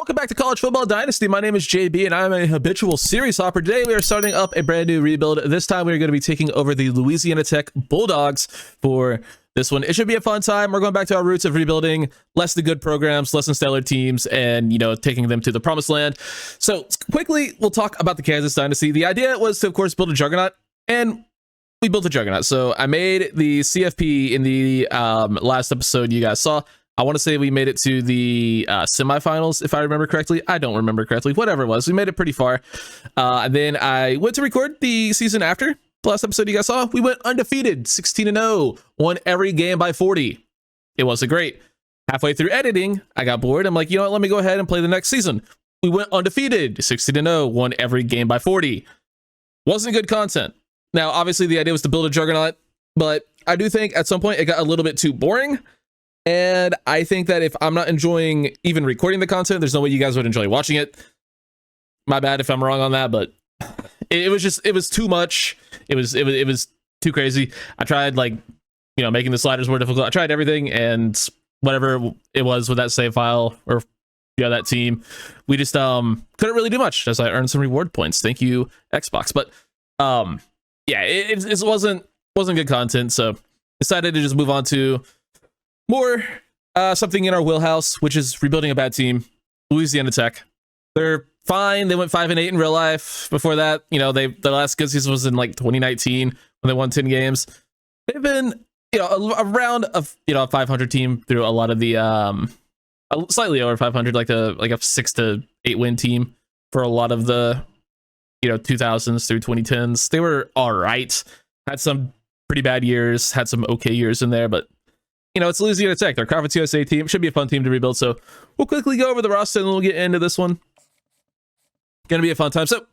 Welcome back to College Football Dynasty. My name is JB and I'm a habitual series hopper. Today we are starting up a brand new rebuild. This time we are going to be taking over the Louisiana Tech Bulldogs for this one. It should be a fun time. We're going back to our roots of rebuilding less than good programs, less than stellar teams, and, taking them to the promised land. So quickly, we'll talk about the Kansas Dynasty. The idea was to, of course, build a juggernaut, and we built a juggernaut. So I made the CFP in the last episode you guys saw. I want to say we made it to the semifinals, if I remember correctly. I don't remember correctly. Whatever it was, we made it pretty far. And then I went to record the season after the last episode you guys saw. We went undefeated, 16-0, won every game by 40. It wasn't great. Halfway through editing, I got bored. I'm like, you know what? Let me go ahead and play the next season. We went undefeated, 16-0, won every game by 40. Wasn't good content. Now, obviously, the idea was to build a juggernaut, but I do think at some point it got a little bit too boring. And I think that if I'm not enjoying even recording the content, there's no way you guys would enjoy watching it. My bad if I'm wrong on that, but it was too much. It was too crazy. I tried making the sliders more difficult. I tried everything, and whatever it was with that save file or that team, we just couldn't really do much as I earned some reward points. Thank you, Xbox. But it wasn't good content, so decided to just move on to more something in our wheelhouse, which is rebuilding a bad team. Louisiana Tech, they're fine. They went 5-8 in real life. Before that, the last good season was in 2019 when they won 10 games. They've been around a 500 team through a lot of the slightly over 500, like a 6 to 8 win team for a lot of the 2000s through 2010s. They were all right. Had some pretty bad years, had some okay years in there, but it's Louisiana Tech. Their Conference USA team. Should be a fun team to rebuild. So we'll quickly go over the roster and then we'll get into this one. Gonna be a fun time. So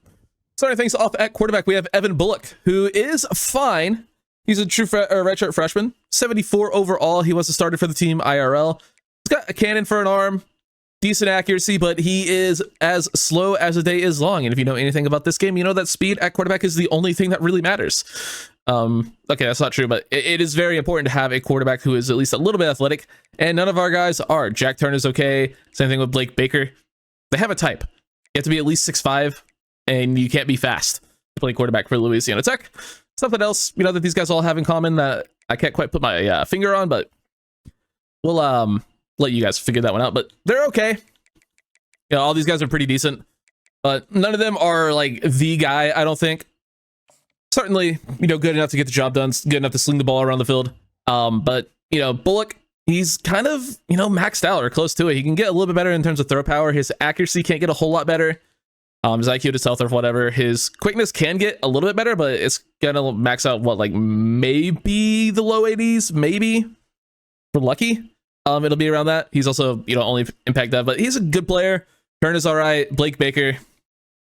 starting things off at quarterback, we have Evan Bullock, who is fine. He's a true redshirt freshman. 74 overall. He was a starter for the team IRL. He's got a cannon for an arm. Decent accuracy, but he is as slow as the day is long. And if you know anything about this game, you know that speed at quarterback is the only thing that really matters. Okay, that's not true, but it is very important to have a quarterback who is at least a little bit athletic, and none of our guys are. Jack Turner's okay. Same thing with Blake Baker. They have a type. You have to be at least 6'5", and you can't be fast to play quarterback for Louisiana Tech. Something else, that these guys all have in common that I can't quite put my finger on, but we'll let you guys figure that one out. But they're okay. All these guys are pretty decent, but none of them are the guy, I don't think. Certainly, good enough to get the job done, good enough to sling the ball around the field. But, Bullock, he's kind of, maxed out or close to it. He can get a little bit better in terms of throw power. His accuracy can't get a whole lot better. His IQ to stealth or whatever. His quickness can get a little bit better, but it's gonna max out maybe the low 80s, maybe. We're lucky. It'll be around that. He's also, only impact that, but he's a good player. Turner's all right. Blake Baker,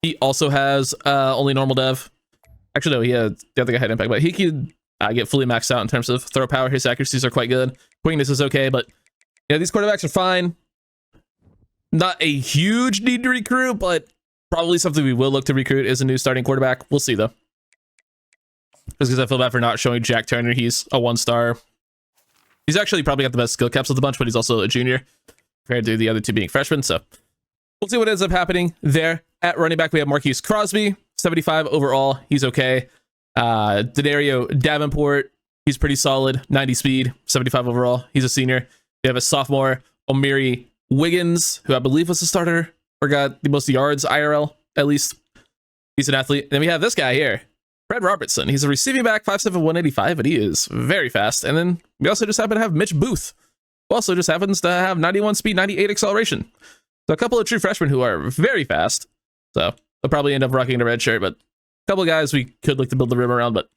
he also has only normal dev. Actually, no, he had the other guy had impact, but he could get fully maxed out in terms of throw power. His accuracies are quite good. Quickness is okay, but these quarterbacks are fine. Not a huge need to recruit, but probably something we will look to recruit is a new starting quarterback. We'll see, though. Just because I feel bad for not showing Jack Turner. He's a 1-star. He's actually probably got the best skill caps of the bunch, but he's also a junior compared to the other two being freshmen, so we'll see what ends up happening there. At running back, we have Marquise Crosby. 75 overall, he's okay. Denario Davenport, he's pretty solid. 90 speed, 75 overall, he's a senior. We have a sophomore, Omiri Wiggins, who I believe was the starter or got the most yards IRL, at least. He's an athlete. And then we have this guy here, Fred Robertson. He's a receiving back, 5'7", 185, but he is very fast. And then we also just happen to have Mitch Booth, who also just happens to have 91 speed, 98 acceleration. So a couple of true freshmen who are very fast. So they'll probably end up rocking a red shirt, but a couple of guys we could like to build the rim around, but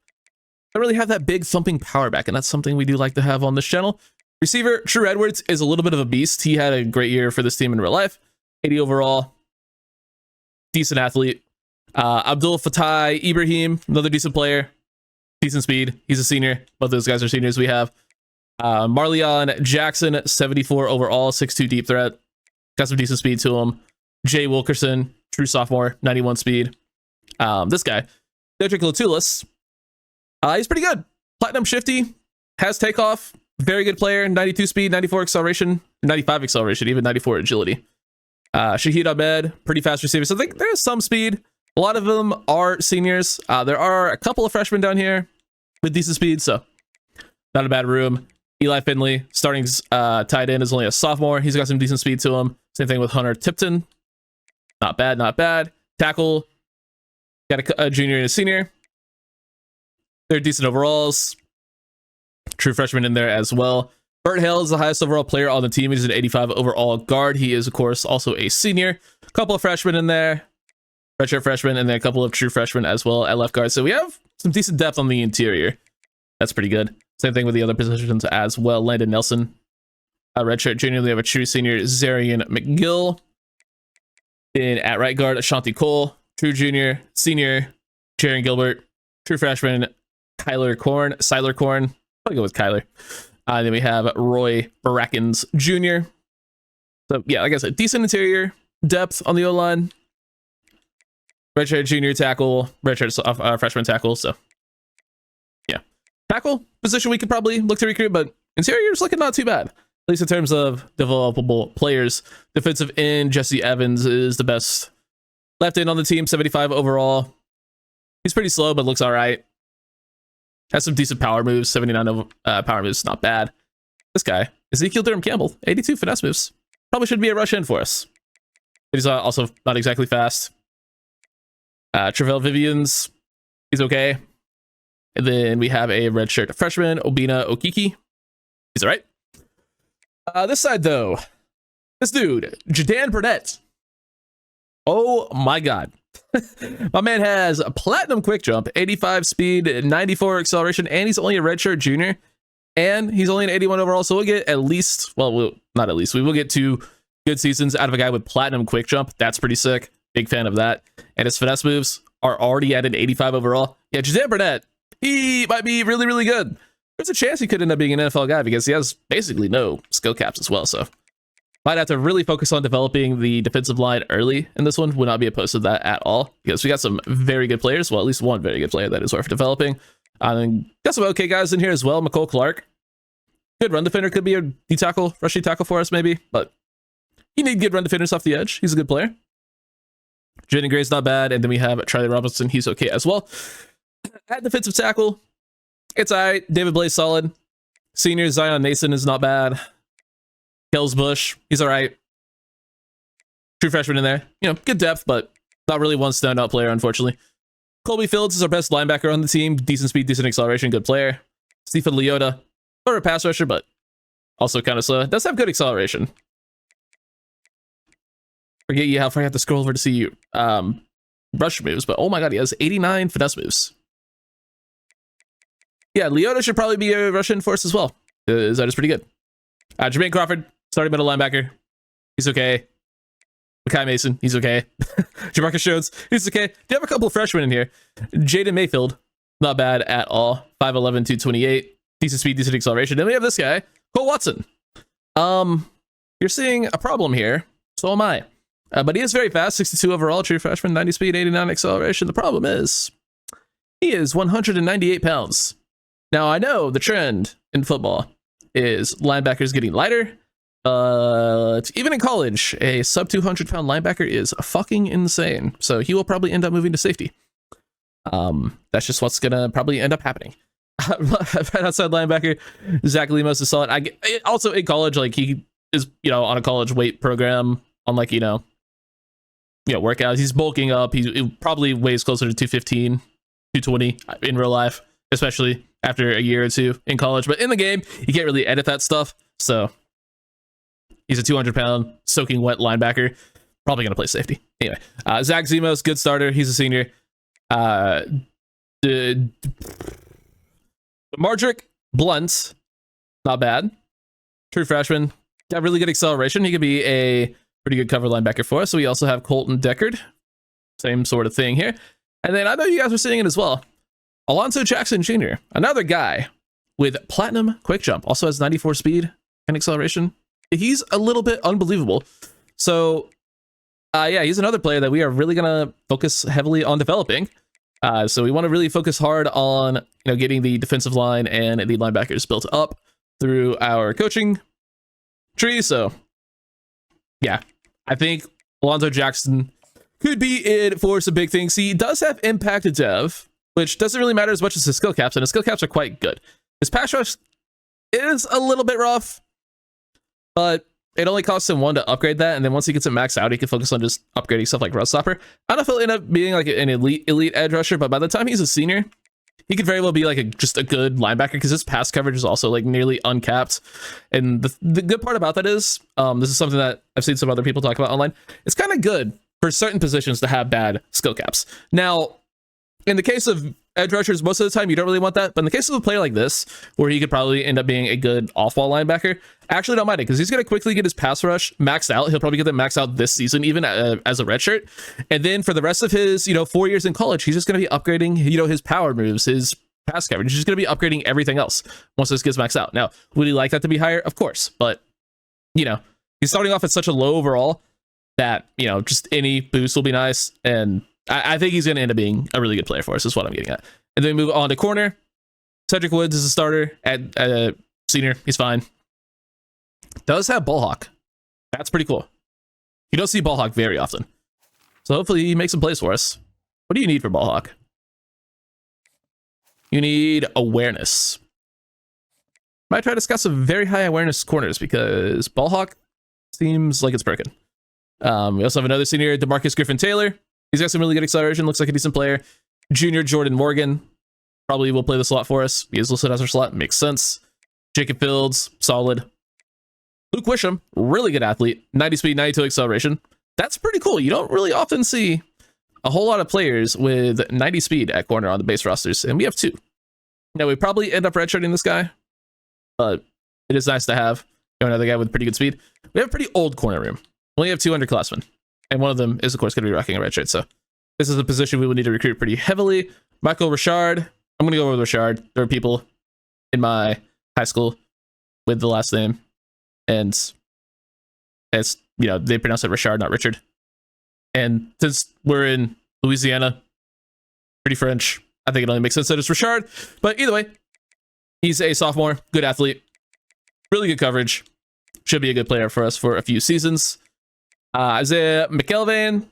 don't really have that big thumping power back, and that's something we do like to have on this channel. Receiver, True Edwards is a little bit of a beast. He had a great year for this team in real life. 80 overall. Decent athlete. Abdul Fattah Ibrahim, another decent player. Decent speed. He's a senior. Both those guys are seniors. We have Marleon Jackson, 74 overall, 6'2 deep threat. Got some decent speed to him. Jay Wilkerson, true sophomore, 91 speed. This guy, Cedric Latulis, he's pretty good. Platinum shifty, has takeoff, very good player, 92 speed, 94 acceleration, 95 acceleration, even 94 agility. Shahid Ahmed, pretty fast receiver. So I think there's some speed. A lot of them are seniors. There are a couple of freshmen down here with decent speed, so not a bad room. Eli Finley, starting tight end, is only a sophomore. He's got some decent speed to him. Same thing with Hunter Tipton. Not bad, not bad. Tackle, got a junior and a senior. They're decent overalls. True freshman in there as well. Bert Hale is the highest overall player on the team. He's an 85 overall guard. He is, of course, also a senior. A couple of freshmen in there. Redshirt freshmen, and then a couple of true freshmen as well at left guard. So we have some decent depth on the interior. That's pretty good. Same thing with the other positions as well. Landon Nelson, a redshirt junior. We have a true senior, Zarian McGill. Then at right guard, Ashanti Cole, true junior, senior, Jaron Gilbert, true freshman, Kyler Korn. I'll go with Kyler. Then we have Roy Barakins Jr. So yeah, like I said, decent interior depth on the O-line. Redshirt junior tackle, redshirt freshman tackle. So yeah, tackle position we could probably look to recruit, but interior is looking not too bad. At least in terms of developable players. Defensive end, Jesse Evans is the best left end on the team, 75 overall. He's pretty slow, but looks all right. Has some decent power moves, 79 power moves, not bad. This guy, Ezekiel Durham Campbell, 82 finesse moves. Probably should be a rush in for us. But he's also not exactly fast. Travell Vivians, he's okay. And then we have a redshirt freshman, Obina Okiki. He's all right. This side, though, this dude, Jadan Burnett. Oh my God. My man has a platinum quick jump, 85 speed, 94 acceleration, and he's only a redshirt junior. And he's only an 81 overall, so we'll get at least, well, not at least, we will get 2 good seasons out of a guy with platinum quick jump. That's pretty sick. Big fan of that. And his finesse moves are already at an 85 overall. Yeah, Jadan Burnett, he might be really, really good. There's a chance he could end up being an NFL guy because he has basically no skill caps as well. So might have to really focus on developing the defensive line early in this one. Would not be opposed to that at all because we got some very good players. Well, at least one very good player that is worth developing. And got some okay guys in here as well. McCole Clark, good run defender, could be a D-tackle, rushing tackle for us maybe, but you need good run defenders off the edge. He's a good player. Jaden Gray's not bad. And then we have Charlie Robinson. He's okay as well. At defensive tackle, it's all right. David Blaze, solid. Senior Zion Nason is not bad. Kells Bush, he's all right. True freshman in there. You know, good depth, but not really one standout player, unfortunately. Colby Fields is our best linebacker on the team. Decent speed, decent acceleration, good player. Stephen Leota, or a pass rusher, but also kind of slow. Does have good acceleration. Forget you how far I have to scroll over to see rush moves, but oh my God, he has 89 finesse moves. Yeah, Leota should probably be a rush in force as well. That is pretty good. Jermaine Crawford, starting middle linebacker. He's okay. Makai Mason, he's okay. Jamarcus Jones, he's okay. Do have a couple of freshmen in here. Jaden Mayfield, not bad at all. 5'11", 228. Decent speed, decent acceleration. Then we have this guy, Cole Watson. You're seeing a problem here. So am I. But he is very fast, 62 overall, true freshman, 90 speed, 89 acceleration. The problem is, he is 198 pounds. Now, I know the trend in football is linebackers getting lighter. Even in college, a sub 200 pound linebacker is fucking insane. So he will probably end up moving to safety. That's just what's gonna probably end up happening. Right outside linebacker, Zach Lemos is solid. Also in college, like he is, you know, on a college weight program on like, you know, workouts. He's bulking up. He probably weighs closer to 215, 220 in real life, especially after a year or two in college. But in the game, you can't really edit that stuff. So he's a 200-pound soaking wet linebacker. Probably going to play safety. Anyway, Zach Zemos, good starter. He's a senior. Mardrick Blunt, not bad. True freshman. Got really good acceleration. He could be a pretty good cover linebacker for us. So we also have Colton Deckard. Same sort of thing here. And then I know you guys are seeing it as well. Alonzo Jackson Jr., another guy with platinum quick jump, also has 94 speed and acceleration. He's a little bit unbelievable. So, yeah, he's another player that we are really going to focus heavily on developing. So we want to really focus hard on, getting the defensive line and the linebackers built up through our coaching tree. So, yeah, I think Alonzo Jackson could be in for some big things. He does have impact dev, which doesn't really matter as much as his skill caps, and his skill caps are quite good. His pass rush is a little bit rough, but it only costs him 1 to upgrade that, and then once he gets it maxed out, he can focus on just upgrading stuff like run stopper. I don't know if he'll end up being like an elite edge rusher, but by the time he's a senior, he could very well be like just a good linebacker, because his pass coverage is also like nearly uncapped. And the good part about that is, this is something that I've seen some other people talk about online. It's kind of good for certain positions to have bad skill caps. Now, in the case of edge rushers, most of the time you don't really want that. But in the case of a player like this, where he could probably end up being a good off-ball linebacker, I actually don't mind it, because he's going to quickly get his pass rush maxed out. He'll probably get them maxed out this season, even as a redshirt. And then for the rest of his, 4 years in college, he's just going to be upgrading, his power moves, his pass coverage. He's just going to be upgrading everything else once this gets maxed out. Now, would he like that to be higher? Of course. But, he's starting off at such a low overall that, just any boost will be nice. And I think he's going to end up being a really good player for us, is what I'm getting at. And then we move on to corner. Cedric Woods is a starter at senior. He's fine. Does have ball hawk. That's pretty cool. You don't see ball hawk very often. So hopefully he makes some plays for us. What do you need for ball hawk? You need awareness. Might try to scout some very high awareness corners, because ball hawk seems like it's broken. We also have another senior, DeMarcus Griffin-Taylor. He's got some really good acceleration. Looks like a decent player. Junior Jordan Morgan probably will play the slot for us. He is listed as our slot. Makes sense. Jacob Fields, solid. Luke Wisham, really good athlete. 90 speed, 92 acceleration. That's pretty cool. You don't really often see a whole lot of players with 90 speed at corner on the base rosters, and we have 2. Now, we probably end up redshirting this guy, but it is nice to have another guy with pretty good speed. We have a pretty old corner room. We only have 2 underclassmen, and one of them is, of course, going to be rocking a redshirt, so this is a position we will need to recruit pretty heavily. Michael Richard. I'm going to go with Richard. There are people in my high school with the last name, and it's, they pronounce it Richard, not Richard. And since we're in Louisiana, pretty French, I think it only makes sense that it's Richard. But either way, he's a sophomore, good athlete, really good coverage. Should be a good player for us for a few seasons. Isaiah McElvain,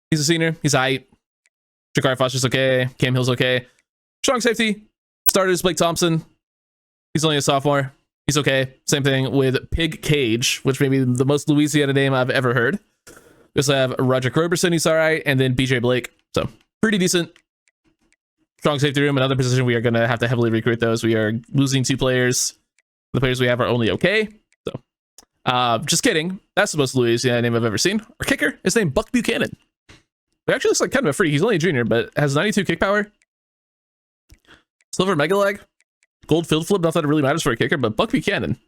he's a senior. He's aight. Jakari Foster's okay. Cam Hill's okay. Strong safety. Started as Blake Thompson. He's only a sophomore. He's okay. Same thing with Pig Cage, which may be the most Louisiana name I've ever heard. We also have Roger Roberson, he's all right, and then BJ Blake. So pretty decent. Strong safety room, another position we are going to have to heavily recruit those. We are losing 2 players. The players we have are only okay. So just kidding. That's the most Louisiana name I've ever seen. Our kicker is named Buck Buchanan. He actually looks like kind of a freak. He's only a junior, but has 92 kick power. Silver mega leg. Gold field flip. Not that it really matters for a kicker, but Buck Buchanan,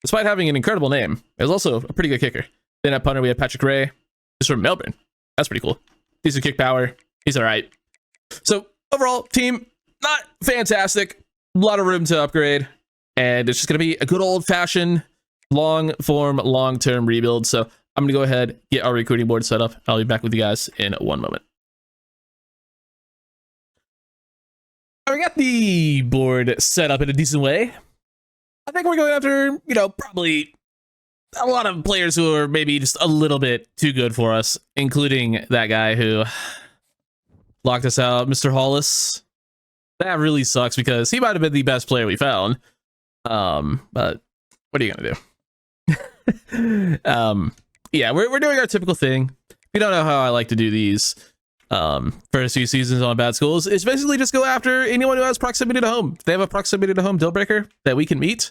despite having an incredible name, is also a pretty good kicker. Then at punter, we have Patrick Ray. He's from Melbourne. That's pretty cool. Decent kick power. He's all right. So overall, team, not fantastic. A lot of room to upgrade. And it's just going to be a good old-fashioned, long-form, long-term rebuild. So I'm going to go ahead, get our recruiting board set up. I'll be back with you guys in one moment. We got the board set up in a decent way. I think we're going after, probably a lot of players who are maybe just a little bit too good for us, including that guy who locked us out, Mr. Hollis. That really sucks, because he might have been the best player we found. But what are you gonna do? Yeah, we're doing our typical thing. You don't know how I like to do these first few seasons on bad schools. It's basically just go after anyone who has proximity to home. If they have a proximity to home deal breaker that we can meet,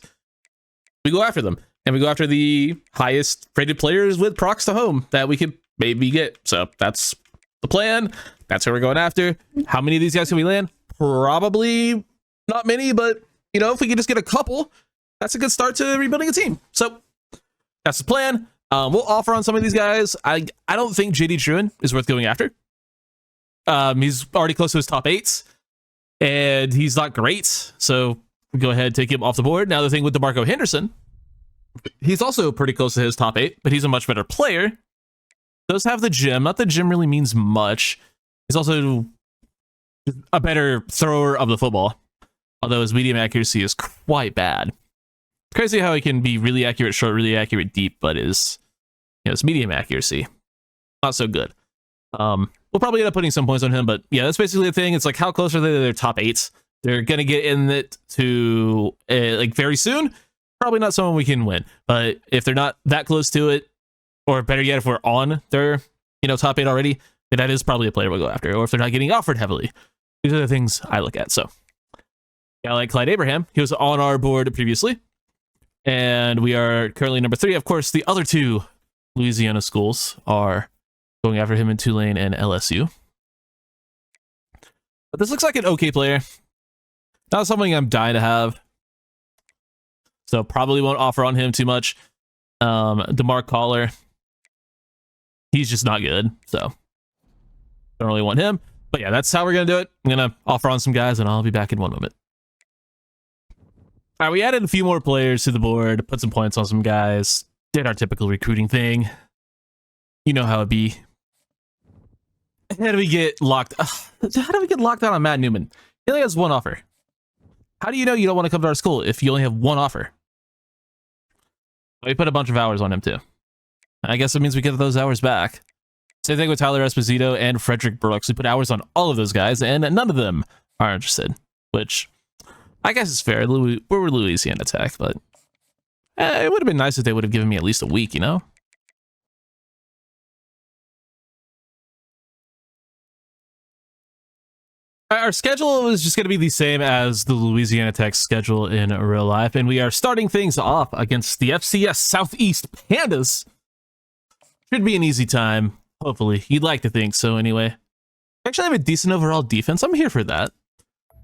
we go after them. And we go after the highest rated players with procs to home that we could maybe get. So that's the plan. That's what we're going after. How many of these guys can we land? Probably not many, but if we could just get a couple, that's a good start to rebuilding a team. So that's the plan. We'll offer on some of these guys. I don't think JD Truin is worth going after. He's already close to his top 8s, and he's not great. So we go ahead and take him off the board. Now the thing with DeMarco Henderson, he's also pretty close to his top 8, but he's a much better player. Does have the gym. Not that gym really means much. He's also a better thrower of the football, although his medium accuracy is quite bad. It's crazy how he can be really accurate short, really accurate deep, but his his medium accuracy, not so good. We'll probably end up putting some points on him, but yeah, that's basically the thing. It's like, how close are they to their top 8s? They're gonna get in it to like very soon. Probably not someone we can win, but if they're not that close to it, or better yet, if we're on their top 8 already, then that is probably a player we'll go after. Or if they're not getting offered heavily, these are the things I look at. So yeah, like Clyde Abraham, he was on our board previously, and we are currently number 3. Of course, the other 2 Louisiana schools are going after him in Tulane and LSU. But this looks like an okay player. Not something I'm dying to have. So probably won't offer on him too much. DeMarc Collar, he's just not good. So don't really want him. But yeah, that's how we're going to do it. I'm going to offer on some guys, and I'll be back in one moment. All right, we added a few more players to the board, put some points on some guys, did our typical recruiting thing. You know how it be. How do we get locked? How do we get locked out on Matt Newman? He only has 1 offer. How do you know you don't want to come to our school if you only have 1 offer? We put a bunch of hours on him too. I guess it means we get those hours back. Same thing with Tyler Esposito and Frederick Brooks. We put hours on all of those guys, and none of them are interested, which I guess is fair. We're Louisiana Tech, but it would have been nice if they would have given me at least a week, Our schedule is just going to be the same as the Louisiana Tech schedule in real life, and we are starting things off against the FCS Southeast Pandas. Should be an easy time, hopefully. You'd like to think so anyway. Actually, I have a decent overall defense. I'm here for that.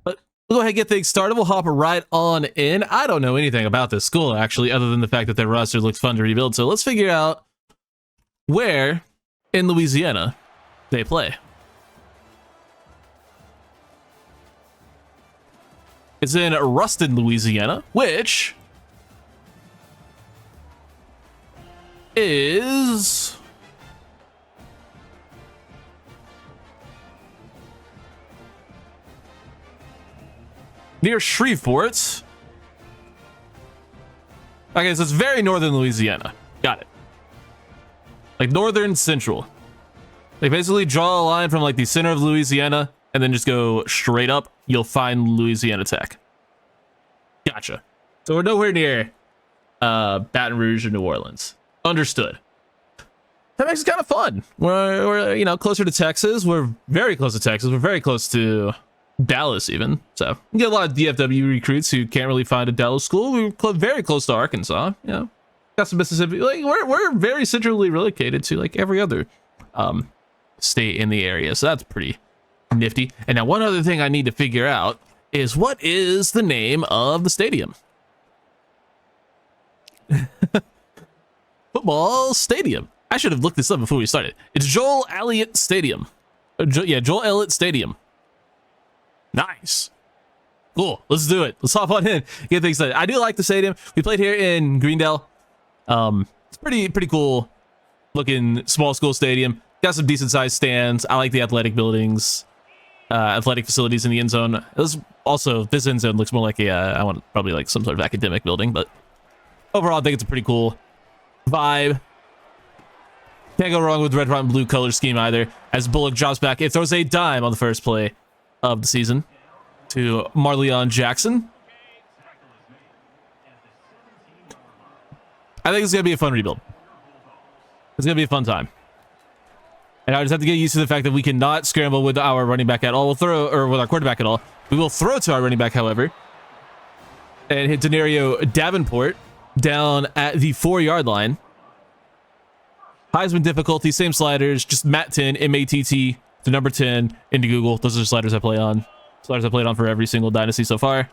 But we'll go ahead and get things started. We'll hop right on in. I don't know anything about this school, actually, other than the fact that their roster looks fun to rebuild. So let's figure out where in Louisiana they play. It's in Ruston, Louisiana, which is near Shreveport. Okay, so it's very northern Louisiana. Got it. Like northern central. They basically draw a line from like the center of Louisiana and then just go straight up. You'll find Louisiana Tech. Gotcha. So we're nowhere near Baton Rouge or New Orleans. Understood. That makes it kind of fun. We're closer to Texas. We're very close to Texas. We're very close to Dallas even. So we get a lot of DFW recruits who can't really find a Dallas school. We're very close to Arkansas. Got some Mississippi. Like we're very centrally relocated to like every other state in the area. So that's pretty nifty. And now one other thing I need to figure out is what is the name of the stadium? Football stadium. I should have looked this up before we started. It's Joel Elliott Stadium. Joel Elliott Stadium. Nice. Cool. Let's do it. Let's hop on in. Get things started. I do like the stadium. We played here in Greendale. It's pretty cool looking small school stadium. Got some decent sized stands. I like the athletic buildings. Athletic facilities in the end zone. This end zone looks more like I want probably like some sort of academic building, but overall I think it's a pretty cool vibe. Can't go wrong with red, white, and blue color scheme either. As Bullock drops back, it throws a dime on the first play of the season to Marleon Jackson. I think it's gonna be a fun rebuild. It's gonna be a fun time. And I just have to get used to the fact that we cannot scramble with our running back at all. With our quarterback at all. We will throw to our running back, however, and hit Denario Davenport down at the 4-yard line. Heisman difficulty, same sliders, just Matt 10, M-A-T-T, the number 10 into Google. Those are the sliders I play on. Sliders I played on for every single Dynasty so far.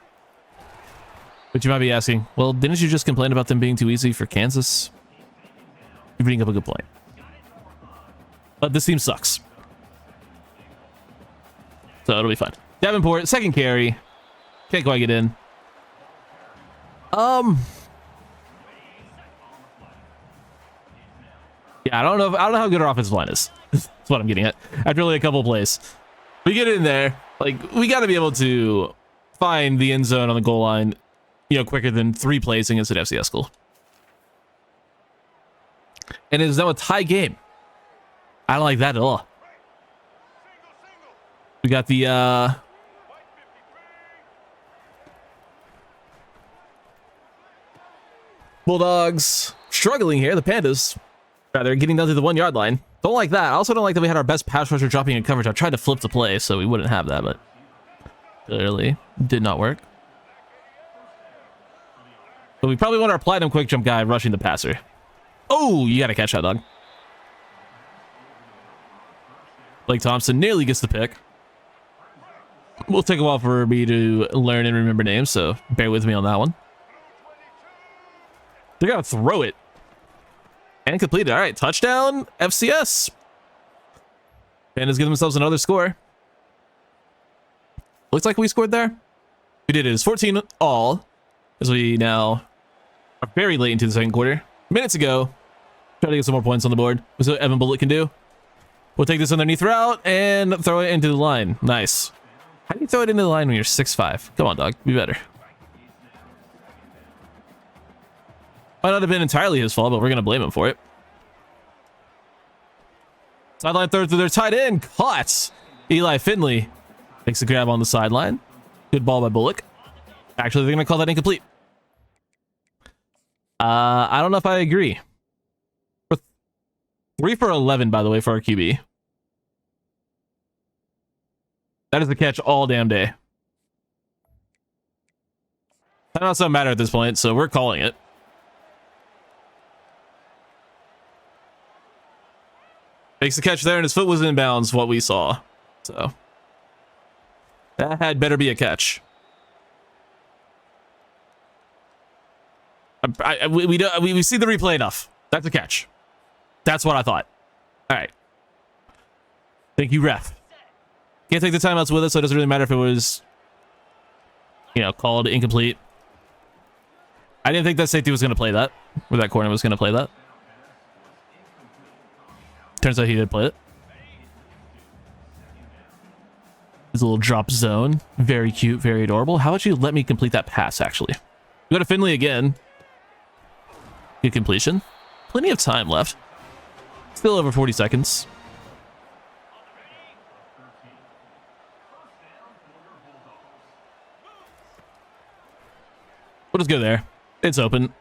But you might be asking, well, didn't you just complain about them being too easy for Kansas? You bring up a good point. But this team sucks. So it'll be fun. Davenport, second carry. Can't quite get in. Yeah, I don't know how good our offensive line is. That's what I'm getting at. After only a couple of plays. We get in there. Like, we got to be able to find the end zone on the goal line, quicker than 3 plays against an FCS school. and it is now a tie game. I don't like that at all. We got the Bulldogs struggling here. The Pandas, rather, getting down to the 1 yard line. Don't like that. I also don't like that we had our best pass rusher dropping in coverage. I tried to flip the play so we wouldn't have that, but clearly did not work. But we probably want our platinum quick jump guy rushing the passer. Oh, you got to catch that, dog. Blake Thompson nearly gets the pick. Will take a while for me to learn and remember names, so bear with me on that one. They got to throw it. And completed. All right, touchdown, FCS. Pandas give themselves another score. Looks like we scored there. We did it. It's 14 all, as we now are very late into the second quarter. Minutes ago, try to get some more points on the board. That's what Evan Bullitt can do. We'll take this underneath route and throw it into the line. Nice. How do you throw it into the line when you're 6'5"? Come on, dog. Be better. Might not have been entirely his fault, but we're going to blame him for it. Sideline throw to their tight end. Caught. Eli Finley makes a grab on the sideline. Good ball by Bullock. Actually, they're going to call that incomplete. I don't know if I agree. 3 for 11, by the way, for our QB. That is the catch all damn day. Timeouts don't matter at this point, so we're calling it. Makes the catch there, and his foot was in bounds, what we saw. So that had better be a catch. We see the replay enough. That's a catch. That's what I thought. All right. Thank you, ref. Can't take the timeouts with us, so it doesn't really matter if it was, called incomplete. I didn't think that safety was going to play that, or that corner was going to play that. Turns out he did play it. His little drop zone. Very cute, very adorable. How about you let me complete that pass, actually? We go to Finley again. Good completion. Plenty of time left. Still over 40 seconds. We'll just go there. It's open.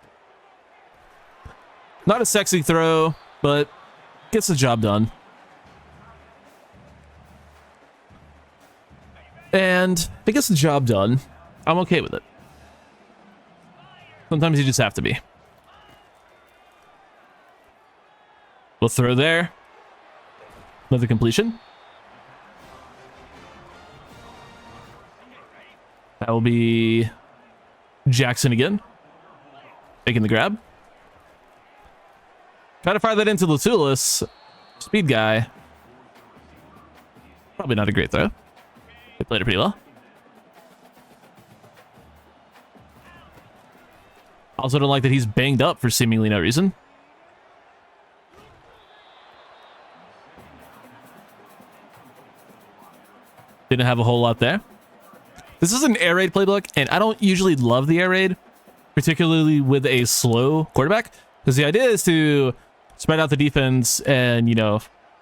Not a sexy throw, but gets the job done. And if it gets the job done, I'm okay with it. Sometimes you just have to be. We'll throw there. Another completion. That will be Jackson again. Making the grab. Try to fire that into Latulis. Speed guy. Probably not a great throw. They played it pretty well. Also don't like that he's banged up for seemingly no reason. Didn't have a whole lot there. This is an air raid playbook, and I don't usually love the air raid, particularly with a slow quarterback, because the idea is to spread out the defense and,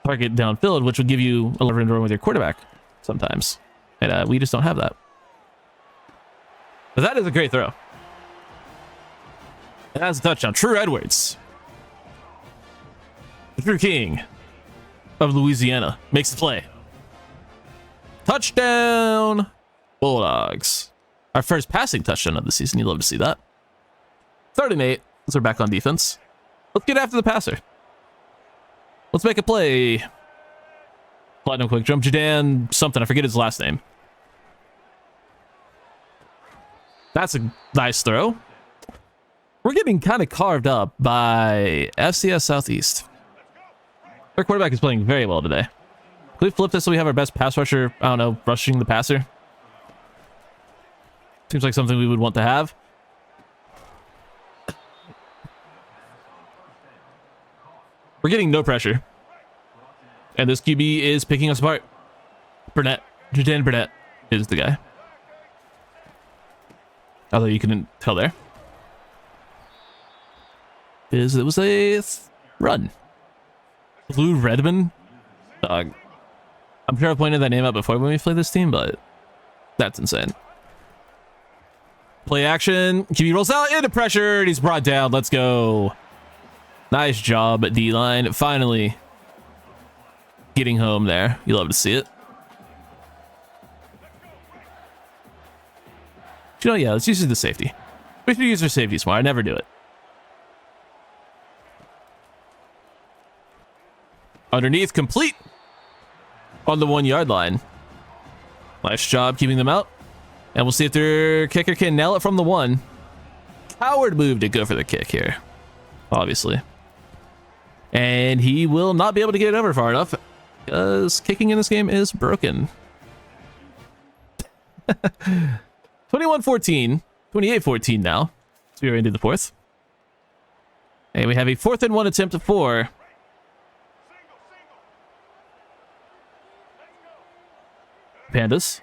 target downfield, which would give you a lever to run with your quarterback sometimes. And we just don't have that. But that is a great throw. And that's a touchdown. True Edwards. The true king of Louisiana makes the play. Touchdown, Bulldogs. Our first passing touchdown of the season. You'd love to see that. 3rd and 8. So we're back on defense. Let's get after the passer. Let's make a play. Platinum quick jump. Jadan something. I forget his last name. That's a nice throw. We're getting kind of carved up by FCS Southeast. Our quarterback is playing very well today. Can we flip this so we have our best pass rusher, I don't know, rushing the passer? Seems like something we would want to have. We're getting no pressure. And this QB is picking us apart. Burnett. Jadan Burnett is the guy. Although you couldn't tell there. It was a Run. Blue Redmond? Dog. I'm sure I pointed that name out before when we played this team, but that's insane. Play action. QB rolls out into pressure, and he's brought down. Let's go. Nice job, D-line. Finally getting home there. You love to see it. You know, yeah, let's use the safety. We should use our safety smart. I never do it. Underneath, complete on the 1 yard line. Nice job keeping them out. And we'll see if their kicker can nail it from the 1. Coward move to go for the kick here, obviously. And he will not be able to get it over far enough because kicking in this game is broken. 21-14, 28-14 now. So we're into the 4th. And we have a 4th and 1 attempt at 4. Pandas.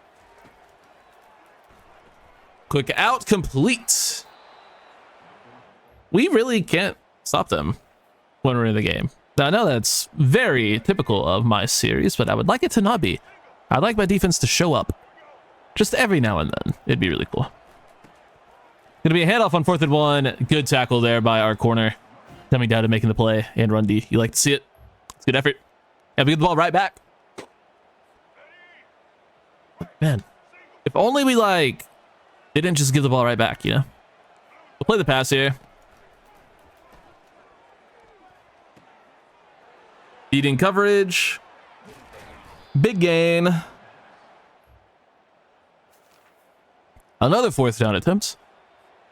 Quick out, complete. We really can't stop them when we're in the game. Now, I know that's very typical of my series, but I would like it to not be. I'd like my defense to show up just every now and then. It'd be really cool. Gonna be a handoff on 4th and 1. Good tackle there by our corner. Coming down and making the play and run D. You like to see it. It's good effort. And we get the ball right back. Man, if only we didn't just give the ball right back, you know? We'll play the pass here. Beating coverage. Big gain. Another 4th down attempt.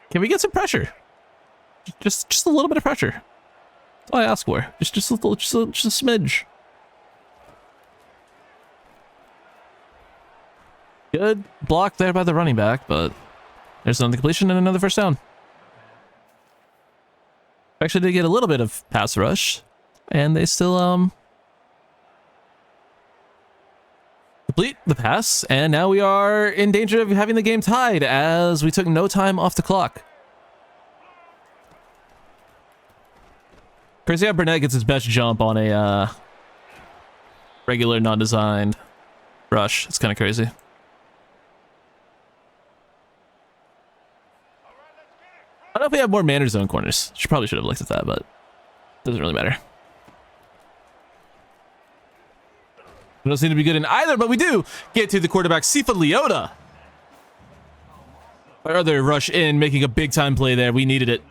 Can we get some pressure? Just a little bit of pressure. That's all I ask for. Just a smidge. Good block there by the running back, but there's another completion and another 1st down. Actually did get a little bit of pass rush, and they still complete the pass, and now we are in danger of having the game tied as we took no time off the clock. Crazy how Burnett gets his best jump on a regular non-designed rush. It's kind of crazy. I don't know if we have more manner zone corners. Probably should have looked at that, but it doesn't really matter. We don't seem to be good in either, but we do get to the quarterback, Sifa Leota. Our other rush in, making a big time play there. We needed it.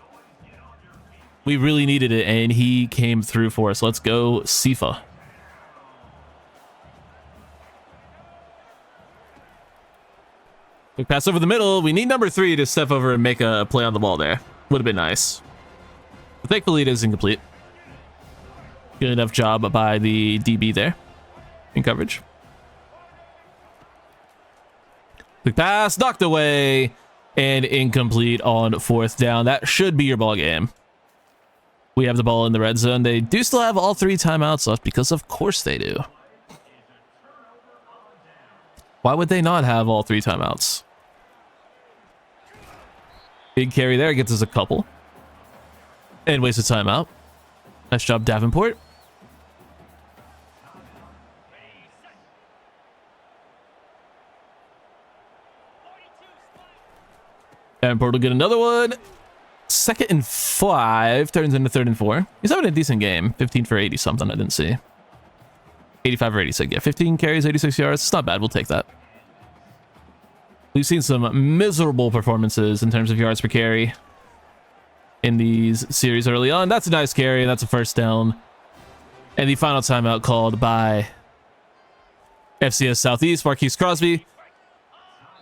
We really needed it, and he came through for us. Let's go, Sifa. Quick pass over the middle. We need number 3 to step over and make a play on the ball there. Would have been nice. But thankfully, it is incomplete. Good enough job by the DB there in coverage. Quick pass, knocked away, and incomplete on 4th down. That should be your ball game. We have the ball in the red zone. They do still have all 3 timeouts left because of course they do. Why would they not have all 3 timeouts? Big carry there, gets us a couple. And wastes a timeout. Nice job, Davenport. Davenport will get another one. 2nd and 5 turns into 3rd and 4. He's having a decent game. 15 for 80 something, I didn't see. 85 or 86, yeah. 15 carries, 86 yards. It's not bad, we'll take that. We've seen some miserable performances in terms of yards per carry in these series early on. That's a nice carry. That's a 1st down. And the final timeout called by FCS Southeast. Marquise Crosby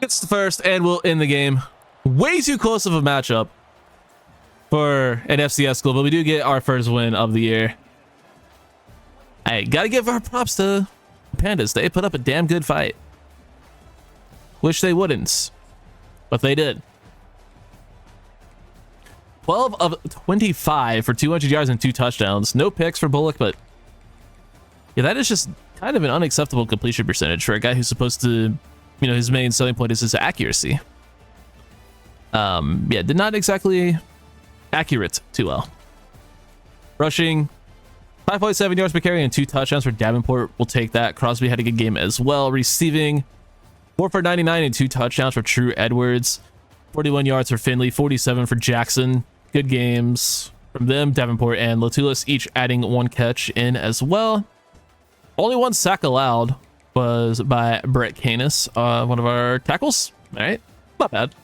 gets the 1st and will end the game. Way too close of a matchup for an FCS school, but we do get our 1st win of the year. I gotta give our props to Pandas. They put up a damn good fight. Wish they wouldn't, but they did. 12 of 25 for 200 yards and 2 touchdowns. No picks for Bullock, but yeah, that is just kind of an unacceptable completion percentage for a guy who's supposed to, you know, his main selling point is his accuracy. Yeah, did not exactly accurate too well. Rushing, 5.7 yards per carry and 2 touchdowns for Davenport. We'll take that. Crosby had a good game as well. Receiving 4 for 99 and 2 touchdowns for True Edwards. 41 yards for Finley, 47 for Jackson. Good games from them. Davenport and Latulis each adding 1 catch in as well. Only 1 sack allowed was by Brett Canis, one of our tackles. All right, not bad.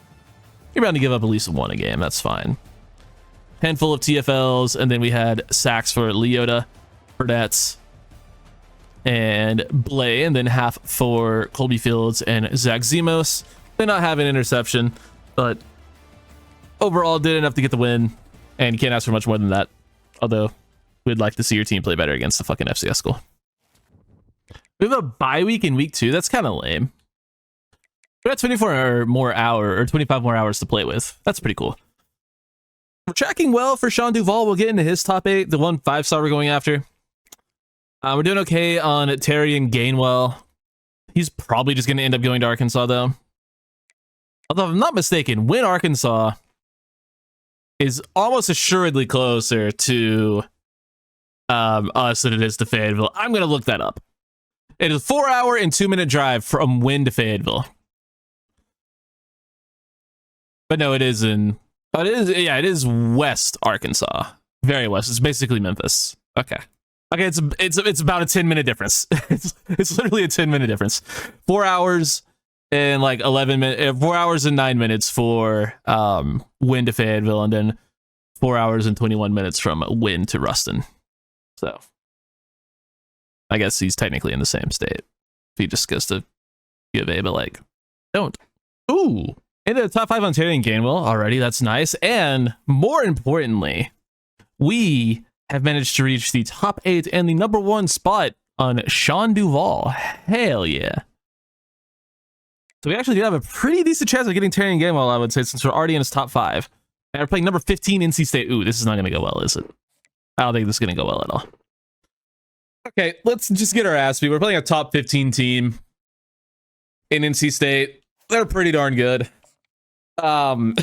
You're bound to give up at least 1 a game. That's fine. Handful of TFLs, and then we had sacks for Leota, Burdetts, and Blay, and then half for Colby Fields and Zach Zemos. They not have an interception, but overall did enough to get the win, and you can't ask for much more than that. Although we'd like to see your team play better against the fucking FCS school. We have a bye week in week 2. That's kind of lame. We got 24 more hours or 25 more hours to play with. That's pretty cool. We're tracking well for Sean Duvall. We'll get into his top 8, the 1 5-star we're going after. We're doing okay on Terry and Gainwell. He's probably just going to end up going to Arkansas, though. Although, if I'm not mistaken, Win Arkansas is almost assuredly closer to us than it is to Fayetteville. I'm going to look that up. It is a 4-hour and 2-minute drive from Win to Fayetteville. But no, it is in... Oh, it is, yeah, it is West Arkansas. Very west. It's basically Memphis. Okay. Okay, it's about a 10-minute difference. it's literally a 10-minute difference. 4 hours and like 11 minutes, 4 hours and 9 minutes for Wynn to Fayetteville, and then 4 hours and 21 minutes from Wynn to Ruston. So I guess he's technically in the same state. If he just goes to U of A, but like, don't. Ooh. Into the top 5 on Terry and Gainwell already. That's nice. And more importantly, we have managed to reach the top 8 and the number 1 spot on Sean Duvall. Hell yeah. So we actually do have a pretty decent chance of getting Terry and Gainwell, I would say, since we're already in his top 5. And we're playing number 15 NC State. Ooh, this is not going to go well, is it? I don't think this is going to go well at all. Okay, let's just get our ass beat. We're playing a top 15 team in NC State. They're pretty darn good. I don't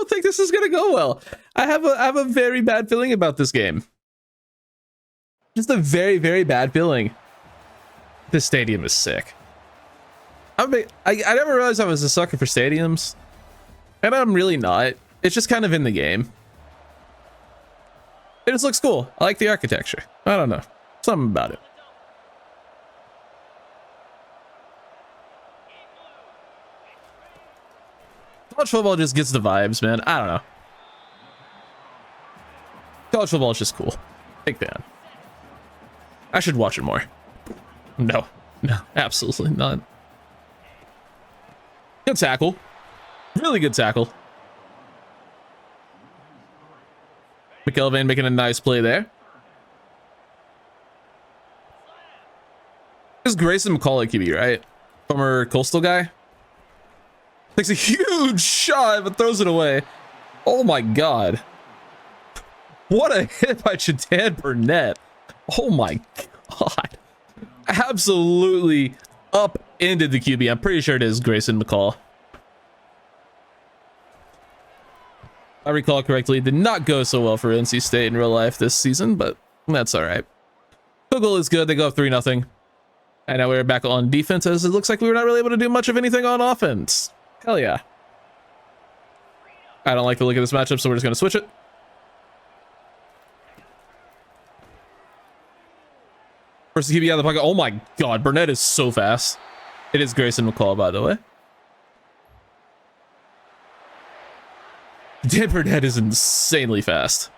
think this is gonna go well. I have a very bad feeling about this game. Just a very, very bad feeling. This stadium is sick. I never realized I was a sucker for stadiums, and I'm really not. It's just kind of in the game. It just looks cool. I like the architecture. I don't know, something about it. College football just gets the vibes, man. I don't know. College football is just cool. Big fan. I should watch it more. No, absolutely not. Good tackle. Really good tackle. McElvain making a nice play there. This is Grayson McCall at QB, right? Former Coastal guy. Takes a huge shot, but throws it away. Oh my god. What a hit by Chadan Burnett. Oh my god. Absolutely upended the QB. I'm pretty sure it is Grayson McCall. If I recall correctly, did not go so well for NC State in real life this season, but that's all right. Kugel is good. They go up 3-0. And now we're back on defense, as it looks like we were not really able to do much of anything on offense. Hell yeah. I don't like the look of this matchup, so we're just going to switch it. First QB out of the pocket. Oh my god, Burnett is so fast. It is Grayson McCall, by the way. Dan Burnett is insanely fast.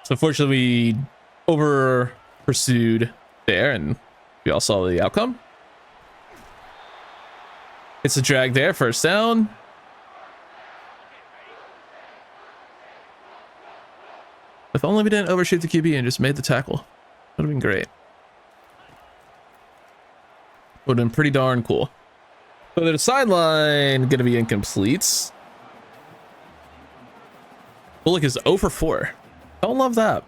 So unfortunately, we over pursued there, and we all saw the outcome. It's a drag there, first down. If only we didn't overshoot the QB and just made the tackle. Would have been great. Would have been pretty darn cool. So the sideline going to be incomplete. Bullock is 0 for 4. Don't love that.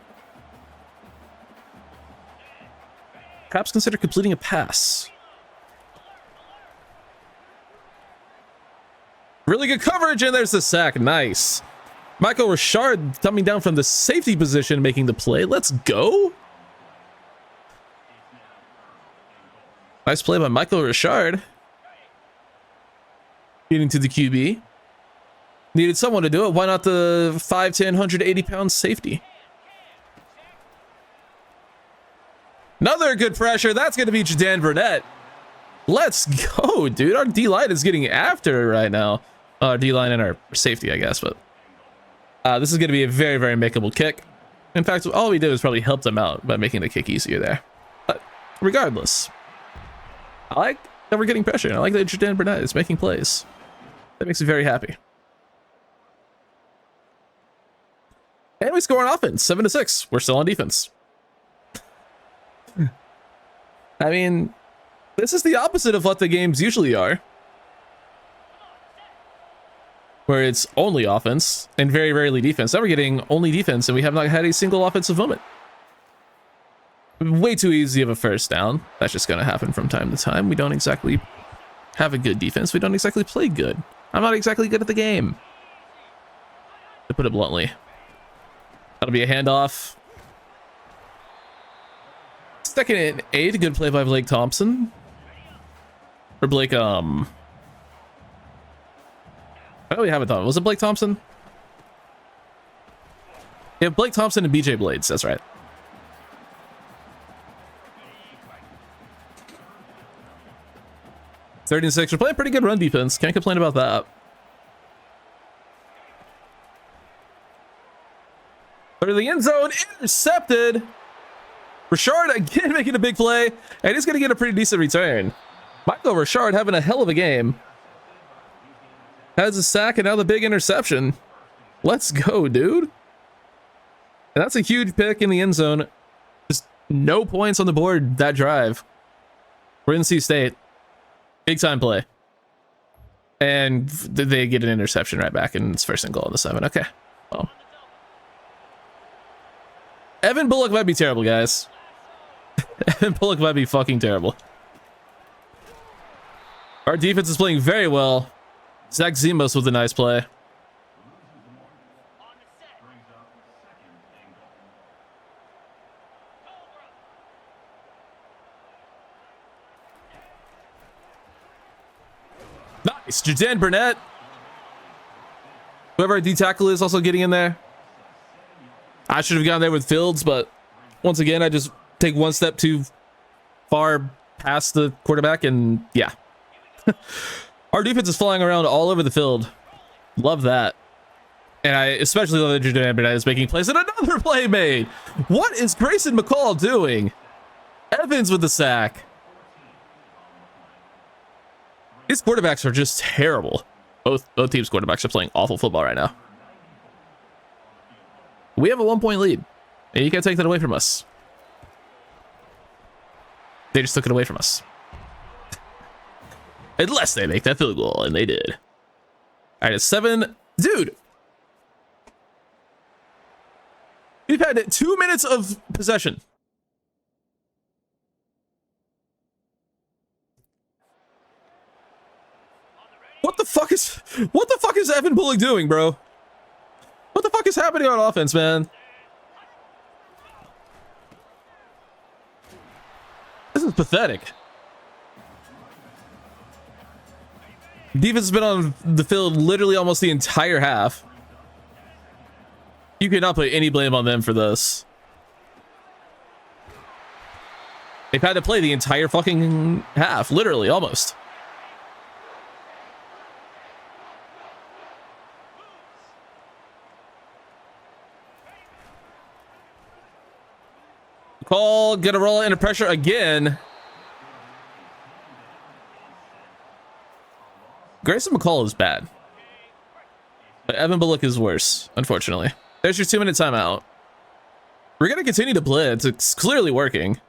Perhaps consider completing a pass. Really good coverage, and there's the sack. Nice. Michael Richard coming down from the safety position, making the play. Let's go. Nice play by Michael Richard. Getting to the QB. Needed someone to do it. Why not the 5'10", 180-pound safety? Another good pressure. That's going to be Jadan Burnett. Let's go, dude. Our D-line is getting after it right now. D-line and our safety, I guess. But this is going to be a very, very makeable kick. In fact, all we did was probably help them out by making the kick easier there. But regardless, I like that we're getting pressure. I like that Jadan Burnett is making plays. That makes me very happy. And we score on offense, 7-6. We're still on defense. I mean, this is the opposite of what the games usually are, where it's only offense and very rarely defense. Now we're getting only defense, and we have not had a single offensive moment. Way too easy of a first down. That's just going to happen from time to time. We don't exactly have a good defense. We don't exactly play good. I'm not exactly good at the game, to put it bluntly. That'll be a handoff. Second and 8. Good play by Blake Thompson. Or Blake, I don't have it on. Was it Blake Thompson? Yeah, Blake Thompson and BJ Blades. That's right. Third and 6. We're playing pretty good run defense. Can't complain about that. Third of the end zone. Intercepted. Richard again making a big play. And he's going to get a pretty decent return. Michael Richard having a hell of a game. Has a sack and now the big interception. Let's go, dude. And that's a huge pick in the end zone. Just no points on the board that drive. We're in NC State. Big time play. And they get an interception right back, and it's first and goal on the 7. Okay. Well. Evan Bullock might be terrible, guys. Evan Bullock might be fucking terrible. Our defense is playing very well. Zach Zimos with a nice play. Nice. Jadan Burnett. Whoever our D tackle is also getting in there. I should have gone there with Fields, but once again, I just take one step too far past the quarterback, and yeah. Our defense is flying around all over the field. Love that. And I especially love that Jadan Burnett is making plays, and another play made. What is Grayson McCall doing? Evans with the sack. These quarterbacks are just terrible. Both teams' quarterbacks are playing awful football right now. We have a 1-point lead, and you can't take that away from us. They just took it away from us. Unless they make that field goal, and they did. All right, it's 7. Dude. We've had 2 minutes of possession. What the fuck is Evan Bullock doing, bro? What the fuck is happening on offense, man? This is pathetic. Defense has been on the field literally almost the entire half. You cannot put any blame on them for this. They've had to play the entire fucking half, literally, almost. Call, gonna roll into pressure again. Grayson McCall is bad, but Evan Bullock is worse, unfortunately. There's your 2-minute timeout. We're gonna continue to blitz. It's clearly working.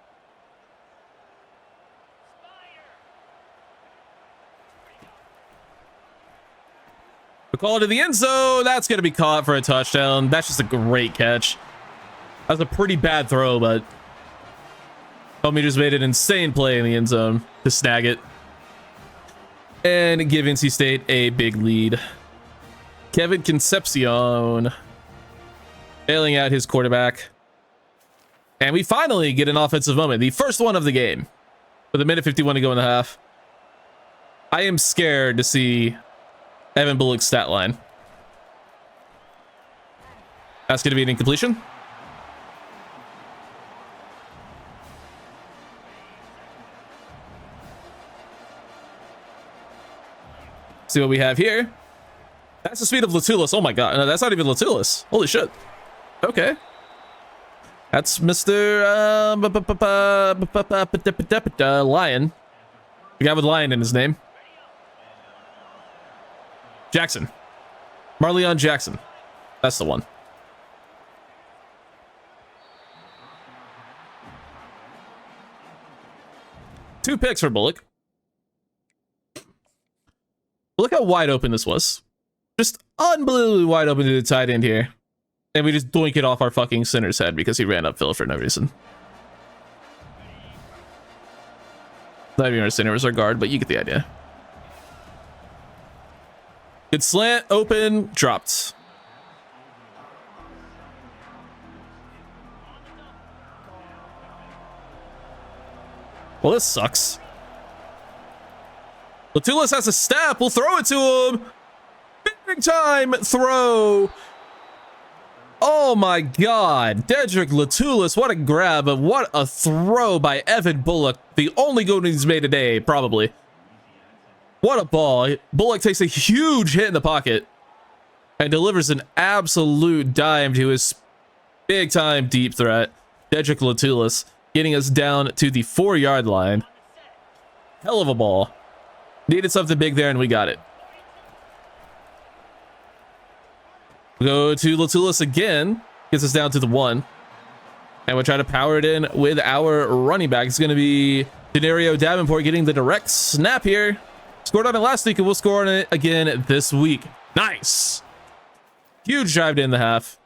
McCall to the end zone. That's gonna be caught for a touchdown. That's just a great catch. That was a pretty bad throw, but Homie just made an insane play in the end zone to snag it and give NC State a big lead. Kevin Concepcion bailing out his quarterback. And we finally get an offensive moment. The first one of the game. With a minute 51 to go in the half. I am scared to see Evan Bullock's stat line. That's going to be an incompletion. See what we have here. That's the speed of Latulis. Oh my god. No, that's not even Latulis. Holy shit. Okay. That's Mr. Lion. The guy with Lion in his name. Jackson. Marleon Jackson. That's the one. Two picks for Bullock. Look how wide open this was. Just unbelievably wide open to the tight end here. And we just doink it off our fucking center's head because he ran upfield for no reason. Not even our center was our guard, but you get the idea. Good slant, open, dropped. Well, this sucks. Latulis has a step. We'll throw it to him. Big time throw. Oh my god. Dedrick Latulis, what a grab. What a throw by Evan Bullock. The only goal he's made today, probably. What a ball. Bullock takes a huge hit in the pocket and delivers an absolute dime to his big time deep threat. Dedrick Latulis getting us down to the 4-yard line. Hell of a ball. Needed something big there and we got it. Go to Latulis again. Gets us down to the 1. And we'll try to power it in with our running back. It's going to be Denario Davenport getting the direct snap here. Scored on it last week and we'll score on it again this week. Nice. Huge drive to end the half.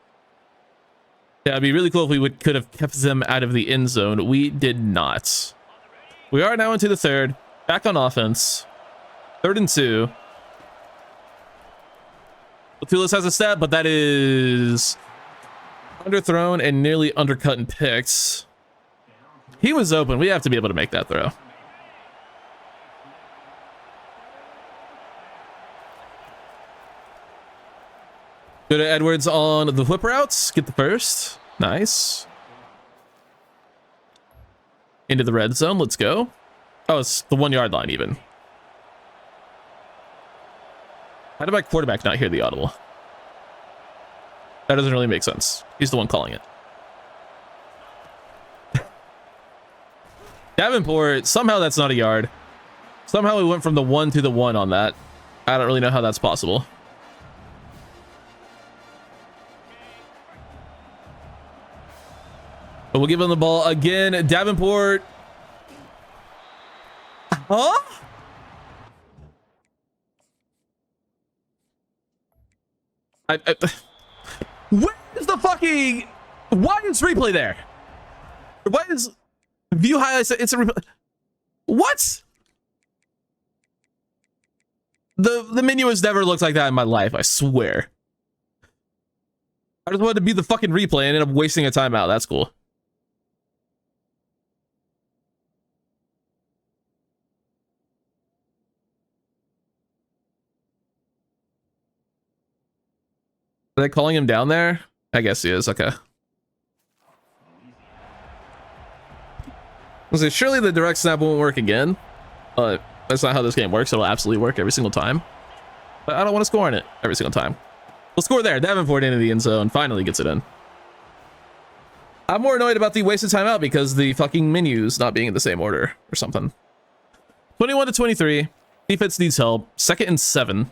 Yeah, it'd be really cool if we could have kept them out of the end zone. We did not. We are now into the 3rd. Back on offense. 3rd and 2. Latulis has a step, but that is underthrown and nearly undercut and picked. He was open. We have to be able to make that throw. Go to Edwards on the whip routes. Get the first. Nice. Into the red zone. Let's go. Oh, it's the 1-yard line even. How did my quarterback not hear the audible? That doesn't really make sense. He's the one calling it. Davenport, somehow that's not a yard. Somehow we went from the 1 to the 1 on that. I don't really know how that's possible. But we'll give him the ball again. Davenport. Huh? Where is the fucking... Why is replay there? Why is view highlights? It's a replay. What? The menu has never looked like that in my life, I swear. I just wanted to be the fucking replay and ended up wasting a timeout. That's cool. Are they calling him down there? I guess he is. Okay. Surely the direct snap won't work again. But that's not how this game works. It'll absolutely work every single time. But I don't want to score on it every single time. We'll score there. Davenport into the end zone. Finally gets it in. I'm more annoyed about the wasted timeout because the fucking menus not being in the same order or something. 21 to 23. Defense needs help. 2nd and 7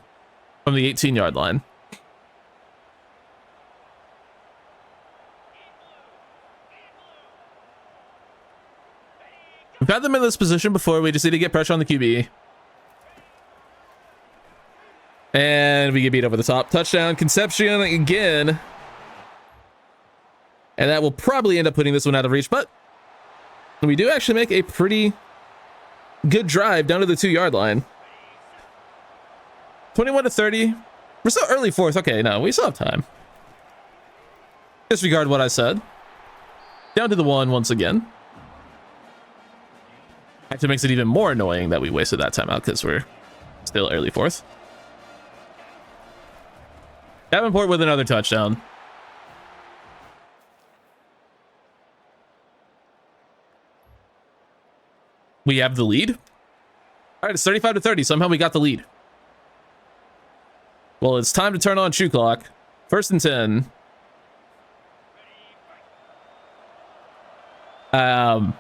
from the 18-yard line. We've had them in this position before. We just need to get pressure on the QB. And we get beat over the top. Touchdown, Concepcion again. And that will probably end up putting this one out of reach. But we do actually make a pretty good drive down to the 2-yard line. 21 to 30. We're still early fourth. Okay, no, we still have time. Disregard what I said. Down to the 1 once again. Actually makes it even more annoying that we wasted that timeout because we're still early fourth. Davenport with another touchdown. We have the lead. All right, it's 35-30. Somehow we got the lead. Well, it's time to turn on shoe clock. 1st and 10. I'm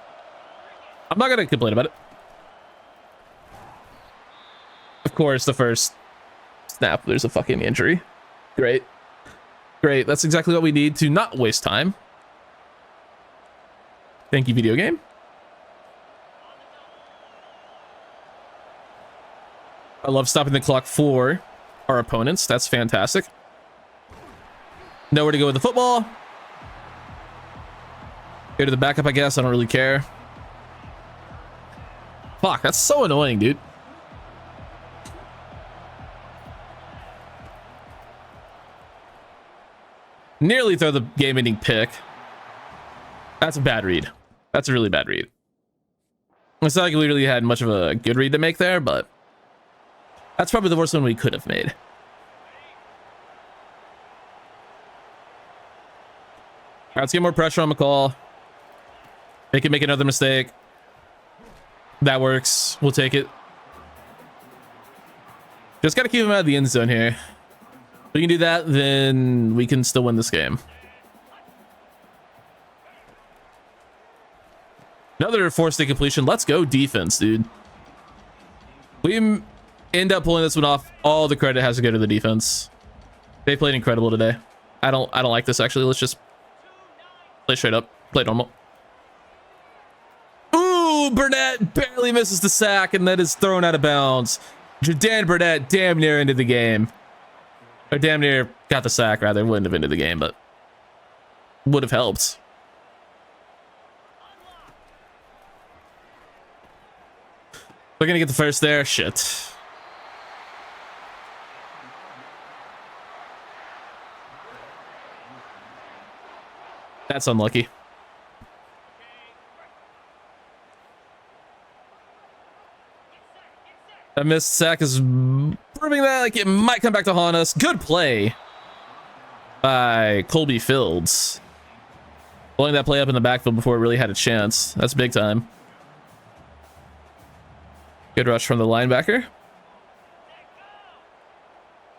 not gonna complain about it. Of course, the first snap, there's a fucking injury. Great. Great. That's exactly what we need to not waste time. Thank you, video game. I love stopping the clock for our opponents. That's fantastic. Nowhere to go with the football. Go to the backup, I guess. I don't really care. Fuck, that's so annoying, dude. Nearly throw the game-ending pick. That's a bad read. That's a really bad read. It's not like we really had much of a good read to make there, but that's probably the worst one we could have made. All right, let's get more pressure on McCall. They can make another mistake. That works. We'll take it. Just got to keep him out of the end zone here. If we can do that, then we can still win this game. Another forced incompletion. Let's go defense, dude. We end up pulling this one off. All the credit has to go to the defense. They played incredible today. I don't like this actually. Let's just play straight up. Play normal. Ooh, Burnett barely misses the sack and that is thrown out of bounds. Jordan Burnett damn near into the game. Or damn near got the sack, rather. Wouldn't have ended the game, but would have helped. We're gonna get the first there. Shit. That's unlucky. That missed sack is proving that like it might come back to haunt us. Good play by Colby Fields. Blowing that play up in the backfield before it really had a chance. That's big time. Good rush from the linebacker.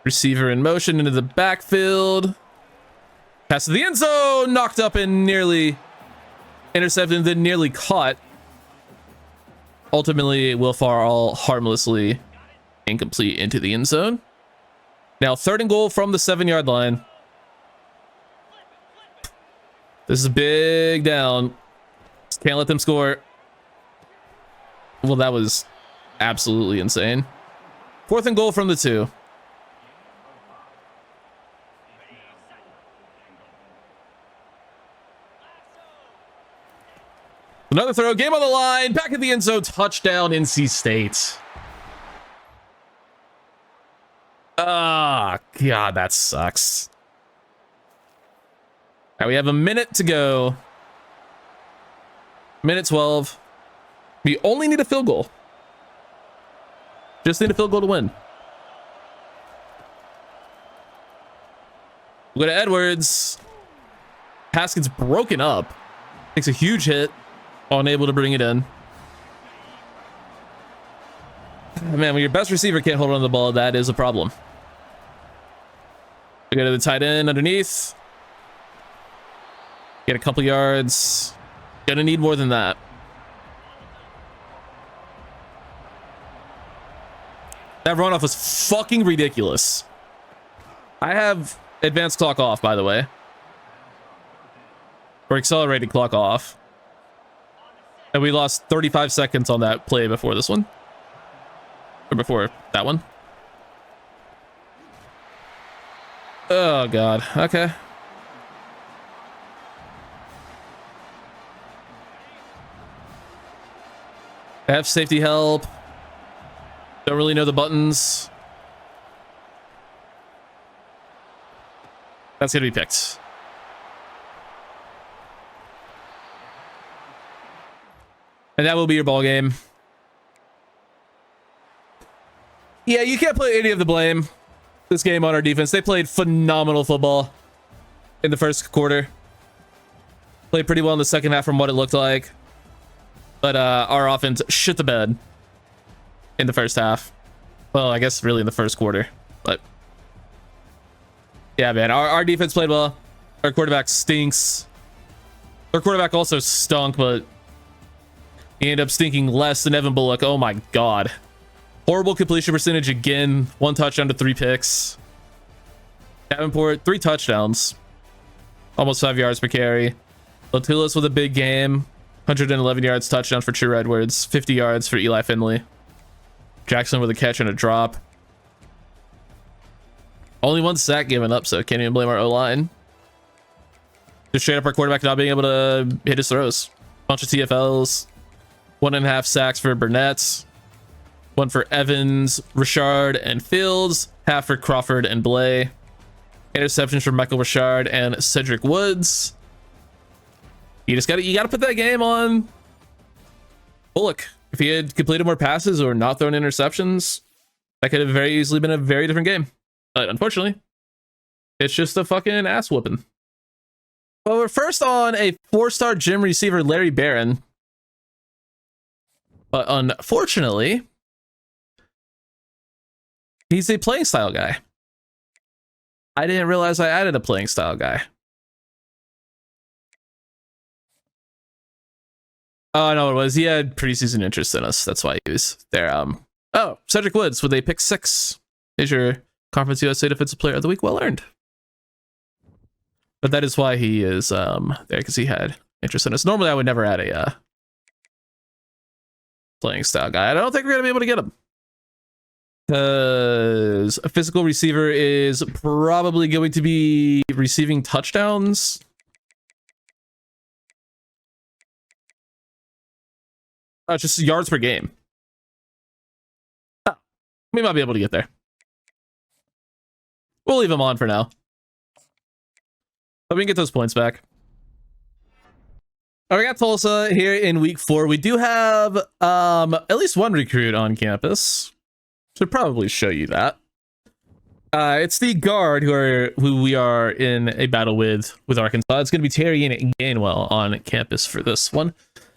Receiver in motion into the backfield. Pass to the end zone. Knocked up and nearly intercepted and then nearly caught. Ultimately, will fall harmlessly incomplete into the end zone. Now, 3rd and goal from the 7-yard line. This is big down. Just can't let them score. Well, that was absolutely insane. 4th and goal from the 2. Another throw, game on the line, back at the end zone, touchdown, NC State. Ah, God, that sucks. All right, we have a minute to go. Minute 12. We only need a field goal. Just need a field goal to win. We go to Edwards. Pass gets broken up. Takes a huge hit. Unable to bring it in. Man, when your best receiver can't hold on to the ball, that is a problem. We go to the tight end underneath. Get a couple yards. Gonna need more than that. That runoff was fucking ridiculous. I have advanced clock off, by the way. Or accelerated clock off. And we lost 35 seconds on that play before this one. Or before that one. Oh, God. Okay. I have safety help. Don't really know the buttons. That's going to be picked. And that will be your ball game. Yeah, you can't put any of the blame this game on our defense. They played phenomenal football in the first quarter. Played pretty well in the second half from what it looked like. But our offense shit the bed in the first half. Well, I guess really in the first quarter. But yeah, man, our defense played well. Our quarterback stinks. Our quarterback also stunk, but he ended up stinking less than Evan Bullock. Oh my god. Horrible completion percentage again. 1 touchdown to 3 picks. Davenport, 3 touchdowns. Almost 5 yards per carry. Latulis with a big game. 111 yards, touchdown for True Edwards. 50 yards for Eli Finley. Jackson with a catch and a drop. Only 1 sack given up, so can't even blame our O-line. Just straight up our quarterback not being able to hit his throws. Bunch of TFLs. 1.5 sacks for Burnett. 1 for Evans, Richard, and Fields. Half for Crawford and Blay. Interceptions for Michael Richard and Cedric Woods. You gotta put that game on Bullock. If he had completed more passes or not thrown interceptions, that could have very easily been a very different game. But unfortunately, it's just a fucking ass whooping. Well, we're first on a 4-star gym receiver, Larry Barron. But unfortunately, he's a playing style guy. I didn't realize I added a playing style guy. Oh, no, it was. He had preseason interest in us. That's why he was there. Oh, Cedric Woods with a pick 6 is your Conference USA Defensive Player of the Week. Well earned. But that is why he is there, because he had interest in us. Normally, I would never add a playing style guy. I don't think we're going to be able to get him. Because a physical receiver is probably going to be receiving touchdowns. Just yards per game. Oh, we might be able to get there. We'll leave him on for now. But we can get those points back. All right, we got Tulsa here in week 4. We do have at least 1 recruit on campus. Should probably show you that. It's the guard who we are in a battle with Arkansas. It's going to be Terry Gainwell on campus for this one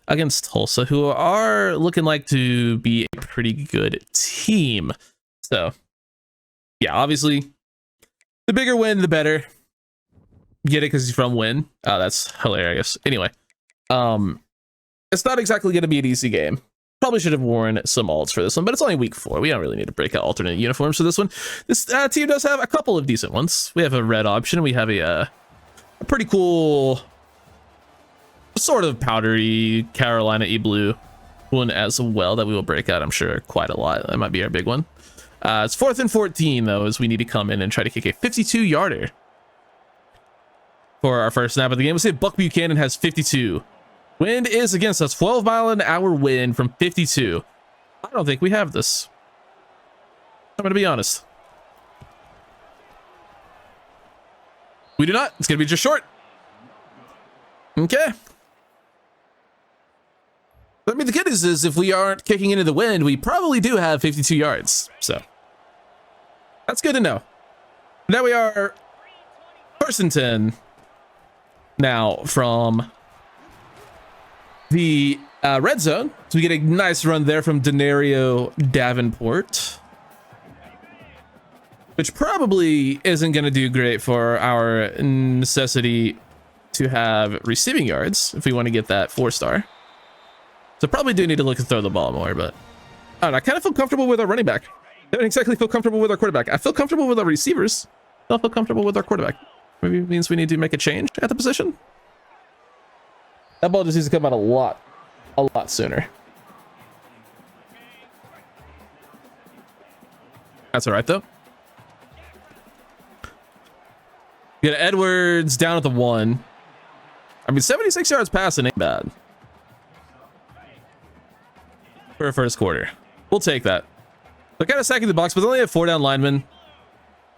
against Tulsa, who are looking like to be a pretty good team. So, yeah, obviously, the bigger win, the better. Get it because he's from Win. Oh, that's hilarious. Anyway, it's not exactly going to be an easy game. Probably should have worn some alts for this one, but it's only week 4. We don't really need to break out alternate uniforms for this one. This team does have a couple of decent ones. We have a red option. We have a pretty cool, sort of powdery Carolina E-blue one as well that we will break out, I'm sure, quite a lot. That might be our big one. It's 4th and 14, though, as we need to come in and try to kick a 52-yarder for our first snap of the game. We'll say Buck Buchanan has 52. Wind is against us. 12-mile-an-hour wind from 52. I don't think we have this. I'm going to be honest. We do not. It's going to be just short. Okay. But I mean, the good news is if we aren't kicking into the wind, we probably do have 52 yards. So that's good to know. Now we are 1st and 10. Now from the red zone. So we get a nice run there from Denario Davenport, which probably isn't going to do great for our necessity to have receiving yards if we want to get that 4-star. So probably do need to look and throw the ball more, but I don't know. I kind of feel comfortable with our running back. I don't exactly feel comfortable with our quarterback. I feel comfortable with our receivers. I don't feel comfortable with our quarterback. Maybe it means we need to make a change at the position. That ball just needs to come out a lot sooner. That's all right, though. You got Edwards down at the 1. I mean, 76 yards passing ain't bad for a first quarter. We'll take that. They're kind of stacking the box, but they only have 4 down linemen.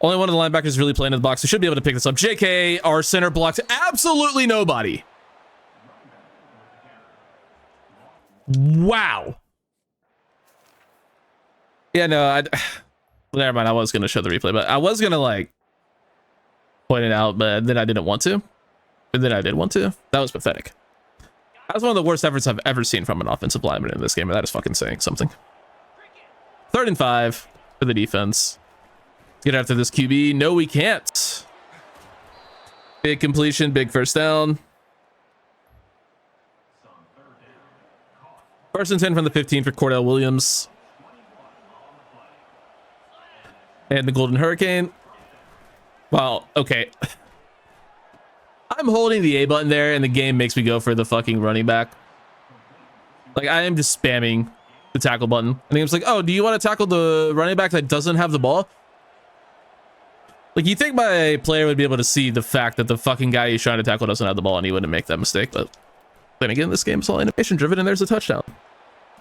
Only one of the linebackers really playing in the box. We should be able to pick this up. JK, our center, blocked absolutely nobody. Wow. Yeah, no, never mind. I was going to show the replay, but I was going to like point it out, but then I didn't want to. And then I did want to. That was pathetic. That was one of the worst efforts I've ever seen from an offensive lineman in this game, and that is fucking saying something. 3rd and 5 for the defense. Let's get after this QB. No, we can't. Big completion, big first down. 1st and 10 from the 15 for Cordell Williams. And the Golden Hurricane. Well, okay. I'm holding the A button there, and the game makes me go for the fucking running back. Like, I am just spamming the tackle button. And the game's like, oh, do you want to tackle the running back that doesn't have the ball? Like, you think my player would be able to see the fact that the fucking guy he's trying to tackle doesn't have the ball, and he wouldn't make that mistake. But then again, this game is all animation driven, and there's a touchdown.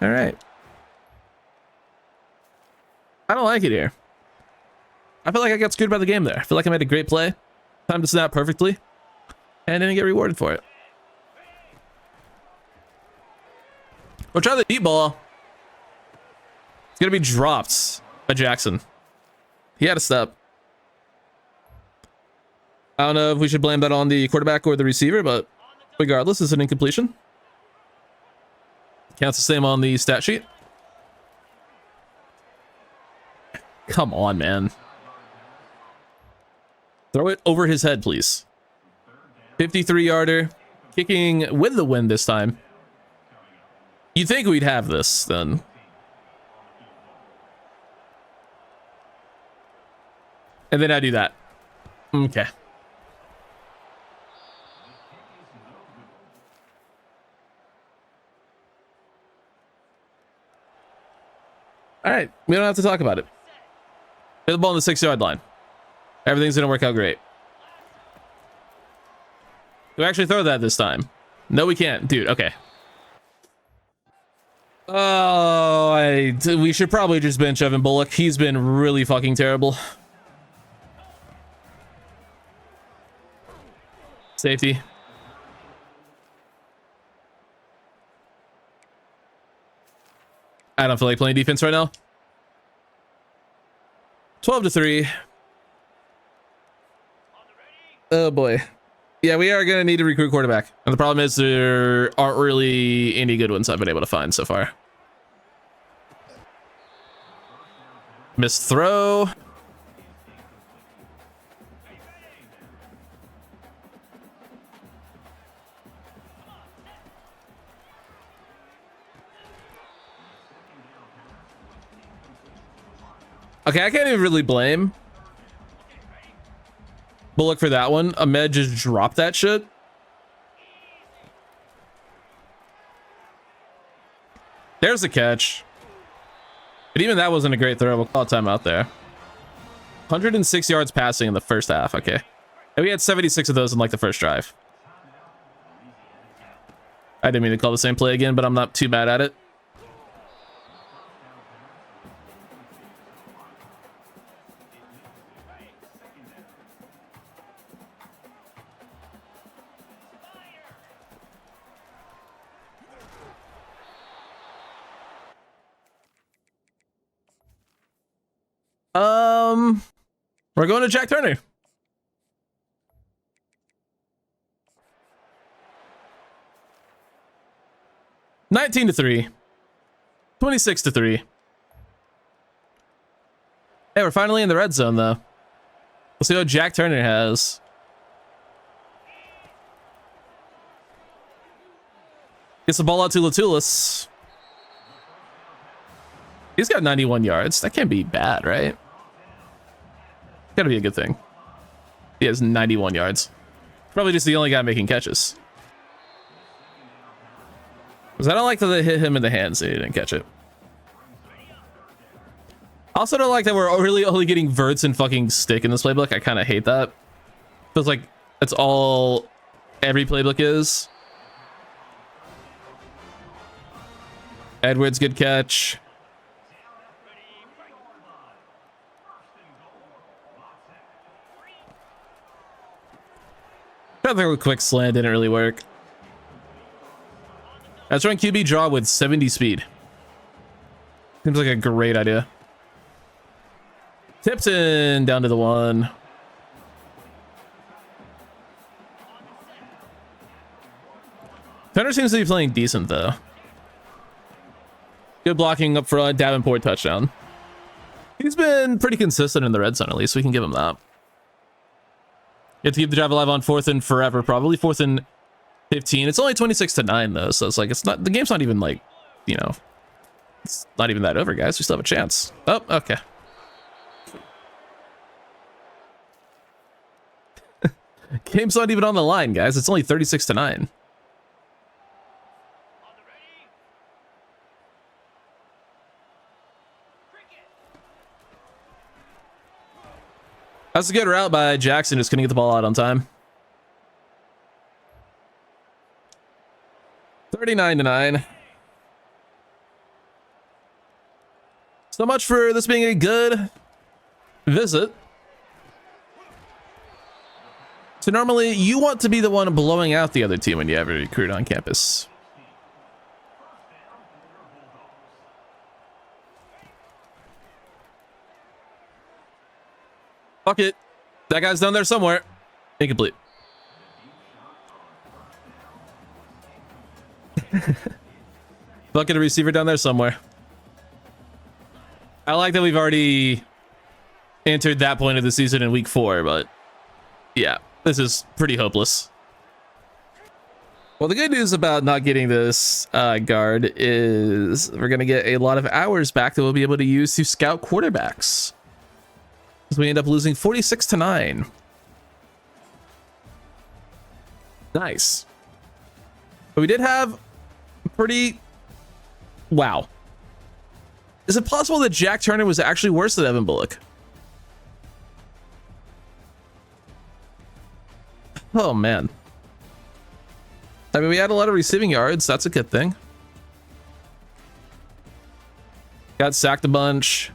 All right. I don't like it here. I feel like I got screwed by the game there. I feel like I made a great play. Time to snap perfectly. And didn't get rewarded for it. We'll try the deep ball. It's going to be dropped by Jackson. He had a step. I don't know if we should blame that on the quarterback or the receiver, but regardless, it's an incompletion. Counts the same on the stat sheet. Come on, man. Throw it over his head, please. 53-yarder. Kicking with the wind this time. You'd think we'd have this, then. And then I do that. Okay. All right. We don't have to talk about it. Get the ball on the 6-yard line. Everything's going to work out great. Do we actually throw that this time? No, we can't. Dude, okay. Oh, we should probably just bench Evan Bullock. He's been really fucking terrible. Safety. I don't feel like playing defense right now. 12-3. Oh boy. Yeah, we are going to need to recruit quarterback. And the problem is there aren't really any good ones I've been able to find so far. Missed throw. Okay, I can't even really blame Bullock for that one. Ahmed just dropped that shit. There's the catch. But even that wasn't a great throw. We'll call a timeout there. 106 yards passing in the first half. Okay. And we had 76 of those in like the first drive. I didn't mean to call the same play again, but I'm not too bad at it. We're going to Jack Turner. (19-3). 26-3. Hey, we're finally in the red zone, though. We'll see what Jack Turner has. Gets the ball out to Latulis. He's got 91 yards. That can't be bad, right? Gotta be a good thing. He has 91 yards. Probably just the only guy making catches. Because I don't like that they hit him in the hands and he didn't catch it. I also don't like that we're really only getting verts and fucking stick in this playbook. I kind of hate that. Feels like that's all every playbook is. Edwards, good catch. Tried to a quick slant, didn't really work. I was trying QB draw with 70 speed. Seems like a great idea. Tipton down to the 1. Turner seems to be playing decent though. Good blocking up front, Davenport touchdown. He's been pretty consistent in the red zone, at least we can give him that. You have to keep the drive alive on 4th and forever, probably 4th and 15. It's only 26-9 though, so it's like it's not, the game's not even like, you know, it's not even that over, guys. We still have a chance. Oh, okay. Game's not even on the line, guys. It's only 36-9. That's a good route by Jackson. Just couldn't get the ball out on time. 39-9. So much for this being a good visit. So normally you want to be the one blowing out the other team when you have a recruit on campus. Fuck it. That guy's down there somewhere. Incomplete. Bucket a receiver down there somewhere. I like that we've already entered that point of the season in week 4, but yeah, this is pretty hopeless. Well, the good news about not getting this guard is we're going to get a lot of hours back that we'll be able to use to scout quarterbacks. So we end up losing 46-9. Nice. But we did have pretty... Wow. Is it possible that Jack Turner was actually worse than Evan Bullock? Oh, man. I mean, we had a lot of receiving yards. That's a good thing. Got sacked a bunch.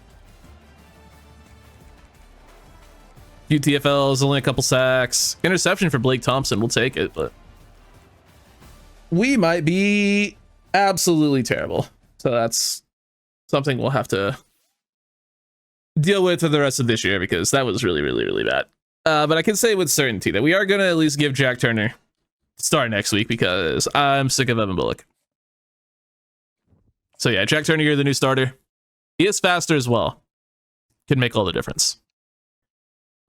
Few TFLs, only a couple sacks. Interception for Blake Thompson. We'll take it, but we might be absolutely terrible. So that's something we'll have to deal with for the rest of this year because that was really, really, really bad. But I can say with certainty that we are going to at least give Jack Turner start next week because I'm sick of Evan Bullock. So yeah, Jack Turner, you're the new starter. He is faster as well. Can make all the difference.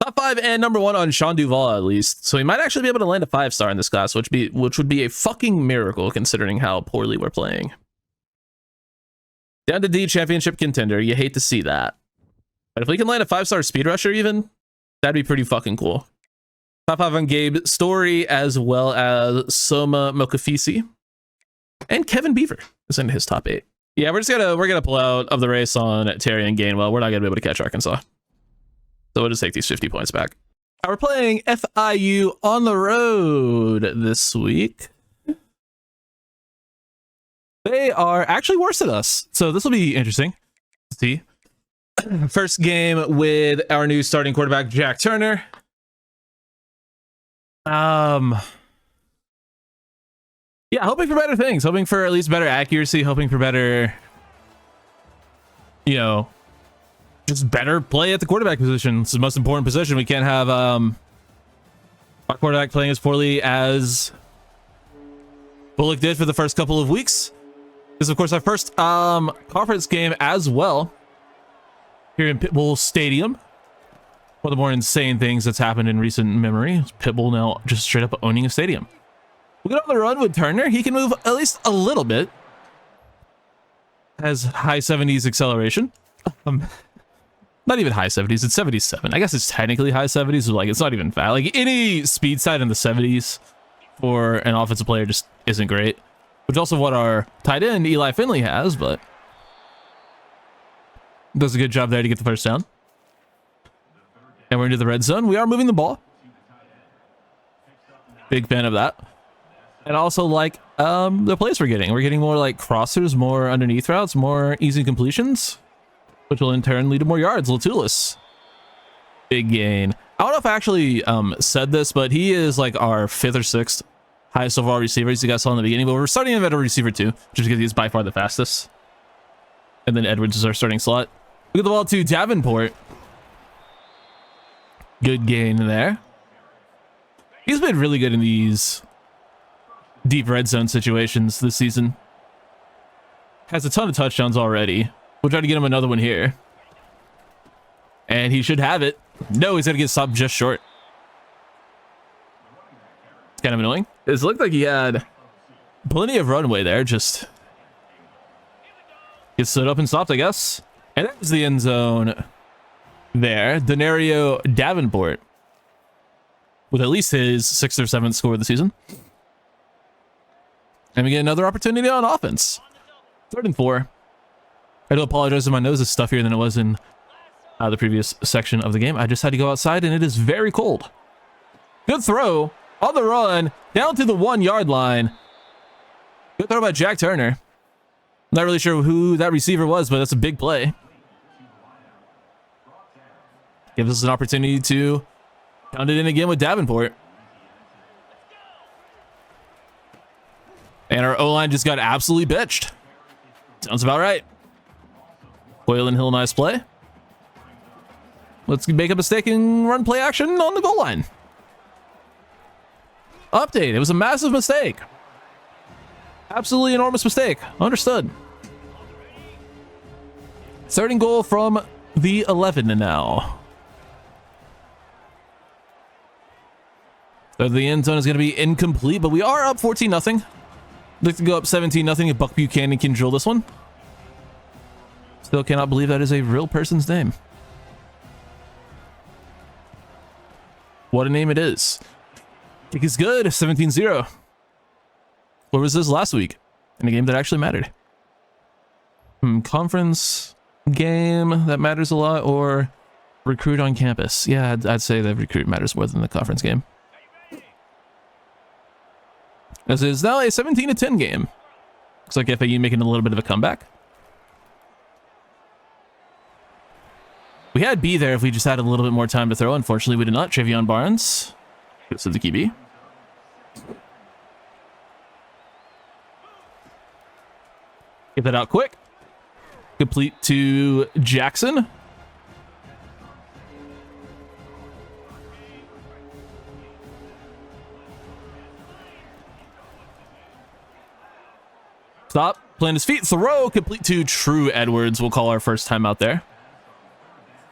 Top 5 and number 1 on Sean Duvall at least. So he might actually be able to land a 5-star in this class, which would be a fucking miracle considering how poorly we're playing. Down to D, championship contender. You hate to see that. But if we can land a 5-star speed rusher even, that'd be pretty fucking cool. Top 5 on Gabe Story as well as Soma Mokafisi. And Kevin Beaver is in his top 8. Yeah, we're gonna pull out of the race on Terry and Gainwell. We're not gonna be able to catch Arkansas. So we'll just take these 50 points back. We're playing FIU on the road this week. They are actually worse than us. So this will be interesting to see. First game with our new starting quarterback, Jack Turner. Yeah, hoping for better things. Hoping for at least better accuracy. Hoping for better, you know, just better play at the quarterback position. It's the most important position. We can't have our quarterback playing as poorly as Bullock did for the first couple of weeks. This is, of course, our first conference game as well here in Pitbull Stadium. One of the more insane things that's happened in recent memory. Pitbull now just straight up owning a stadium. We'll get on the run with Turner. He can move at least a little bit. Has high 70s acceleration. Not even high 70s, it's 77. I guess it's technically high 70s, but like it's not even fast. Like any speed side in the 70s for an offensive player just isn't great. Which is also what our tight end Eli Finley has, but does a good job there to get the first down. And we're into the red zone. We are moving the ball. Big fan of that. And also like the plays we're getting. We're getting more like crossers, more underneath routes, more easy completions, which will in turn lead to more yards. Latulis. Big gain. I don't know if I actually said this, but he is like our 5th or 6th highest overall receiver, as you guys saw in the beginning. But we're starting him at a receiver too, just because he's by far the fastest. And then Edwards is our starting slot. We get the ball to Davenport. Good gain there. He's been really good in these deep red zone situations this season. Has a ton of touchdowns already. We'll try to get him another one here. And he should have it. No, he's going to get stopped just short. It's kind of annoying. It looked like he had plenty of runway there. Just gets stood up and stopped, I guess. And that was the end zone there. Denario Davenport with at least his 6th or 7th score of the season. And we get another opportunity on offense. 3rd and 4. I do apologize if my nose is stuffier than it was in the previous section of the game. I just had to go outside and it is very cold. Good throw on the run down to the 1-yard line. Good throw by Jack Turner. Not really sure who that receiver was, but that's a big play. Gives us an opportunity to pound it in again with Davenport. And our O-line just got absolutely bitched. Sounds about right. Hoyle and Hill, nice play. Let's make a mistake and run play action on the goal line. Update. It was a massive mistake. Absolutely enormous mistake. Understood. 3rd and goal from the 11 now. So the end zone is going to be incomplete, but we are up 14-0. I'd like to go up 17-0 if Buck Buchanan can drill this one. Still cannot believe that is a real person's name. What a name it is. Kick is good. 17-0. Where was this last week? In a game that actually mattered. Conference game that matters a lot, or recruit on campus? Yeah, I'd say the recruit matters more than the conference game. This is now a 17-10 game. Looks like FAU making a little bit of a comeback. We had B there if we just had a little bit more time to throw. Unfortunately, we did not. Travion Barnes goes to the QB. Get that out quick. Complete to Jackson. Stop. Plant his feet. Throw. Complete to True Edwards. We'll call our first time out there.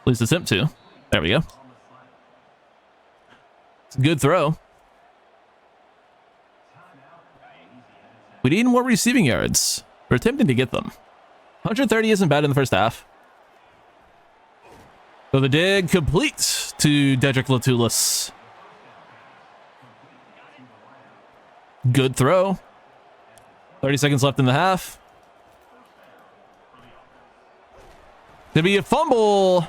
At least attempt to. There we go. It's a good throw. We need more receiving yards. We're attempting to get them. 130 isn't bad in the first half. So the dig complete to Dedrick Latulis. Good throw. 30 seconds left in the half. Gonna be a fumble.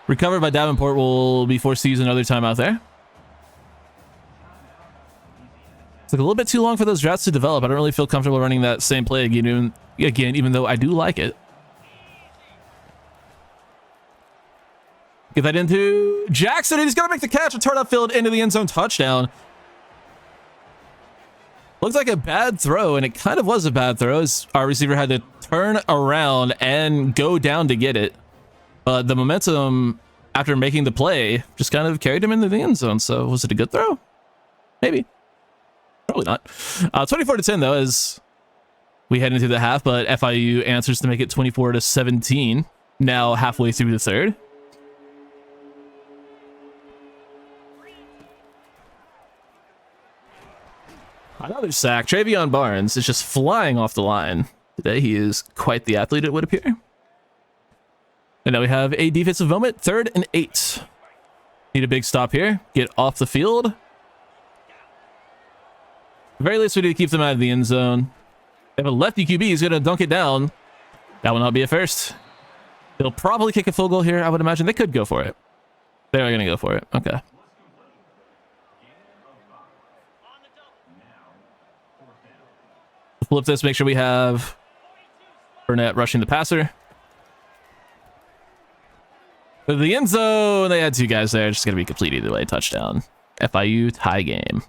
Recovered by Davenport. Will be forced to use another timeout there. It's like a little bit too long for those drafts to develop. I don't really feel comfortable running that same play again, even though I do like it. Get that into Jackson. He's going to make the catch. A turn upfield into the end zone touchdown. Looks like a bad throw, and it kind of was a bad throw as our receiver had to turn around and go down to get it. But the momentum after making the play just kind of carried him into the end zone. So was it a good throw? Maybe. Probably not. 24-10 though, as we head into the half, but FIU answers to make it 24-17. Now halfway through the third. Another sack. Travion Barnes is just flying off the line. Today he is quite the athlete, it would appear. And now we have a defensive moment. 3rd and 8. Need a big stop here. Get off the field. At the very least, we need to keep them out of the end zone. They have a lefty QB. He's going to dunk it down. That will not be a first. They'll probably kick a field goal here. I would imagine they could go for it. They're going to go for it. Okay. Flip this. Make sure we have Burnett rushing the passer. But the end zone, they had two guys there. Just going to be complete either way. Touchdown. FIU tie game.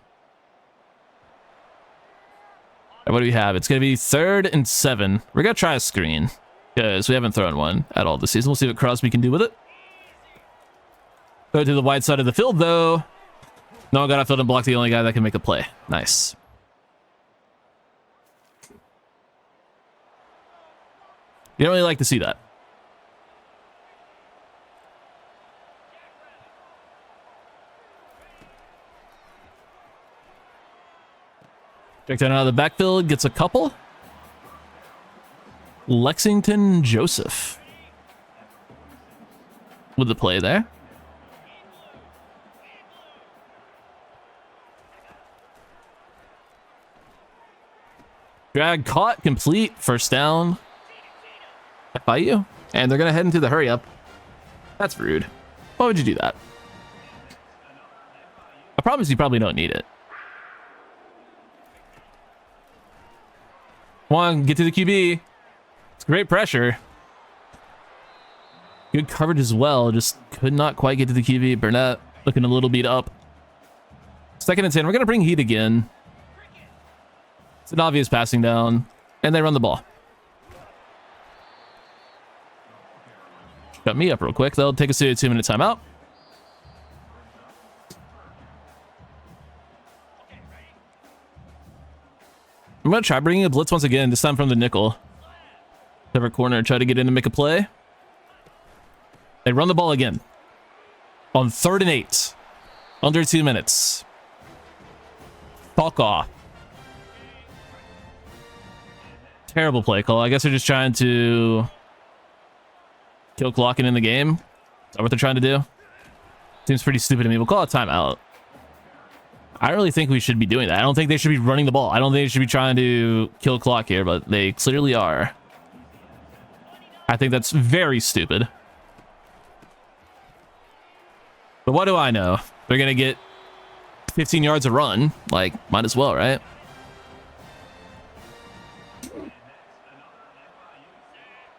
Right, what do we have? It's going to be 3rd and 7. We're going to try a screen because we haven't thrown one at all this season. We'll see what Crosby can do with it. Go to the wide side of the field, though. No one got off field and blocked the only guy that can make a play. Nice. You don't really like to see that. Check that out of the backfield. Gets a couple. Lexington Joseph with the play there. Drag caught, complete, first down. FIU. And they're going to head into the hurry up. That's rude. Why would you do that? I promise you probably don't need it. Come on, get to the QB. It's great pressure. Good coverage as well. Just could not quite get to the QB. Burnett looking a little beat up. 2nd and 10. We're going to bring heat again. It's an obvious passing down. And they run the ball. Got me up real quick. They'll take us to a 2-minute timeout. I'm going to try bringing a blitz once again, this time from the nickel. Cover corner, try to get in and make a play. They run the ball again. On 3rd and 8. Under 2 minutes. Fuck off. Terrible play call. I guess they're just trying to kill clocking in the game. Is that what they're trying to do? Seems pretty stupid to me. We'll call it timeout. I really think we should be doing that. I don't think they should be running the ball. I don't think they should be trying to kill clock here, but they clearly are. I think that's very stupid. But what do I know? They're going to get 15 yards a run. Like, might as well, right?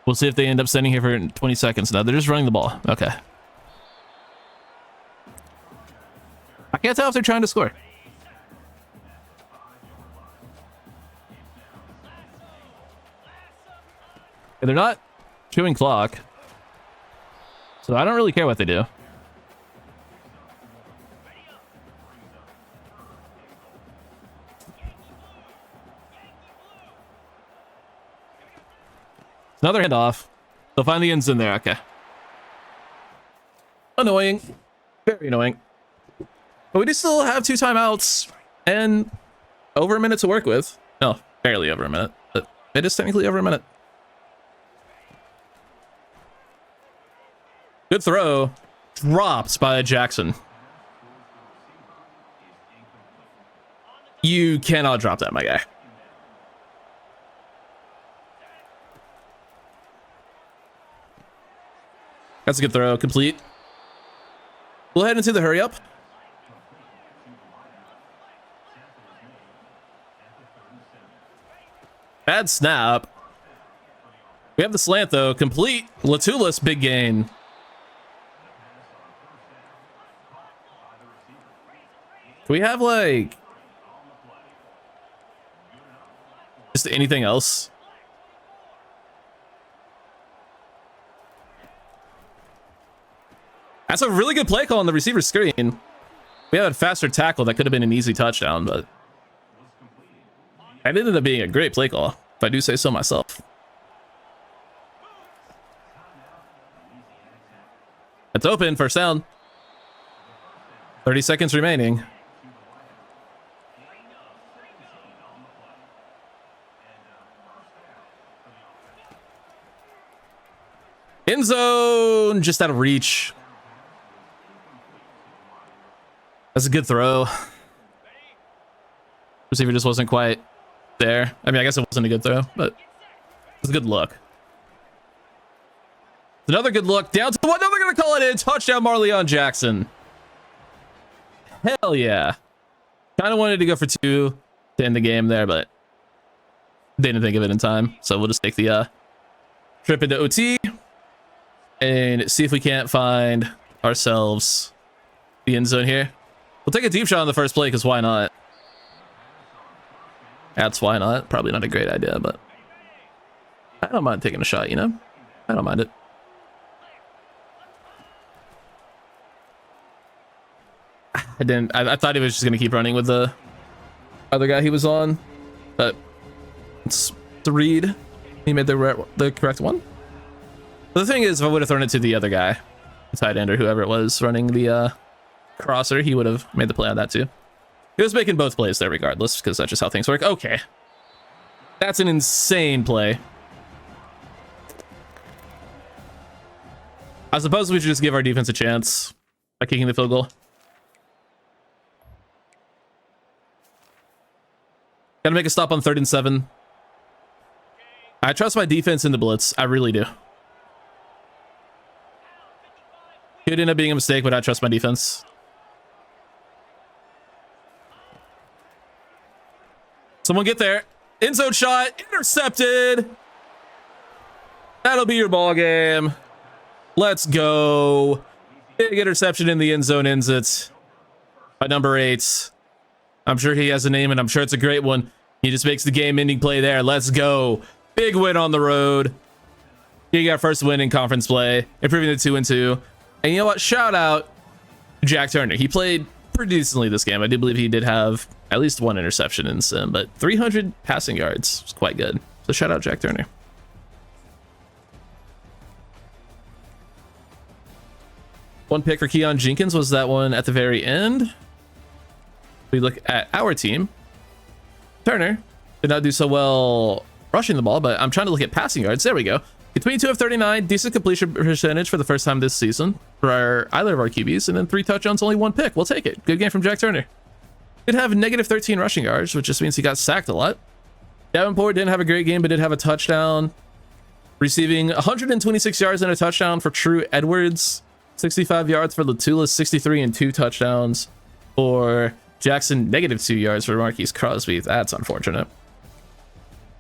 We'll see if they end up standing here for 20 seconds. No, they're just running the ball. Okay. I can't tell if they're trying to score. And they're not chewing clock. So I don't really care what they do. Another handoff. They'll find the ends in there. Okay. Annoying. Very annoying. But we do still have 2 timeouts and over a minute to work with. No, barely over a minute, but it is technically over a minute. Good throw. Dropped by Jackson. You cannot drop that, my guy. That's a good throw. Complete. We'll head into the hurry up. Bad snap. We have the slant, though. Complete. Latulis, big gain. Do we have, like, just anything else? That's a really good play call on the receiver screen. We had a faster tackle that could have been an easy touchdown, but that ended up being a great play call, if I do say so myself. It's open, first down. 30 seconds remaining. End zone, just out of reach. That's a good throw. Receiver just wasn't quite there. I mean, I guess it wasn't a good throw, but it was a good look. Another good look. Down to one. No, they're going to call it in. Touchdown, Marleon Jackson. Hell yeah. Kind of wanted to go for 2 to end the game there, but didn't think of it in time. So we'll just take the trip into OT and see if we can't find ourselves the end zone here. We'll take a deep shot on the first play, because why not? That's why not. Probably not a great idea, but I don't mind taking a shot, you know? I don't mind it. I thought he was just going to keep running with the other guy he was on, but it's the read. He made the correct one. But the thing is, if I would have thrown it to the other guy, the tight end or whoever it was running the crosser, he would have made the play on that too. He was making both plays there regardless, because that's just how things work. Okay. That's an insane play. I suppose we should just give our defense a chance by kicking the field goal. Gotta make a stop on 3rd and 7. I trust my defense in the blitz. I really do. Could end up being a mistake, but I trust my defense. Someone get there. End zone shot. Intercepted. That'll be your ball game. Let's go. Big interception in the end zone ends it by number 8. I'm sure he has a name, and I'm sure it's a great one. He just makes the game-ending play there. Let's go. Big win on the road. He got first win in conference play, improving to 2-2. And you know what? Shout out to Jack Turner. He played pretty decently this game. I do believe he did have at least 1 interception in sim, but 300 passing yards is quite good. So shout out Jack Turner. One pick for Keon Jenkins was that one at the very end. We look at our team. Turner did not do so well rushing the ball, but I'm trying to look at passing yards. There we go. Between 2 of 39, decent completion percentage for the first time this season for either of our QBs, and then 3 touchdowns, only 1 pick. We'll take it. Good game from Jack Turner. Did have negative 13 rushing yards, which just means he got sacked a lot. Davenport didn't have a great game, but did have a touchdown. Receiving 126 yards and a touchdown for True Edwards. 65 yards for Latula, 63 and 2 touchdowns for Jackson, negative 2 yards for Marquise Crosby. That's unfortunate.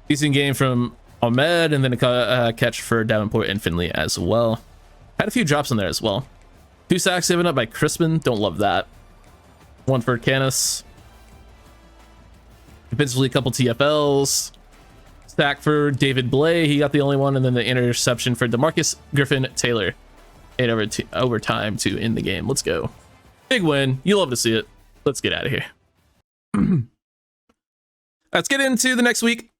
Decent game from Ahmed, and then a catch for Davenport and Finley as well. Had a few drops in there as well. 2 sacks given up by Crispin. Don't love that. 1 for Canis. Defensively, a couple TFLs. Sack for David Blay. He got the only one, and then the interception for DeMarcus Griffin Taylor. 8 overtime to end the game. Let's go. Big win. You love to see it. Let's get out of here. Let's get into the next week.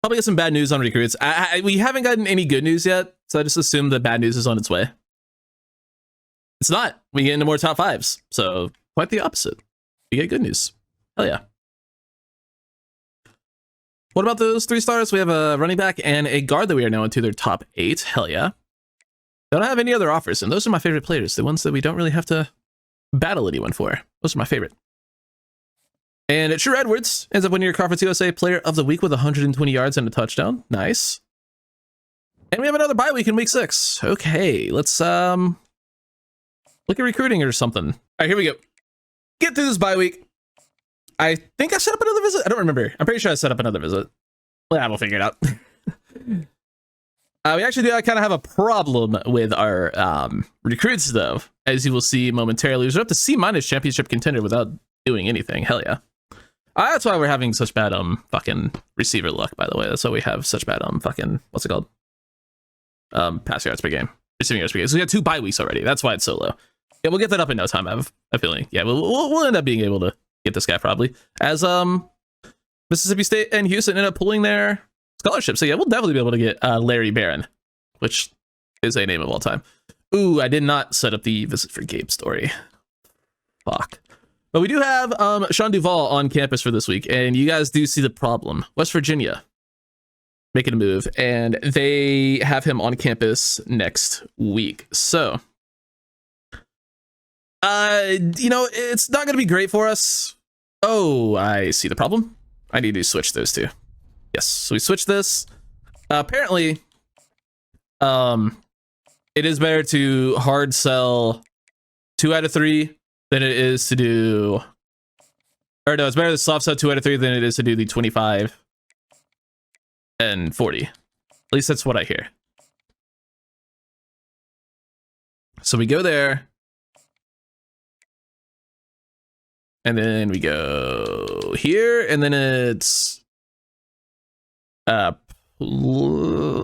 Probably get some bad news on recruits. We haven't gotten any good news yet, so I just assume the bad news is on its way. It's not. We get into more top 5s, so quite the opposite. We get good news. Hell yeah. What about those 3 stars? We have a running back and a guard that we are now into their top 8. Hell yeah. Don't have any other offers, and those are my favorite players. The ones that we don't really have to battle anyone for. Those are my favorite. And True Edwards ends up winning your Conference USA Player of the Week with 120 yards and a touchdown. Nice. And we have another bye week in week 6. Okay, let's look at recruiting or something. All right, here we go. Get through this bye week. I think I set up another visit. I don't remember. I'm pretty sure I set up another visit. Well, we'll figure it out. We actually do kind of have a problem with our recruits, though, as you will see momentarily. We're up to C- championship contender without doing anything. Hell yeah. That's why we're having such bad fucking receiver luck, by the way. That's why we have such bad fucking, what's it called? Pass yards per game. Receiving yards per game. So we got 2 bye weeks already. That's why it's so low. Yeah, we'll get that up in no time, I have a feeling. Yeah, we'll end up being able to get this guy probably. As Mississippi State and Houston end up pulling their scholarship. So yeah, we'll definitely be able to get Larry Barron, which is a name of all time. Ooh, I did not set up the visit for Gabe story. Fuck. But we do have Sean Duvall on campus for this week, and you guys do see the problem. West Virginia making a move, and they have him on campus next week. So, you know, it's not going to be great for us. Oh, I see the problem. I need to switch those 2. Yes, so we switched this. Apparently, it is better to hard sell 2 out of 3 than it is to do, or no, it's better to soft sell 2 out of 3 than it is to do the 25 and 40. At least that's what I hear. So we go there. And then we go here, and then it's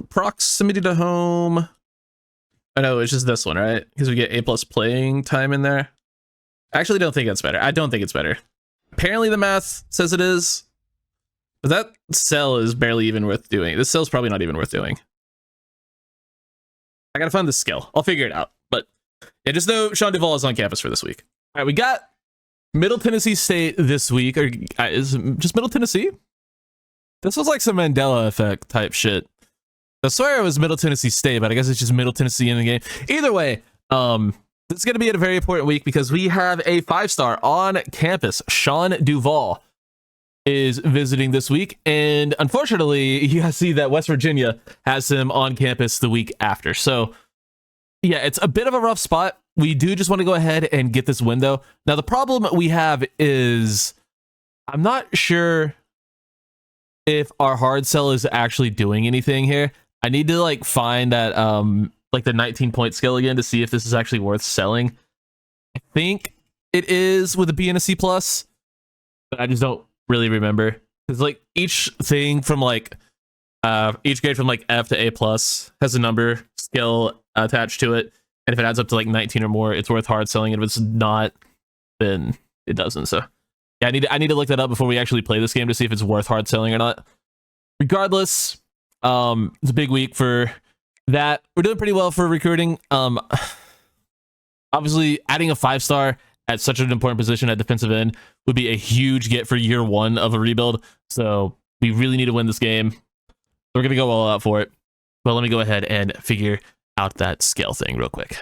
proximity to home. I know it's just this one, right? Because we get A+ playing time in there. I actually don't think that's better. I don't think it's better. Apparently the math says it is, but that cell is barely even worth doing. This cell's probably not even worth doing. I gotta find the skill. I'll figure it out. But yeah, just know Sean Duvall is on campus for this week. All right, we got Middle Tennessee State this week, or is it just Middle Tennessee? This was like some Mandela effect type shit. I swear it was Middle Tennessee State, but I guess it's just Middle Tennessee in the game. Either way, this is going to be a very important week because we have a 5-star on campus. Sean Duvall is visiting this week, and unfortunately, you guys see that West Virginia has him on campus the week after. So, yeah, it's a bit of a rough spot. We do just want to go ahead and get this window. Now, the problem we have is I'm not sure if our hard sell is actually doing anything here. I need to like find that like the 19-point skill again to see if this is actually worth selling. I think it is with a B and a C+, but I just don't really remember. Because like each thing from like each grade from like F to A+ has a number skill attached to it. And if it adds up to like 19 or more, it's worth hard selling. And if it's not, then it doesn't. So yeah, I need to look that up before we actually play this game to see if it's worth hard selling or not. Regardless, it's a big week for that. We're doing pretty well for recruiting. Obviously, adding a 5-star at such an important position at defensive end would be a huge get for year one of a rebuild. So we really need to win this game. We're going to go all out for it. But let me go ahead and figure out that scale thing real quick.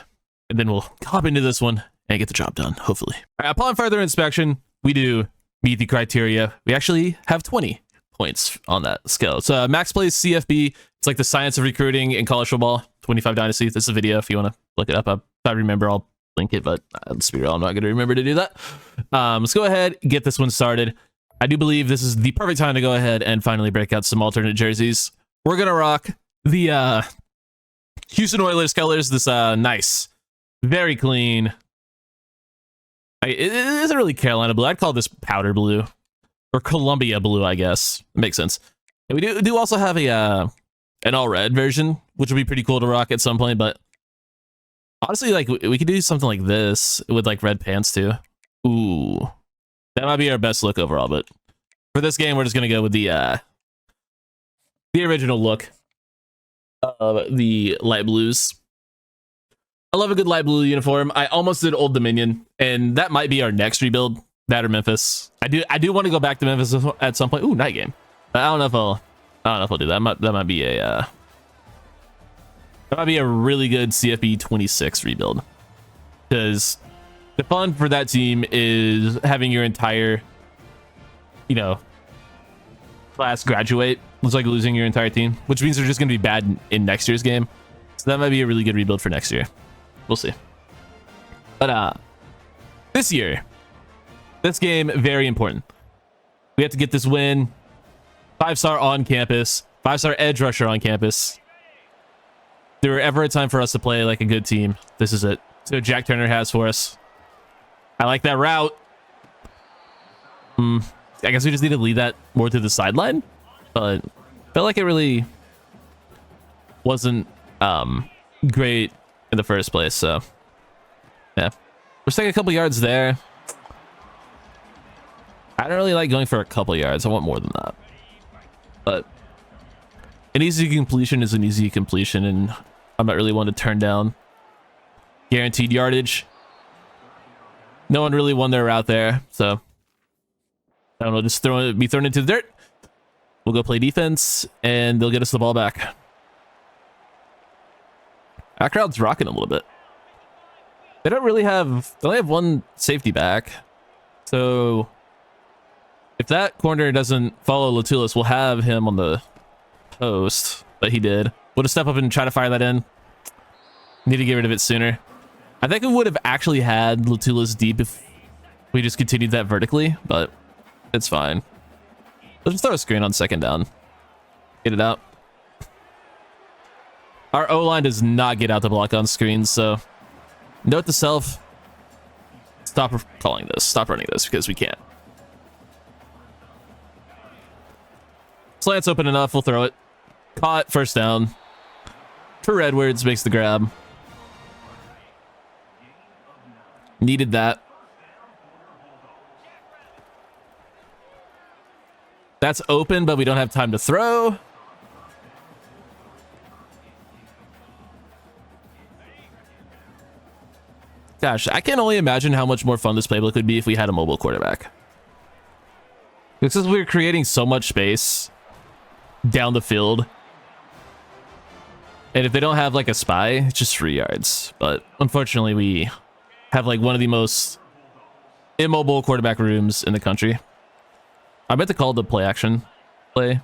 And then we'll hop into this one and get the job done, hopefully. All right, upon further inspection, we do meet the criteria. We actually have 20 points on that scale. It's Max Plays CFB. It's like the science of recruiting in college football. 25 Dynasty. This is a video if you want to look it up. If I remember, I'll link it, but let's be real, I'm not going to remember to do that. Let's go ahead, get this one started. I do believe this is the perfect time to go ahead and finally break out some alternate jerseys. We're going to rock the Houston Oilers colors. This nice, very clean. It isn't really Carolina blue. I'd call this powder blue or Columbia blue, I guess. It makes sense. And we do also have a an all red version, which would be pretty cool to rock at some point. But honestly, like we could do something like this with like red pants too. Ooh, that might be our best look overall. But for this game, we're just gonna go with the original look of the light blues. I love a good light blue uniform. I almost did Old Dominion, and that might be our next rebuild. That or Memphis. I do want to go back to Memphis at some point. Ooh, night game. But I don't know if I'll do that. That might be a really good CFB 26 rebuild. Because the fun for that team is having your entire, class graduate. It's like losing your entire team, which means they're just going to be bad in next year's game. So that might be a really good rebuild for next year. We'll see. But this year, this game, very important. We have to get this win. 5-star on campus. 5-star edge rusher on campus. If there were ever a time for us to play like a good team, this is it. So Jack Turner has for us. I like that route. I guess we just need to lead that more to the sideline. But I felt like it really wasn't great in the first place. So yeah, we're taking a couple yards there. I don't really like going for a couple yards. I want more than that. But an easy completion is an easy completion, and I'm not really one to turn down guaranteed yardage. No one really won their route there, so I don't know, just be thrown into the dirt. We'll go play defense, and they'll get us the ball back. Our crowd's rocking a little bit. They only have one safety back. So if that corner doesn't follow Latulis, we'll have him on the post, but he did. We'll just step up and try to fire that in. Need to get rid of it sooner. I think we would have actually had Latulis deep if we just continued that vertically, but it's fine. Let's just throw a screen on second down. Get it out. Our O-line does not get out the block on screens, so Note to self, stop calling this. Stop running this because we can't. Slant's open enough. We'll throw it. Caught. First down. For Edwards. Makes the grab. Needed that. That's open, but we don't have time to throw. Gosh, I can only imagine how much more fun this playbook would be if we had a mobile quarterback. Because we're creating so much space down the field. And if they don't have like a spy, it's just 3 yards. But unfortunately, we have like one of the most immobile quarterback rooms in the country. I meant to call the play action play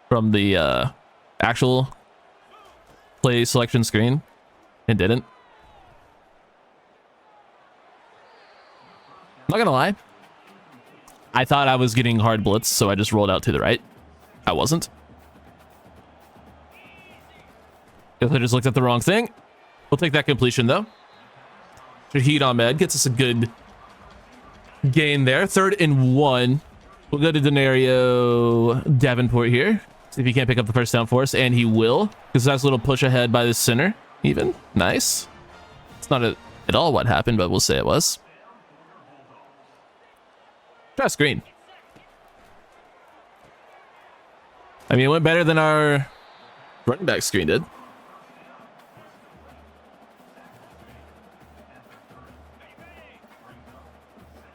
from the actual play selection screen and didn't. I'm not gonna lie. I thought I was getting hard blitz, so I just rolled out to the right. I wasn't. Guess I just looked at the wrong thing. We'll take that completion though. Shahid Ahmed gets us a good gain there. 3rd and 1. We'll go to Denario Davenport here. See if he can't pick up the first down for us, and he will. Because that's a little push ahead by the center. Even. Nice. It's not at all what happened, but we'll say it was. Try screen. I mean, it went better than our running back screen did.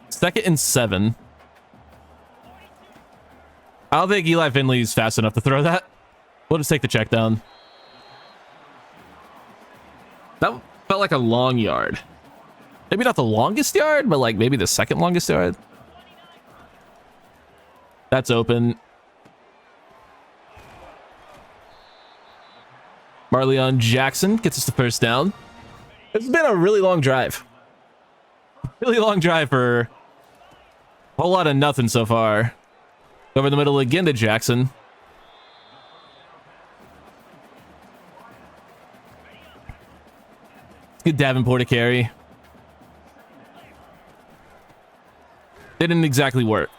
Second and 7. I don't think Eli Finley's fast enough to throw that. We'll just take the check down. That felt like a long yard. Maybe not the longest yard, but like maybe the second longest yard. That's open. Marleon Jackson gets us the first down. It's been a really long drive. Really long drive for a whole lot of nothing so far. Over the middle again to Jackson. Good Davenport to carry. Didn't exactly work.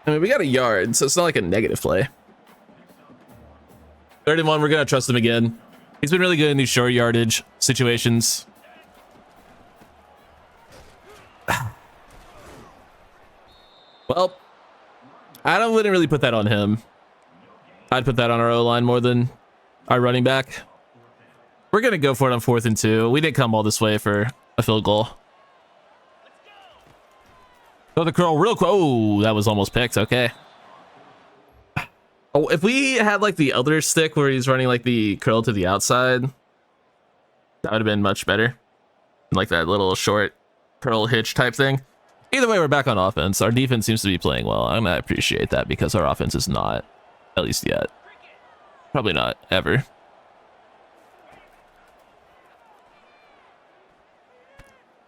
I mean, we got a yard, so it's not like a negative play. 3rd and 1, we're going to trust him again. He's been really good in these short yardage situations. Well, I wouldn't really put that on him. I'd put that on our O-line more than our running back. We're going to go for it on 4th and 2. We didn't come all this way for a field goal. Go the curl real quick. Oh, that was almost picked. Okay. Oh, if we had like the other stick where he's running like the curl to the outside, that would have been much better. Like that little short curl hitch type thing. Either way, we're back on offense. Our defense seems to be playing well. I'm gonna appreciate that because our offense is not, at least yet. Probably not ever.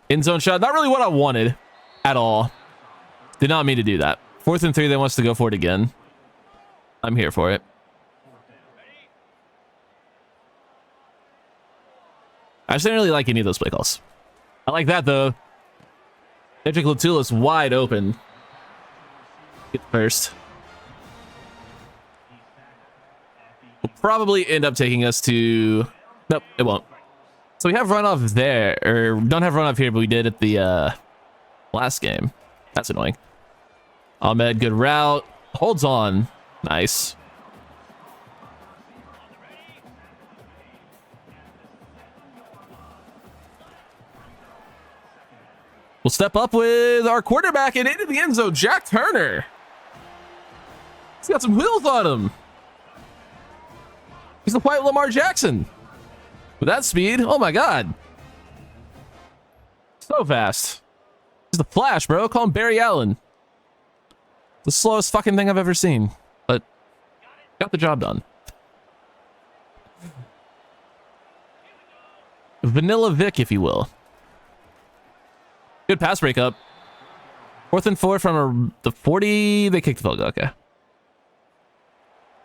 In zone shot, not really what I wanted at all. Did not mean to do that. 4th and 3, they wants to go for it again. I'm here for it. I just didn't really like any of those play calls. I like that though. Edric Latulis wide open. Get first. Will probably end up taking us to... Nope, it won't. So we have runoff there, or don't have runoff here, but we did at the last game. That's annoying. Ahmed, good route. Holds on. Nice. We'll step up with our quarterback and into the end zone, Jack Turner. He's got some wheels on him. He's the white Lamar Jackson. With that speed, oh my God. So fast. He's the Flash, bro. Call him Barry Allen. The slowest fucking thing I've ever seen. But got the job done. Vanilla Vic, if you will. Good pass breakup. 4th and 4 from the 40. They kicked the field goal. Okay. I'm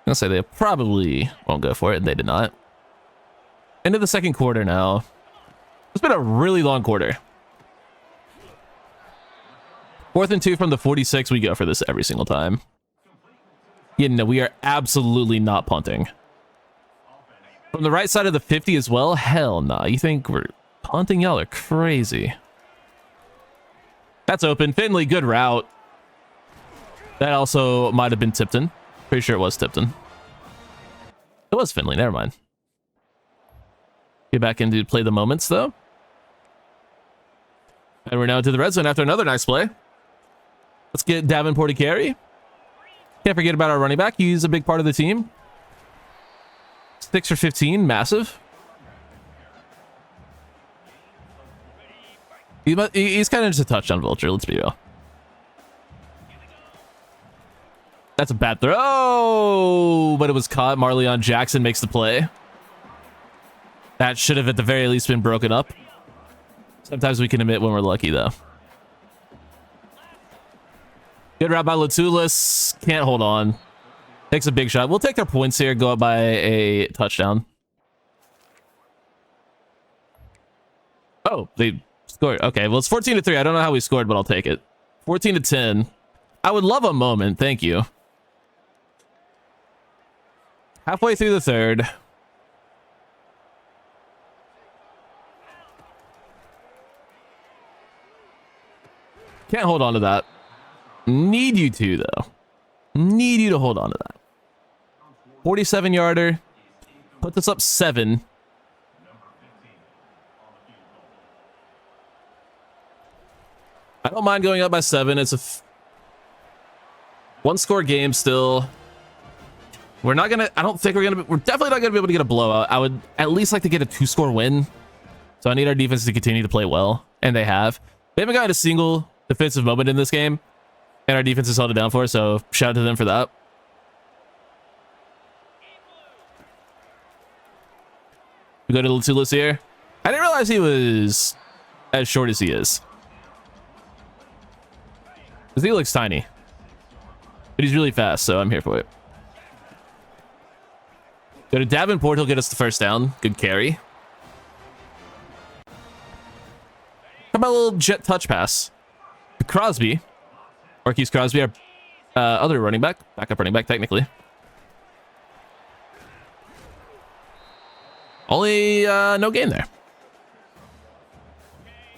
gonna say they probably won't go for it, and they did not. Into the second quarter now. It's been a really long quarter. 4th and 2 from the 46. We go for this every single time. Yeah, no, we are absolutely not punting. From the right side of the 50 as well? Hell nah. You think we're punting? Y'all are crazy. That's open. Finley, good route. That also might have been Tipton. Pretty sure it was Tipton. It was Finley. Never mind. Get back into play the moments, though. And we're now to the red zone after another nice play. Let's get Davenport to carry. Can't forget about our running back. He's a big part of the team. 6 for 15. Massive. He's kind of just a touchdown vulture. Let's be real. That's a bad throw, but it was caught. Marleon Jackson makes the play. That should have at the very least been broken up. Sometimes we can admit when we're lucky, though. Good route by Latulis. Can't hold on. Takes a big shot. We'll take their points here. Go up by a touchdown. Oh, they scored. Okay, well, it's 14-3. I don't know how we scored, but I'll take it. 14-10. I would love a moment. Thank you. Halfway through the third. Can't hold on to that. Need you to, though. Need you to hold on to that. 47-yarder. Put this up 7. I don't mind going up by 7. It's a one-score game still. We're not gonna. I don't think we're gonna. We're definitely not gonna be able to get a blowout. I would at least like to get a 2-score win. So I need our defense to continue to play well, and they have. They haven't gotten a single defensive moment in this game, and our defense has held it down for us. So shout out to them for that. We go to Latulis here. I didn't realize he was as short as he is. Because he looks tiny, but he's really fast. So I'm here for it. Go to Davenport. He'll get us the first down. Good carry. How about a little jet touch pass? Crosby. Marquise Crosby, our other running back. Backup running back, technically. Only no gain there.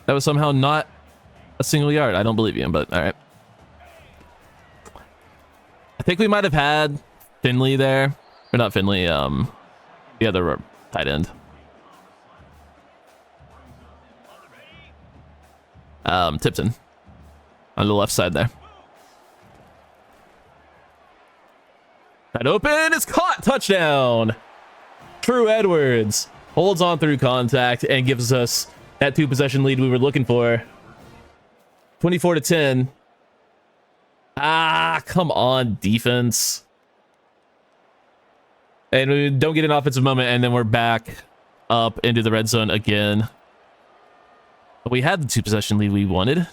That was somehow not a single yard. I don't believe you, but all right. I think we might have had Finley there. Or not Finley, the other tight end. Tipton. On the left side there. That open is caught. Touchdown. True Edwards holds on through contact and gives us that 2-possession lead we were looking for. 24-10. Ah, come on, defense. And we don't get an offensive moment, and then we're back up into the red zone again. But we had the 2-possession lead we wanted.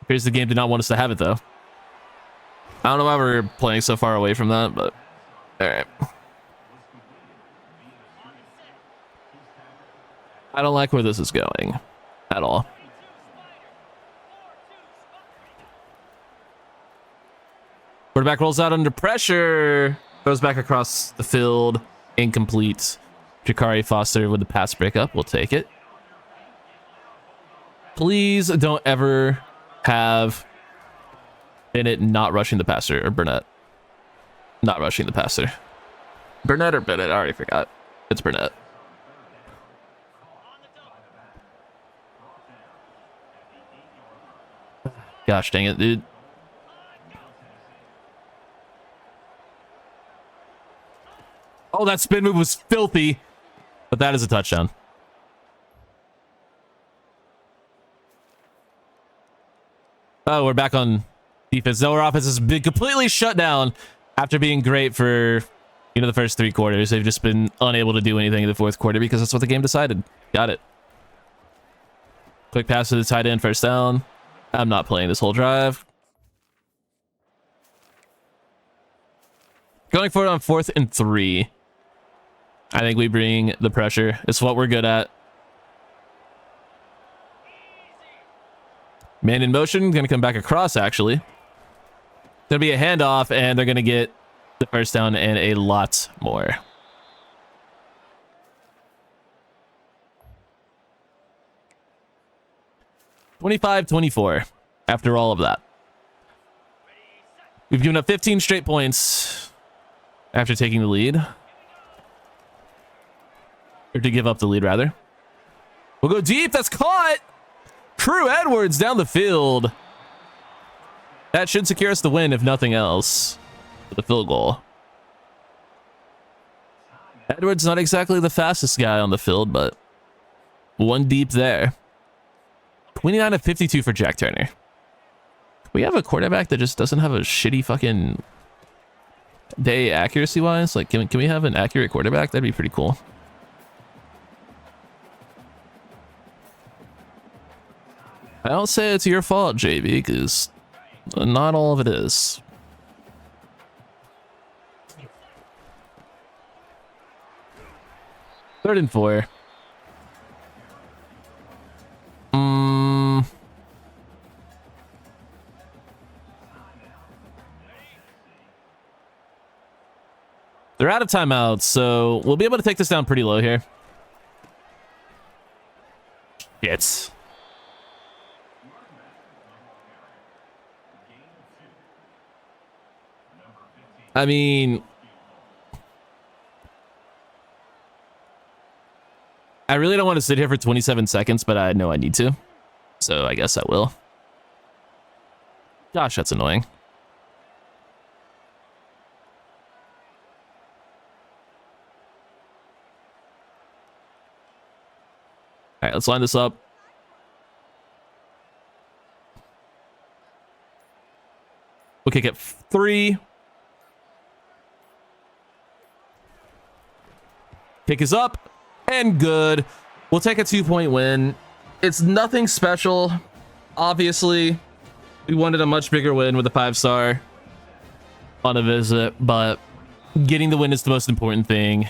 Appears the game did not want us to have it, though. I don't know why we're playing so far away from that, but all right. I don't like where this is going at all. Quarterback rolls out under pressure. Goes back across the field. Incomplete. Jakari Foster with the pass breakup. We'll take it. Please don't ever have Bennett not rushing the passer, or Burnett not rushing the passer. Burnett or Bennett? I already forgot. It's Burnett. Gosh dang it, dude. Oh, that spin move was filthy, but that is a touchdown. Oh, we're back on defense. No, our offense has been completely shut down after being great for, the first 3 quarters. They've just been unable to do anything in the 4th quarter because that's what the game decided. Got it. Quick pass to the tight end, first down. I'm not playing this whole drive. Going for it on 4th and 3. I think we bring the pressure. It's what we're good at. Man in motion, going to come back across, actually. Going to be a handoff, and they're going to get the first down and a lot more. (25-24) after all of that. We've given up 15 straight points after taking the lead. Or to give up the lead, rather. We'll go deep. That's caught. Drew Edwards down the field. That should secure us the win, if nothing else. For the field goal. Edwards not exactly the fastest guy on the field, but one deep there. 29-52 for Jack Turner. We have a quarterback that just doesn't have a shitty fucking day accuracy-wise. Like, can we have an accurate quarterback? That'd be pretty cool. I don't say it's your fault, JB, because not all of it is. Third and 4. They're out of timeouts, so we'll be able to take this down pretty low here. Shit. I mean, I really don't want to sit here for 27 seconds, but I know I need to. So I guess I will. Gosh, that's annoying. All right, let's line this up. We'll kick it 3. Kick is up and good. We'll take a 2-point win. It's nothing special. Obviously, we wanted a much bigger win with a 5-star on a visit, but getting the win is the most important thing,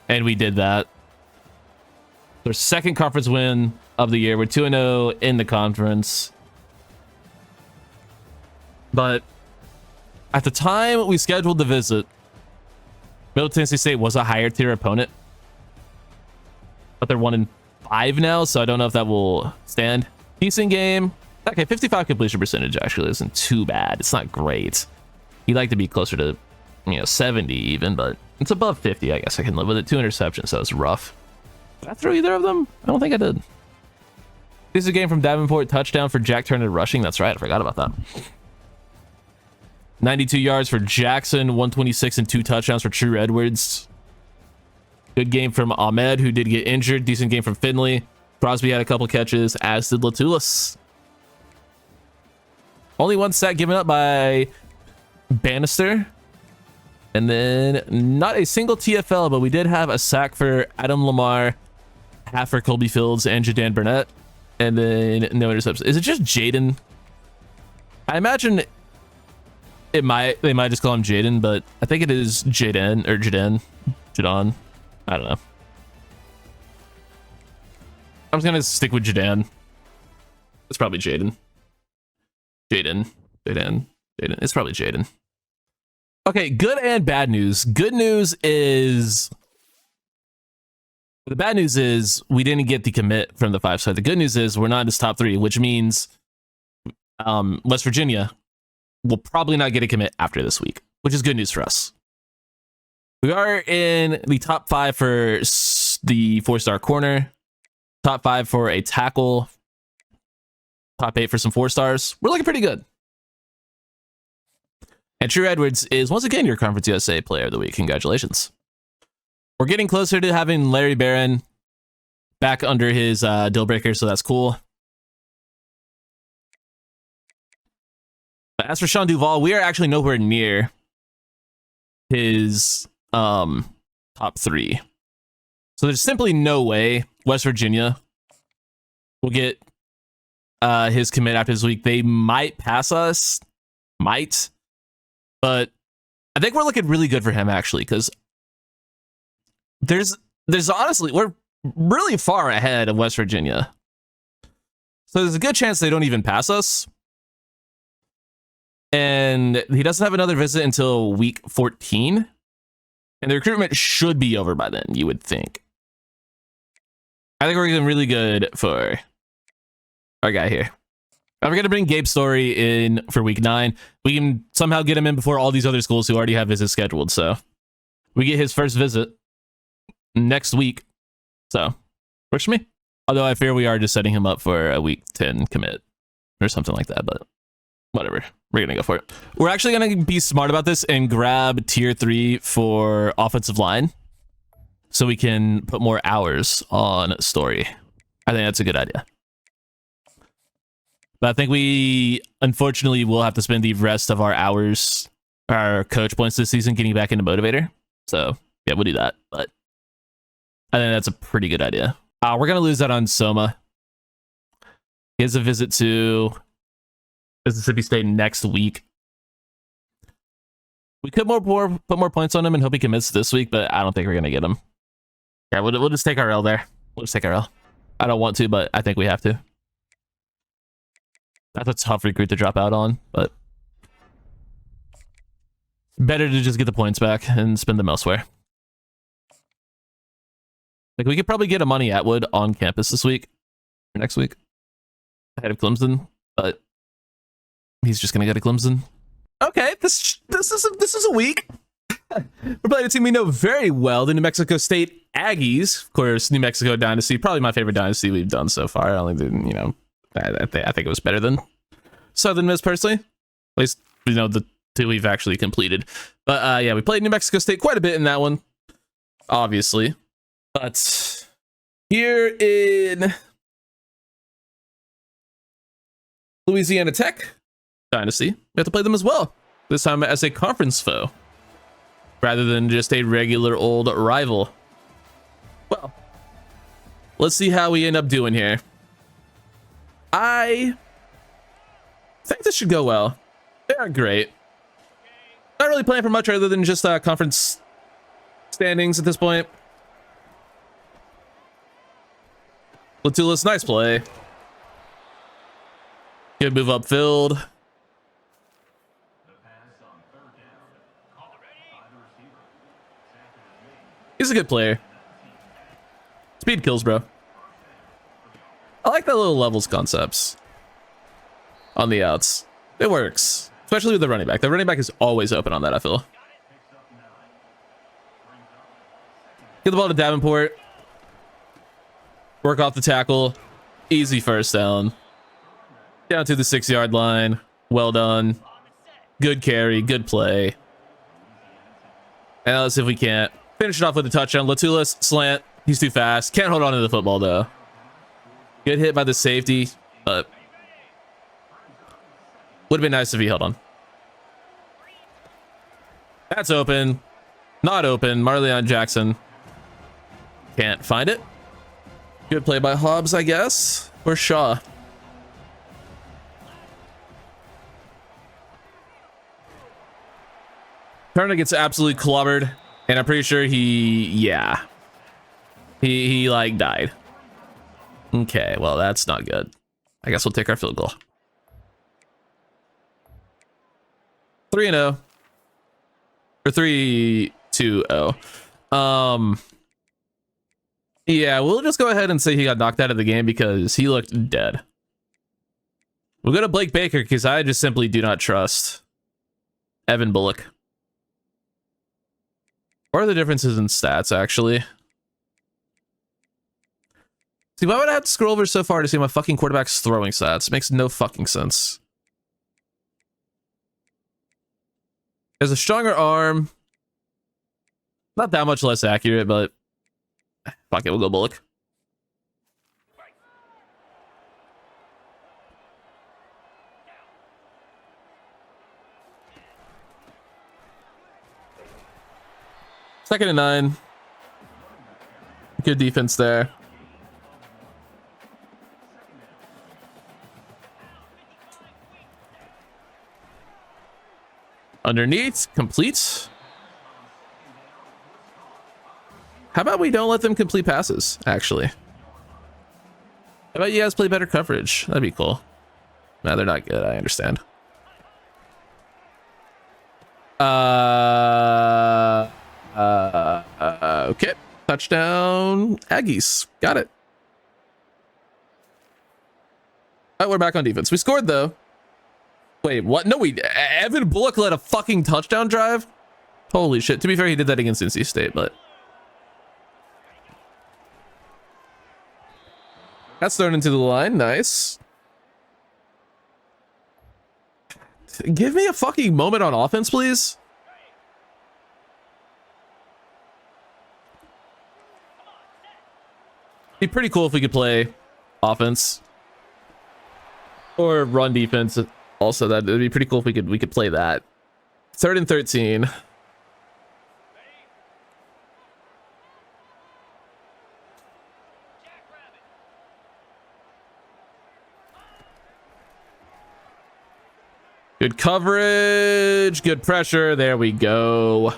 and we did that. Their second conference win of the year. We're 2-0 in the conference. But at the time we scheduled the visit, Middle Tennessee State was a higher tier opponent. But they're 1-5 now, so I don't know if that will stand. Decent game. Okay, 55 completion percentage actually isn't too bad. It's not great. You'd like to be closer to, 70 even, but it's above 50. I guess I can live with it. 2 interceptions, so it's rough. Did I throw either of them? I don't think I did. This is a game from Davenport. Touchdown for Jack Turner rushing. That's right. I forgot about that. 92 yards for Jackson. 126 and 2 touchdowns for True Edwards. Good game from Ahmed, who did get injured. Decent game from Finley. Crosby had a couple catches, as did Latulis. Only 1 sack given up by Bannister. And then not a single TFL, but we did have a sack for Adam Lamar, half for Colby Fields and Jadan Burnett. And then no interceptions. Is it just Jaden? I imagine they might just call him Jaden, but I think it is Jaden or Jadan. I don't know. I'm just gonna stick with Jadan. It's probably Jaden. Jaden. It's probably Jaden. Okay, good and bad news. Good news is... The bad news is we didn't get the commit from the 5-star. The good news is we're not in this top 3, which means West Virginia will probably not get a commit after this week, which is good news for us. We are in the top 5 for the 4-star corner, top 5 for a tackle, top 8 for some 4-stars. We're looking pretty good. And True Edwards is once again your Conference USA Player of the Week. Congratulations. We're getting closer to having Larry Barron back under his deal breaker, so that's cool. But as for Sean Duvall, we are actually nowhere near his top 3. So there's simply no way West Virginia will get his commit after this week. They might pass us. But I think we're looking really good for him, actually, because there's there's honestly, we're really far ahead of West Virginia. So there's a good chance they don't even pass us. And he doesn't have another visit until week 14. And the recruitment should be over by then, you would think. I think we're getting really good for our guy here. We're going to bring Gabe Story in for week 9. We can somehow get him in before all these other schools who already have visits scheduled. So we get his first visit next week. So works for me. Although I fear we are just setting him up for a week 10 commit or something like that. But whatever. We're going to go for it. We're actually going to be smart about this and grab tier 3 for offensive line so we can put more hours on Story. I think that's a good idea. But I think we, unfortunately, will have to spend the rest of our hours, our coach points this season, getting back into Motivator. So, yeah, we'll do that. But I think that's a pretty good idea. We're going to lose that on Soma. He has a visit to Mississippi State next week. We could put more points on him and hope he commits this week, but I don't think we're going to get him. Yeah, we'll just take our L there. We'll just take our L. I don't want to, but I think we have to. That's a tough recruit to drop out on, but better to just get the points back and spend them elsewhere. Like, we could probably get a Money Atwood on campus this week or next week ahead of Clemson, but he's just gonna go to Clemson. Okay, this is a week. We're playing a team we know very well, the New Mexico State Aggies. Of course, New Mexico Dynasty, probably my favorite dynasty we've done so far. I only did, I think it was better than Southern Miss personally. At least, the two we've actually completed. But yeah, we played New Mexico State quite a bit in that one, obviously. But here in Louisiana Tech Dynasty, we have to play them as well. This time as a conference foe, rather than just a regular old rival. Well, let's see how we end up doing here. I think this should go well. They aren't great. Not really playing for much other than just conference standings at this point. Latulis, nice play. Good move upfield. He's a good player. Speed kills, bro. I like that little levels concepts on the outs. It works, especially with the running back. The running back is always open on that, I feel. Get the ball to Davenport. Work off the tackle. Easy first down. Down to the 6-yard line. Well done. Good carry. Good play. And let's see if we can't finish it off with a touchdown. Latulis, slant. He's too fast. Can't hold on to the football, though. Good hit by the safety, but would have been nice if he held on. That's open. Not open. Marleon Jackson. Can't find it. Good play by Hobbs, I guess. Or Shaw. Turner gets absolutely clobbered. And I'm pretty sure he like died. Okay, well, that's not good. I guess we'll take our field goal. 3-0. Or 3-2-0. Yeah, we'll just go ahead and say he got knocked out of the game because he looked dead. We'll go to Blake Baker because I just simply do not trust Evan Bullock. What are the differences in stats, actually? See, why would I have to scroll over so far to see my fucking quarterback's throwing stats? It makes no fucking sense. He has a stronger arm. Not that much less accurate, but fuck it, we'll go Bullock. Second and 9. Good defense there. Underneath, complete. How about we don't let them complete passes, actually? How about you guys play better coverage? That'd be cool. No, they're not good. I understand. Okay. Touchdown, Aggies. Got it. All right, we're back on defense. We scored, though. Wait, what? No, Evan Bullock led a fucking touchdown drive? Holy shit. To be fair, he did that against NC State, but... That's thrown into the line. Nice. Give me a fucking moment on offense, please. Be pretty cool if we could play offense or run defense. Also, that'd be pretty cool if we could play that. 3rd and 13. Good coverage, good pressure. There we go.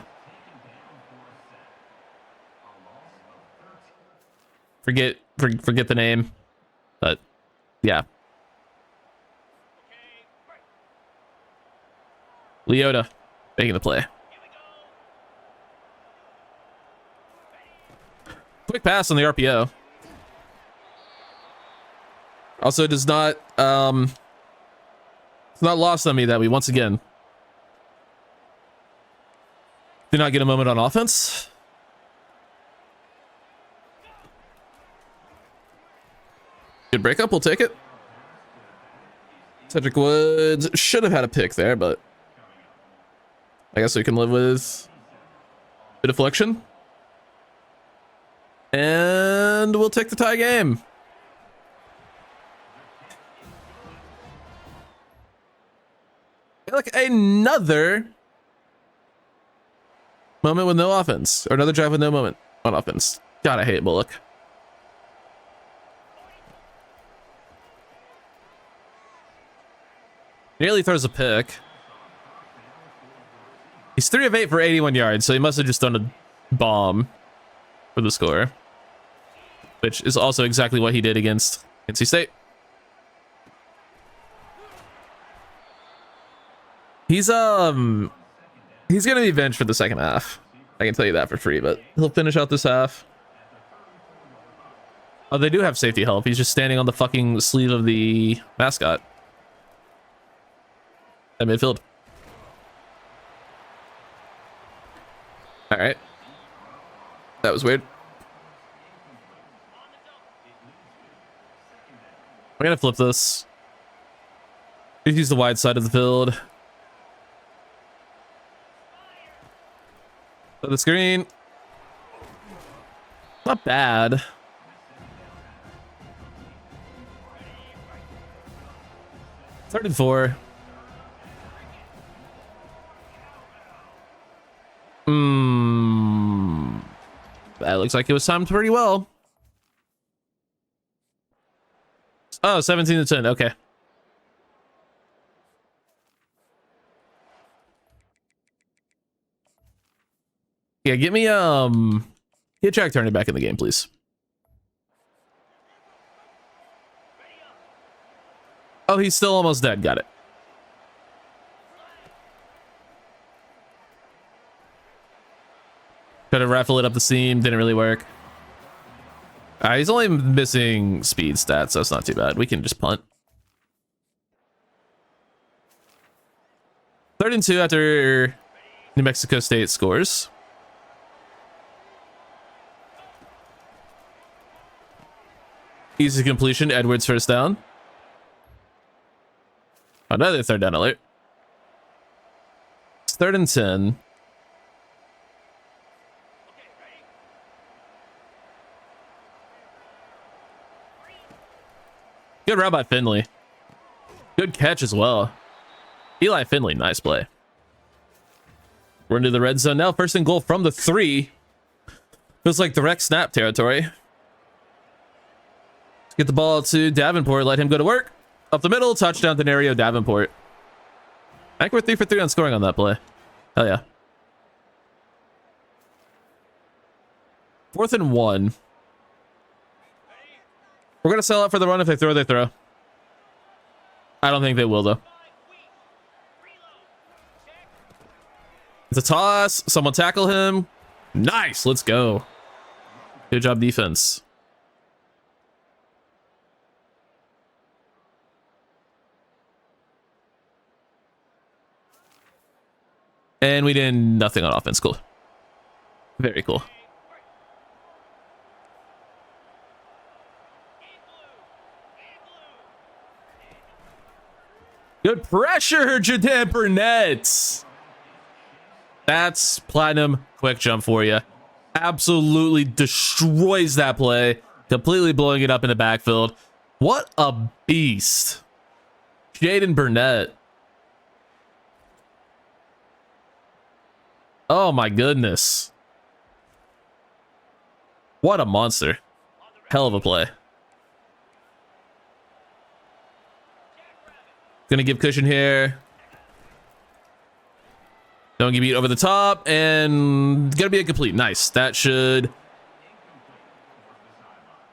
Forget the name, but yeah. Leota making the play. Quick pass on the RPO. Also, it does not it's not lost on me that we once again did not get a moment on offense. Good breakup, we'll take it. Cedric Woods should have had a pick there, but I guess we can live with a deflection. And we'll take the tie game. Like another moment with no offense, or another drive with no moment on offense. God, I hate Bullock. Nearly throws a pick. He's 3 of 8 for 81 yards, so he must have just done a bomb for the score, which is also exactly what he did against NC State. He's gonna be benched for the second half. I can tell you that for free, but he'll finish out this half. Oh, they do have safety help. He's just standing on the fucking sleeve of the mascot at midfield. All right. That was weird. I'm gonna flip this. Use the wide side of the field. So the screen. Not bad. Third and 4. That looks like it was timed pretty well. Oh, 17 to 10. Okay. Yeah, get me get Jack Turner back in the game, please. Oh, he's still almost dead. Got it. Try to raffle it up the seam. Didn't really work. He's only missing speed stats, so it's not too bad. We can just punt. 3rd and 2 after New Mexico State scores. Easy completion. Edwards first down. Another 3rd down alert. It's 3rd and 10. Good route by Finley. Good catch as well. Eli Finley, nice play. We're into the red zone now. 1st and goal from the 3. Feels like direct snap territory. Let's get the ball to Davenport. Let him go to work. Up the middle. Touchdown to Denario Davenport. I think we're 3 for 3 on scoring on that play. Hell yeah. 4th and 1. We're going to sell out for the run. If they throw, they throw. I don't think they will, though. It's a toss. Someone tackle him. Nice. Let's go. Good job, defense. And we did nothing on offense. Cool. Very cool. Good pressure, Jaden Burnett. That's platinum quick jump for you. Absolutely destroys that play. Completely blowing it up in the backfield. What a beast. Jaden Burnett. Oh my goodness. What a monster. Hell of a play. Gonna give cushion here. Don't get beat over the top, and gonna be a complete. Nice. That should, I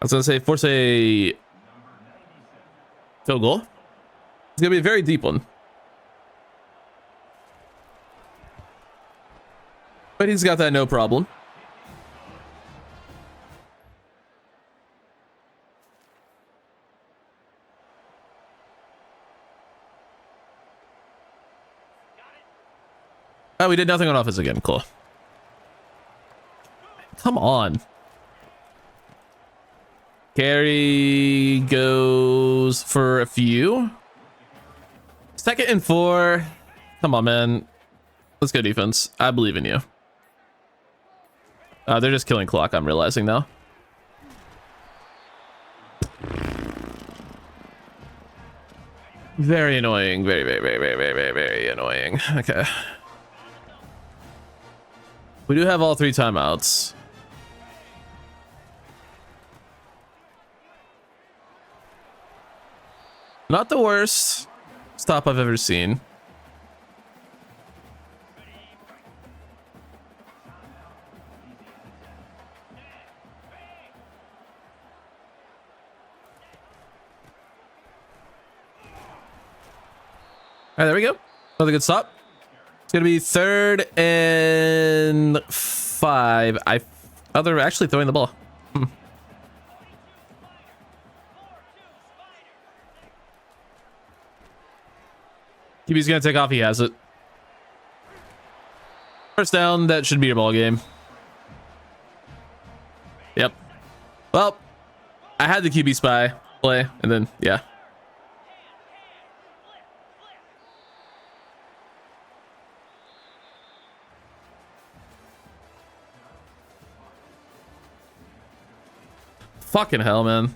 was gonna say, force a field goal. It's gonna be a very deep one. But he's got that no problem. Oh, we did nothing on offense again. Cool. Come on. Carry goes for a few. 2nd and 4. Come on, man. Let's go defense. I believe in you. They're just killing clock, I'm realizing now. Very annoying. Very, very, very, very, very, very, very annoying. Okay. We do have all 3 timeouts. Not the worst stop I've ever seen. All right, there we go. Another good stop. It's gonna be 3rd and 5. Oh, they're actually throwing the ball. QB's gonna take off. He has it. First down. That should be your ball game. Yep. Well, I had the QB spy play, and then yeah. Fucking hell, man.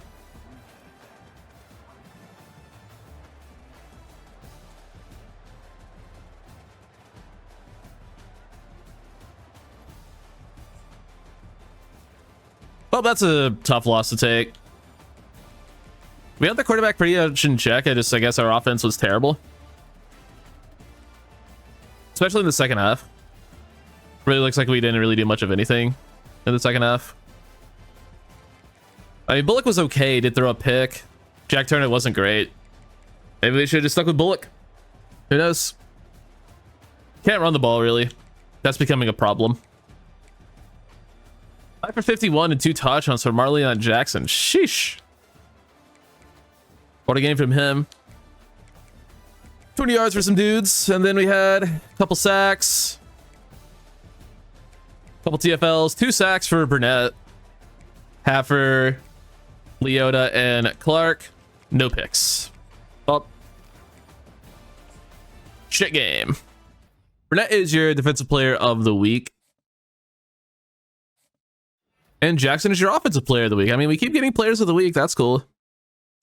Well, that's a tough loss to take. We had the quarterback pretty much in check. I guess our offense was terrible. Especially in the second half. Really looks like we didn't really do much of anything in the second half. I mean, Bullock was okay. Did throw a pick. Jack Turner wasn't great. Maybe they should have just stuck with Bullock. Who knows? Can't run the ball, really. That's becoming a problem. 5 for 51 and 2 touchdowns for Marleon Jackson. Sheesh. What a game from him. 20 yards for some dudes. And then we had a couple sacks. Couple TFLs. 2 sacks for Burnett. Half for Leota and Clark. No picks. Well, shit game. Burnett is your defensive player of the week. And Jackson is your offensive player of the week. I mean, we keep getting players of the week. That's cool.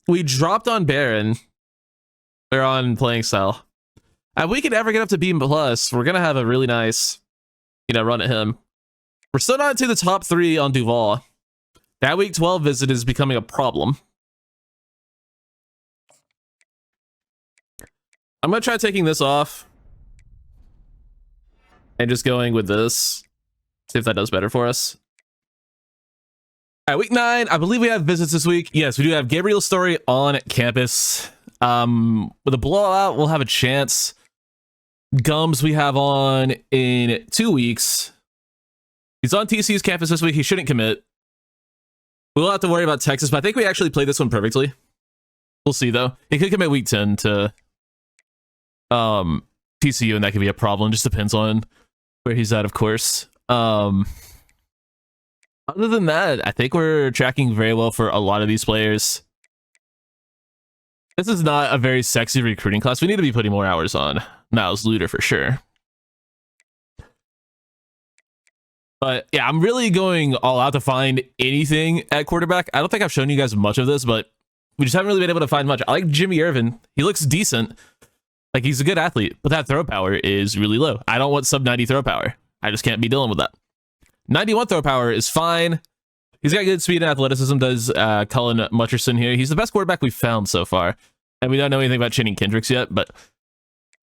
We dropped on Barron. They're on playing style. If we could ever get up to B+, we're going to have a really nice, run at him. We're still not into the top 3 on Duval. That week 12 visit is becoming a problem. I'm going to try taking this off. And just going with this. See if that does better for us. All right, week 9. I believe we have visits this week. Yes, we do have Gabriel Story on campus. With a blowout, we'll have a chance. Gums we have on in 2 weeks. He's on TC's campus this week. He shouldn't commit. We'll have to worry about Texas, but I think we actually played this one perfectly. We'll see, though. He could commit week 10 to TCU, and that could be a problem. Just depends on where he's at, of course. Other than that, I think we're tracking very well for a lot of these players. This is not a very sexy recruiting class. We need to be putting more hours on Miles Luter for sure. But yeah, I'm really going all out to find anything at quarterback. I don't think I've shown you guys much of this, but we just haven't really been able to find much. I like Jimmy Irvin. He looks decent. Like, he's a good athlete, but that throw power is really low. I don't want sub 90 throw power. I just can't be dealing with that. 91 throw power is fine. He's got good speed and athleticism, does Cullen Mutcherson here. He's the best quarterback we've found so far. And we don't know anything about Channing Kendricks yet, but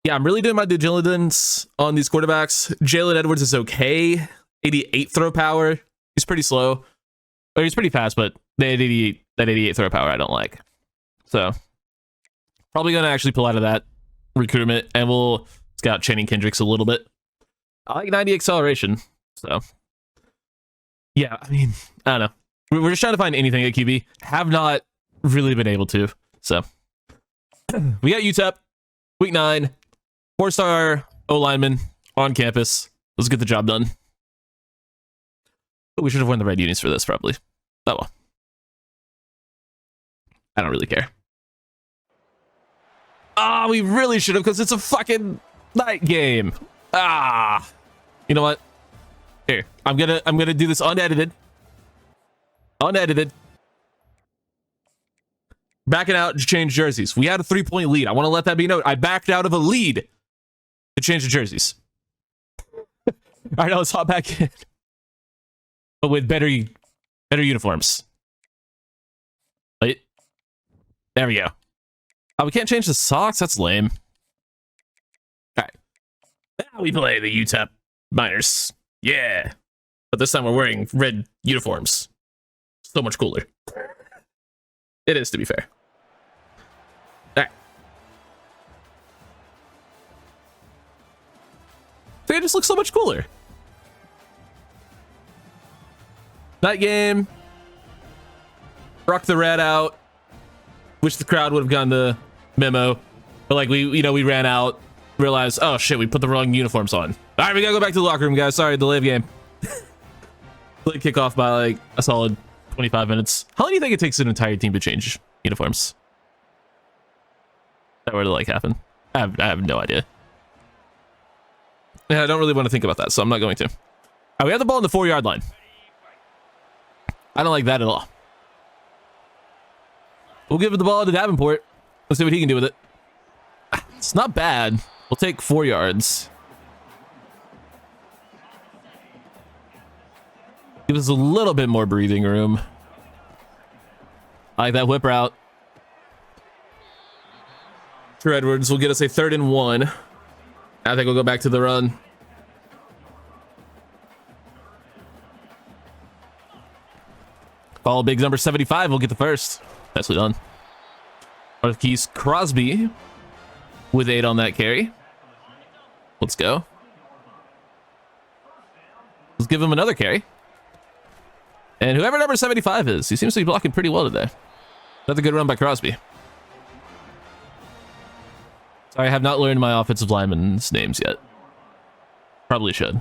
yeah, I'm really doing my due diligence on these quarterbacks. Jalen Edwards is okay. 88 throw power. He's pretty slow. Or he's pretty fast, but that 88 throw power I don't like. So probably going to actually pull out of that recruitment, and we'll scout Channing Kendricks a little bit. I like 90 acceleration. So yeah, I mean, I don't know. We're just trying to find anything at QB. Have not really been able to. So we got UTEP, week 9, 4-star O-lineman on campus. Let's get the job done. But we should have worn the red unis for this, probably. Oh well. I don't really care. Ah, we really should have, because it's a fucking night game. Ah, you know what? Here, I'm gonna do this unedited. Unedited. Backing out to change jerseys. We had a 3-point lead. I want to let that be known. I backed out of a lead to change the jerseys. All right, now let's hop back in, but with better uniforms. Wait, there we go. Oh, we can't change the socks. That's lame. All right, now we play the UTEP Miners. Yeah, but this time we're wearing red uniforms. So much cooler. It is, to be fair. All right. They just look so much cooler. Night game. Rock the rat out. Wish the crowd would have gotten the memo, but like we ran out, realized, oh shit, we put the wrong uniforms on. All right, we gotta go back to the locker room, guys. Sorry, delay of game. Delayed kickoff by like a solid 25 minutes. How long do you think it takes an entire team to change uniforms? That were to like happen. I have no idea. Yeah, I don't really want to think about that, so I'm not going to. All right, we have the ball on the 4-yard line. I don't like that at all. We'll give the ball to Davenport. Let's see what he can do with it. It's not bad. We'll take 4 yards. Give us a little bit more breathing room. I like that whip route. True Edwards will get us a 3rd and 1. I think we'll go back to the run. Follow big number 75. We'll get the first. Nicely done. Marquise Crosby with 8 on that carry. Let's go. Let's give him another carry. And whoever number 75 is, he seems to be blocking pretty well today. Another good run by Crosby. Sorry, I have not learned my offensive linemen's names yet. Probably should.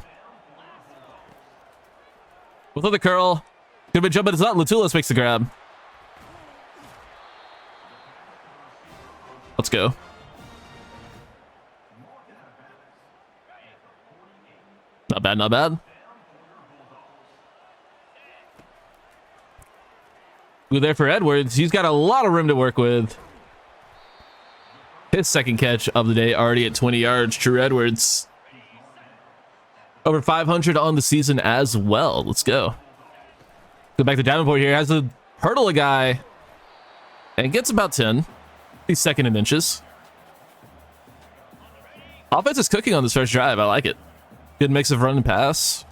With the curl. Could have been jumping. It's not. Latulis makes the grab. Let's go. Not bad, not bad. Good there for Edwards. He's got a lot of room to work with. His second catch of the day, already at 20 yards. True Edwards. Over 500 on the season as well. Let's go. Go back to Davenport here. Has to hurdle a guy. And gets about 10. He's second in inches. Offense is cooking on this first drive. I like it. Good mix of run and pass.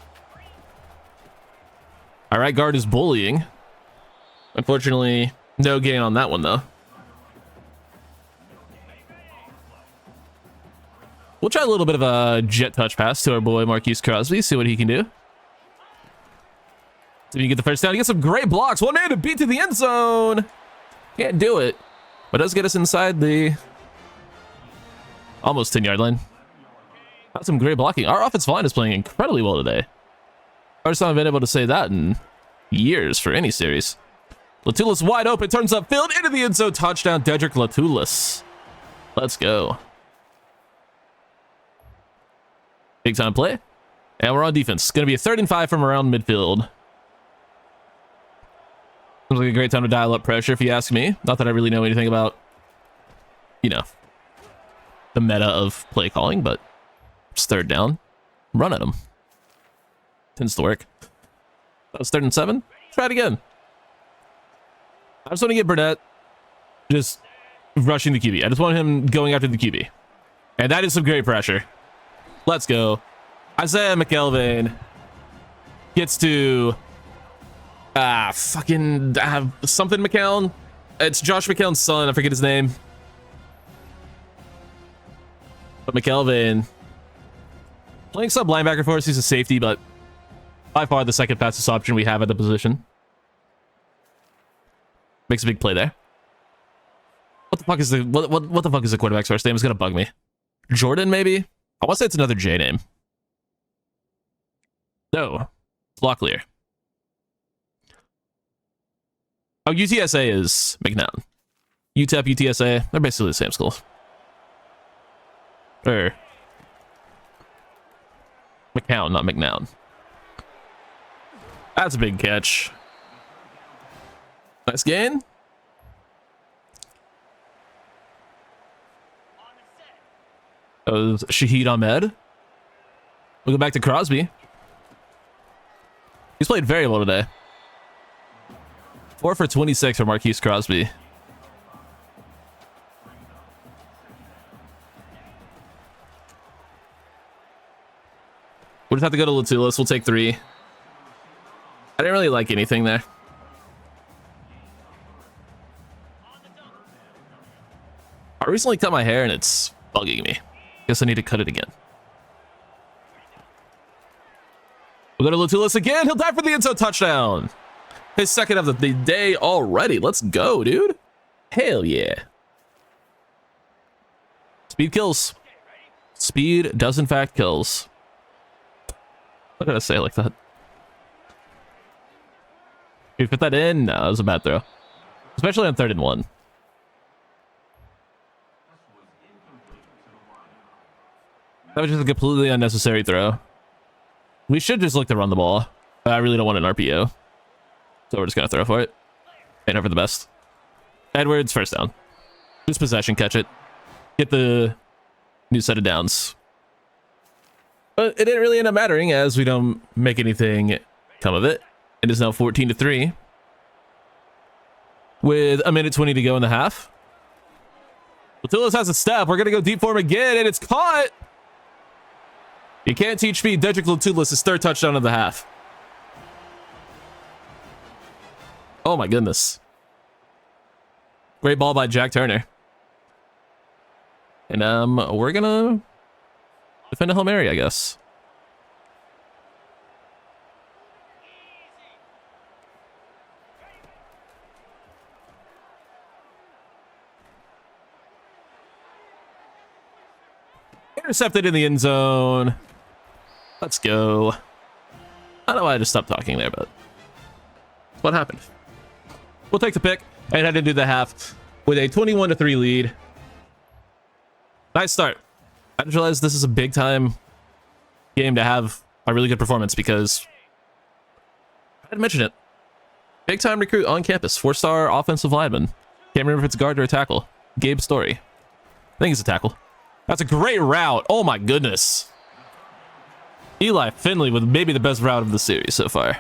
All right, guard is bullying. Unfortunately, no gain on that one, though. We'll try a little bit of a jet touch pass to our boy Marquise Crosby, see what he can do. See if you get the first down. He gets some great blocks. One man to beat to the end zone. Can't do it, but does get us inside the almost 10-yard line. Got some great blocking. Our offensive line is playing incredibly well today. First time I've been able to say that in years for any series. Latulis wide open, turns upfield into the end zone. Touchdown, Dedrick Latulis. Let's go. Big time play. And we're on defense. It's going to be a 3rd and 5 from around midfield. Seems like a great time to dial up pressure, if you ask me. Not that I really know anything about, you know, the meta of play calling, but it's 3rd down. Run at them. Tends to work. That was 3rd and 7. Try it again. I just want to get Burnett just rushing the QB. I just want him going after the QB. And that is some great pressure. Let's go. Isaiah McElvain gets to something McCown. It's Josh McCown's son. I forget his name. But McElvain playing sub linebacker for us. He's a safety, but by far the second fastest option we have at the position. Makes a big play there. What the fuck is what the fuck is the quarterback's first name? It's gonna bug me. Jordan, maybe? I want to say it's another J name. No. Locklear. Oh, UTSA is McNown. UTEP, UTSA, they're basically the same school. Or McCown, not McNown. That's a big catch. Nice gain. Shaheed Ahmed. We'll go back to Crosby. He's played very well today. 4 for 26 for Marquise Crosby. We'll just have to go to Latulis. We'll take 3. I didn't really like anything there. I recently cut my hair and it's bugging me. Guess I need to cut it again. We'll go to Latulis again. He'll dive for the end zone touchdown. His second of the day already. Let's go, dude. Hell yeah. Speed kills. Speed does in fact kills. What did I say like that? Did you fit that in? No, that was a bad throw. Especially on 3rd and 1. That was just a completely unnecessary throw. We should just look to run the ball. I really don't want an RPO. So we're just going to throw for it. And hope for the best. Edwards, first down. Just possession, catch it. Get the new set of downs. But it didn't really end up mattering as we don't make anything come of it. It is now 14-3. With a minute 20 to go in the half. Latulis has a step. We're going to go deep for him again, and it's caught. You can't teach me. Dedrick Latulis, his 3rd touchdown of the half. Oh my goodness. Great ball by Jack Turner. And we're gonna defend a Hail Mary, I guess. Intercepted in the end zone. Let's go. I don't know why I just stopped talking there, but what happened? We'll take the pick and head into the half with a 21-3 lead. Nice start. I just realized this is a big time game to have a really good performance because I didn't mention it. Big time recruit on campus. 4-star offensive lineman. Can't remember if it's a guard or a tackle. Gabe Story. I think it's a tackle. That's a great route. Oh my goodness. Eli Finley with maybe the best route of the series so far.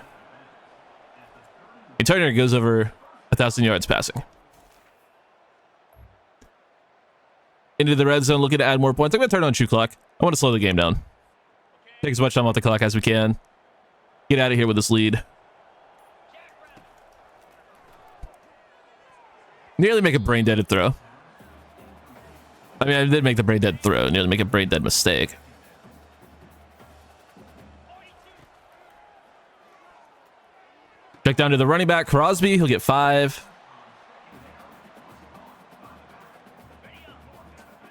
And Turner goes over 1,000 yards passing. Into the red zone, looking to add more points. I'm going to turn on shoe clock. I want to slow the game down. Take as much time off the clock as we can. Get out of here with this lead. Nearly make a brain dead throw. I mean, I did make the brain dead throw. Nearly make a brain dead mistake. Check down to the running back, Crosby. He'll get 5.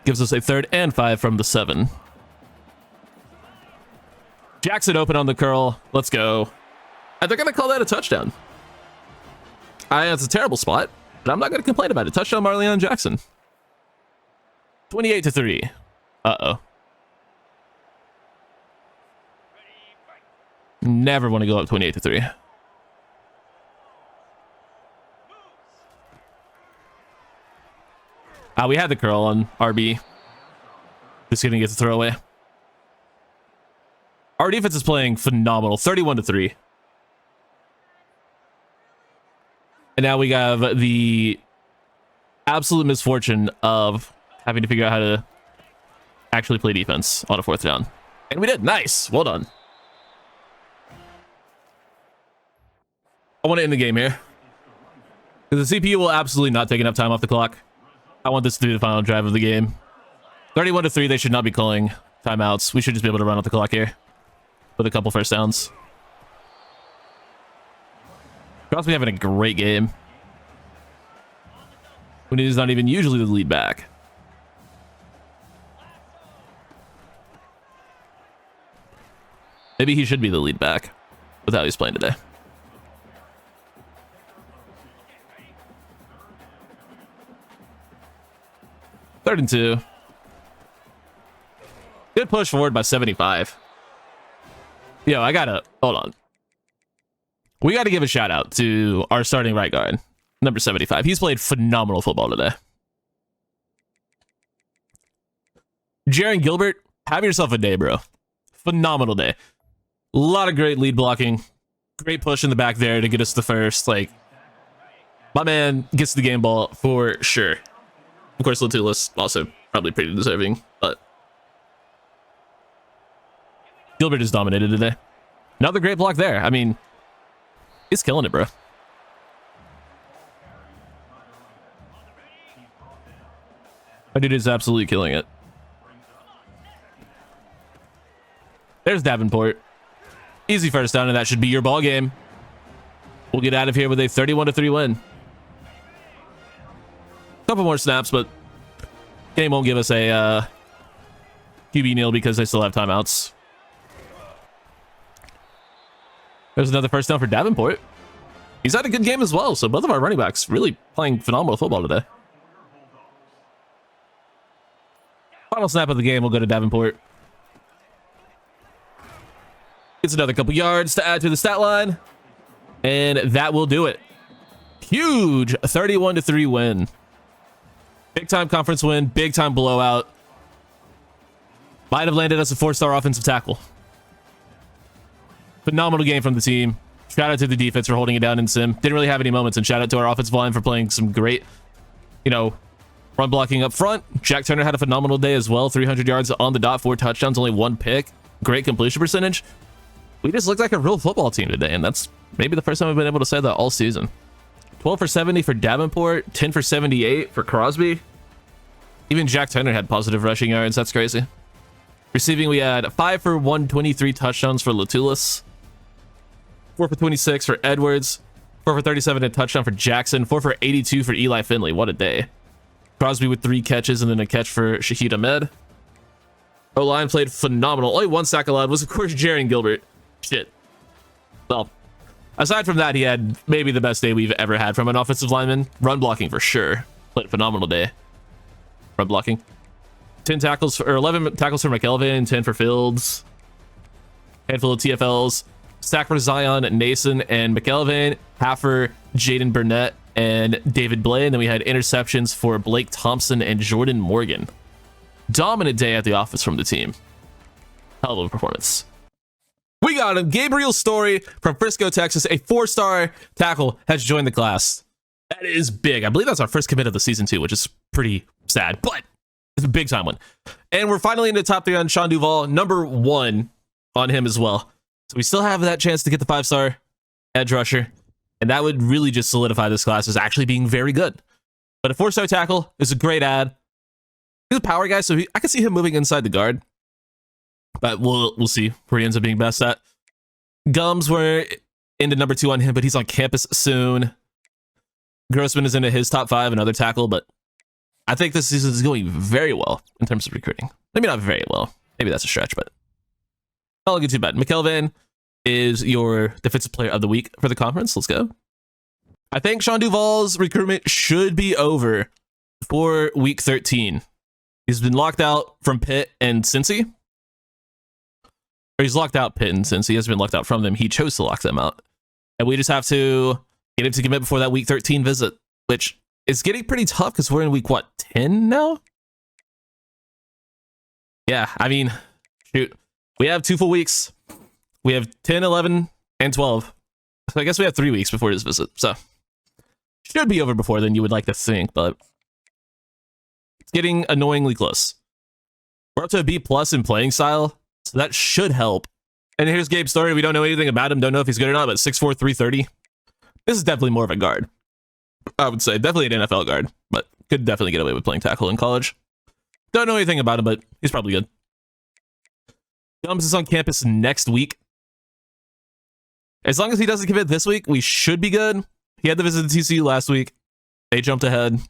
Gives us a 3rd and 5 from the 7. Jackson open on the curl. Let's go. And they're going to call that a touchdown. It's a terrible spot, but I'm not going to complain about it. Touchdown, Marleon Jackson. 28-3. Uh-oh. Never want to go up 28-3. We had the curl on RB. Just gonna get the throwaway. Our defense is playing phenomenal. 31-3. And now we have the absolute misfortune of having to figure out how to actually play defense on a 4th down. And we did. Nice. Well done. I want to end the game here, because the CPU will absolutely not take enough time off the clock. I want this to be the final drive of the game. 31-3, they should not be calling timeouts. We should just be able to run out the clock here with a couple first downs. Crosby having a great game when he's not even usually the lead back. Maybe he should be the lead back with how he's playing today. Third and 2. Good push forward by 75. Yo, hold on. We gotta give a shout out to our starting right guard, number 75. He's played phenomenal football today. Jaron Gilbert, have yourself a day, bro. Phenomenal day. A lot of great lead blocking. Great push in the back there to get us the first. Like, my man gets the game ball for sure. Of course, Latulis also probably pretty deserving, but Gilbert is dominated today. Another great block there. I mean, he's killing it, bro. That dude is absolutely killing it. There's Davenport. Easy first down, and that should be your ball game. We'll get out of here with a 31-3 win. Couple more snaps, but game won't give us a QB kneel because they still have timeouts. There's another first down for Davenport. He's had a good game as well, so both of our running backs really playing phenomenal football today. Final snap of the game will go to Davenport. Gets another couple yards to add to the stat line, and that will do it. Huge 31-3 win. Big time conference win, big time blowout. Might have landed us a 4-star offensive tackle. Phenomenal game from the team. Shout out to the defense for holding it down in sim. Didn't really have any moments, and shout out to our offensive line for playing some great, run blocking up front. Jack Turner had a phenomenal day as well. 300 yards on the dot, 4 touchdowns, only 1 pick. Great completion percentage. We just looked like a real football team today, and that's maybe the first time we've been able to say that all season. 12 for 70 for Davenport, 10 for 78 for Crosby. Even Jack Turner had positive rushing yards. That's crazy. Receiving, we had 5 for 123 touchdowns for Latulis, 4 for 26 for Edwards, 4 for 37 and a touchdown for Jackson, 4 for 82 for Eli Finley. What a day. Crosby with 3 catches and then a catch for Shahid Ahmed. O-line played phenomenal. Only 1 sack allowed was, of course, Jaron Gilbert. Shit. Well, aside from that, he had maybe the best day we've ever had from an offensive lineman. Run blocking for sure. Played a phenomenal day. Run blocking. 10 tackles, or 11 tackles for McKelvin, 10 for Fields. Handful of TFLs. Sack for Zion, Nason, and McKelvin. Half for Jaden Burnett and David Blay. And then we had interceptions for Blake Thompson and Jordan Morgan. Dominant day at the office from the team. Hell of a performance. We got him. Gabriel Story from Frisco, Texas. A 4-star tackle has joined the class. That is big. I believe that's our first commit of the season too, which is pretty sad, but it's a big time one. And we're finally in the top 3 on Sean Duvall. Number 1 on him as well. So we still have that chance to get the 5-star edge rusher. And that would really just solidify this class as actually being very good. But a 4-star tackle is a great ad. He's a power guy, so I can see him moving inside the guard. But we'll see where he ends up being best at. Gums were into number 2 on him, but he's on campus soon. Grossman is into his top 5, another tackle, but I think this season is going very well in terms of recruiting. Maybe not very well. Maybe that's a stretch, but not looking too bad. McKelvin is your defensive player of the week for the conference. Let's go. I think Sean Duvall's recruitment should be over before week 13. He's been locked out from Pitt and Cincy. Or he's locked out Pitt and Cincy. He hasn't been locked out from them. He chose to lock them out. And we just have to get him to commit before that week 13 visit, which is getting pretty tough because we're in week, what, 10 now? Yeah, I mean, shoot. We have 2 full weeks. We have 10, 11, and 12. So I guess we have 3 weeks before his visit. So should be over before then, you would like to think, but it's getting annoyingly close. We're up to a B+ in playing style, so that should help. And here's Gabe's story. We don't know anything about him. Don't know if he's good or not, but 6'4", 330. This is definitely more of a guard. I would say definitely an NFL guard, but could definitely get away with playing tackle in college. Don't know anything about him, but he's probably good. Gums is on campus next week. As long as he doesn't commit this week, we should be good. He had the visit to TCU last week. They jumped ahead.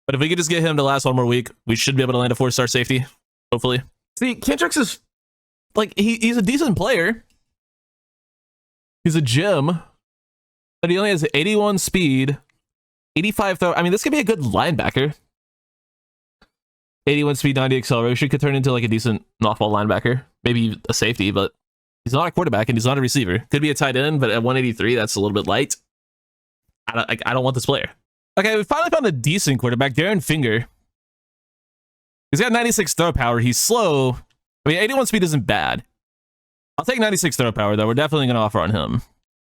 But if we could just get him to last 1 more week, we should be able to land a 4-star safety, hopefully. See, Kendricks is, like, he's a decent player. He's a gem. But he only has 81 speed, 85 throw. I mean, this could be a good linebacker. 81 speed, 90 acceleration could turn into, like, a decent off-ball linebacker. Maybe a safety, but he's not a quarterback and he's not a receiver. Could be a tight end, but at 183, that's a little bit light. I don't want this player. Okay, we finally found a decent quarterback, Darren Finger. He's got 96 throw power. He's slow. I mean, 81 speed isn't bad. I'll take 96 throw power, though. We're definitely going to offer on him.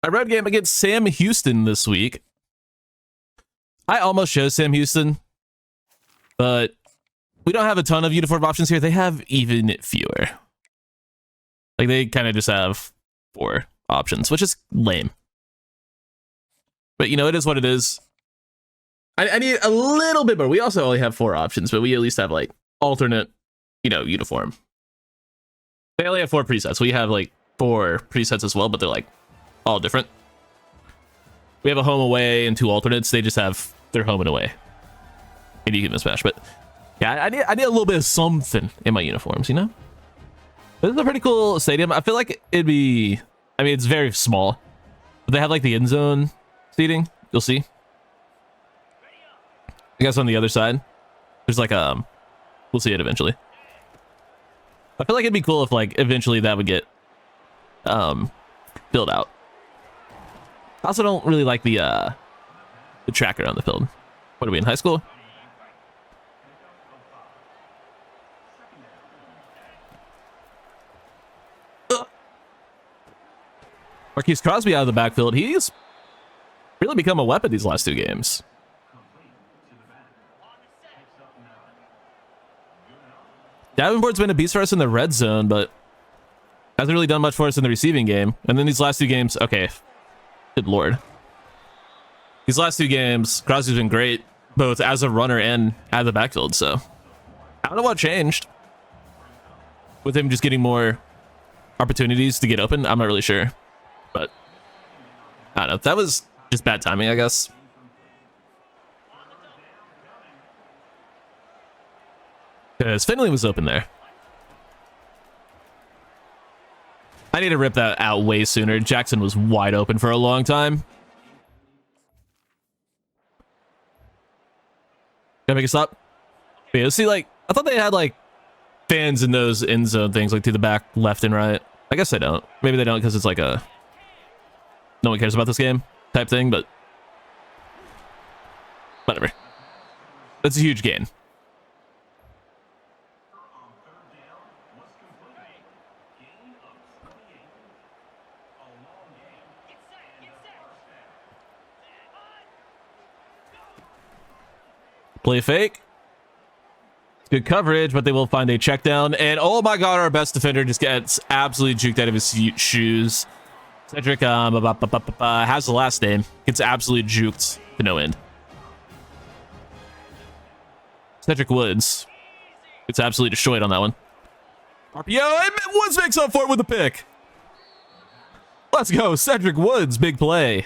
I road game against Sam Houston this week. I almost chose Sam Houston, but we don't have a ton of uniform options here. They have even fewer. Like, they kind of just have 4 options, which is lame. But, you know, it is what it is. I need a little bit more. We also only have 4 options, but we at least have, like, alternate, you know, uniform. They only have 4 presets. We have, like, 4 presets as well, but they're, like, all different. We have a home away and 2 alternates. They just have their home and away. Maybe you can mismatch, but yeah, I need a little bit of something in my uniforms, you know? This is a pretty cool stadium. I feel like it'd be, I mean, it's very small, but they have like the end zone seating. You'll see. I guess on the other side, there's like we'll see it eventually. I feel like it'd be cool if like eventually that would get built out. I also don't really like the tracker on the field. What are we in high school? Marquise Crosby out of the backfield. He's really become a weapon these last 2 games. Davenport's been a beast for us in the red zone, but hasn't really done much for us in the receiving game. And then these last 2 games, okay. Good lord. These last 2 games, Crosby's been great, both as a runner and out of the backfield, so I don't know what changed. With him just getting more opportunities to get open, I'm not really sure. But I don't know. That was just bad timing, I guess. Because Finley was open there. I need to rip that out way sooner. Jackson was wide open for a long time. Can I make a stop? Yeah, see, like, I thought they had, like, fans in those end zone things, like, to the back, left and right. I guess they don't. Maybe they don't because it's like a no one cares about this game type thing, but whatever. That's a huge gain. Play fake. Good coverage, but they will find a check down. And oh my god, our best defender just gets absolutely juked out of his shoes. Cedric has the last name. Gets absolutely juked to no end. Cedric Woods gets absolutely destroyed on that one. RPO, and Woods makes up for it with the pick. Let's go, Cedric Woods, big play.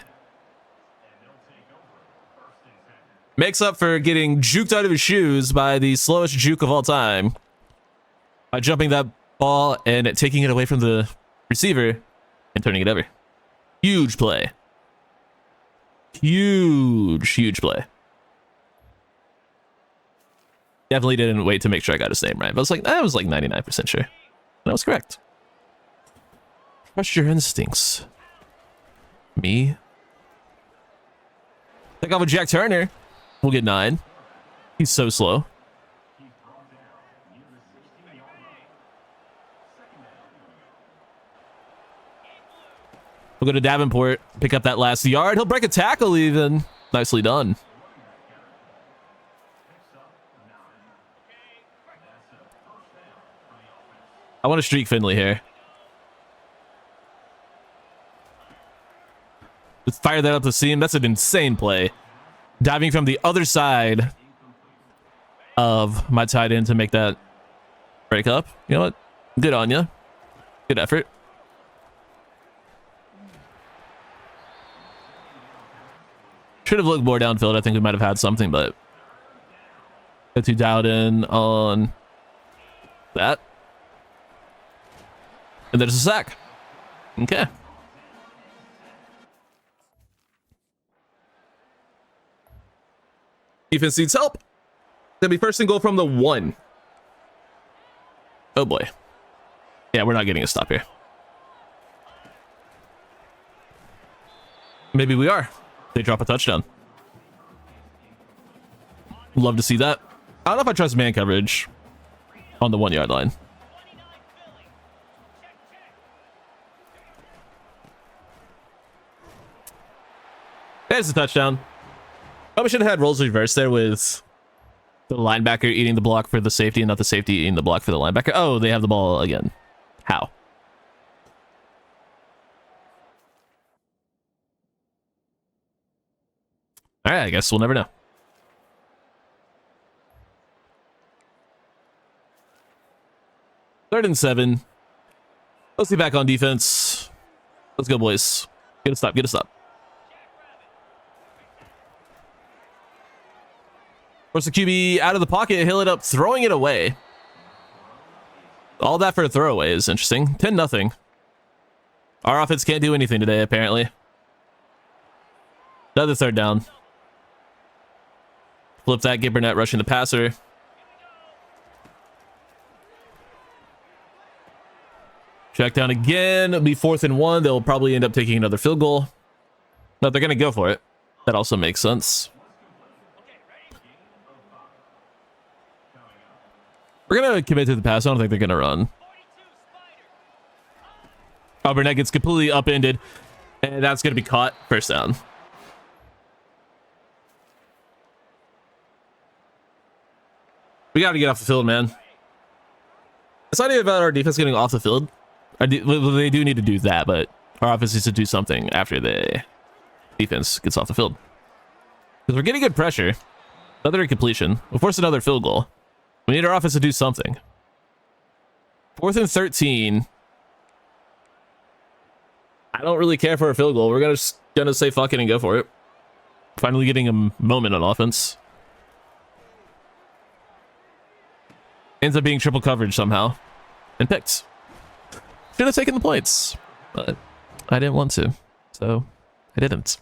Makes up for getting juked out of his shoes by the slowest juke of all time by jumping that ball and taking it away from the receiver and turning it over. Huge play. Huge play. Definitely didn't wait to make sure I got his name right. But I was like 99% sure. That was correct. Trust your instincts. Me? Take off a Jack Turner. We'll get 9. He's so slow. We'll go to Davenport, pick up that last yard. He'll break a tackle even. Nicely done. I want to streak Finley here. Let's fire that up the seam. That's an insane play. Diving from the other side of my tight end to make that break up. You know what? Good on you. Good effort. Should have looked more downfield. I think we might have had something, but got too dialed in on that. And there's a sack. Okay. Defense needs help. Gonna be first and goal from the 1. Oh boy. Yeah, we're not getting a stop here. Maybe we are. They drop a touchdown. Love to see that. I don't know if I trust man coverage on the 1 yard line. There's a touchdown. Probably should have had roles reversed there with the linebacker eating the block for the safety and not the safety eating the block for the linebacker. Oh, they have the ball again. How? All right, I guess we'll never know. Third and 7. Let's get back on defense. Let's go, boys. Get a stop. Get a stop. Force the QB out of the pocket, he'll it up, throwing it away. All that for a throwaway is interesting. 10-0. Our offense can't do anything today, apparently. Another third down. Flip that, get Burnett rushing the passer. Check down again. It'll be 4th and 1. They'll probably end up taking another field goal. No, they're going to go for it. That also makes sense. We're going to commit to the pass. I don't think they're going to run. Oh, Burnett gets completely upended. And that's going to be caught. First down. We got to get off the field, man. It's not even about our defense getting off the field. They do need to do that, but our offense needs to do something after the defense gets off the field. Because we're getting good pressure. Another incompletion. We'll force another field goal. We need our offense to do something. 4th and 13. I don't really care for a field goal. We're gonna say fuck it and go for it. Finally getting a moment on offense. Ends up being triple coverage somehow. And picked. Should have taken the points. But I didn't want to. So I didn't.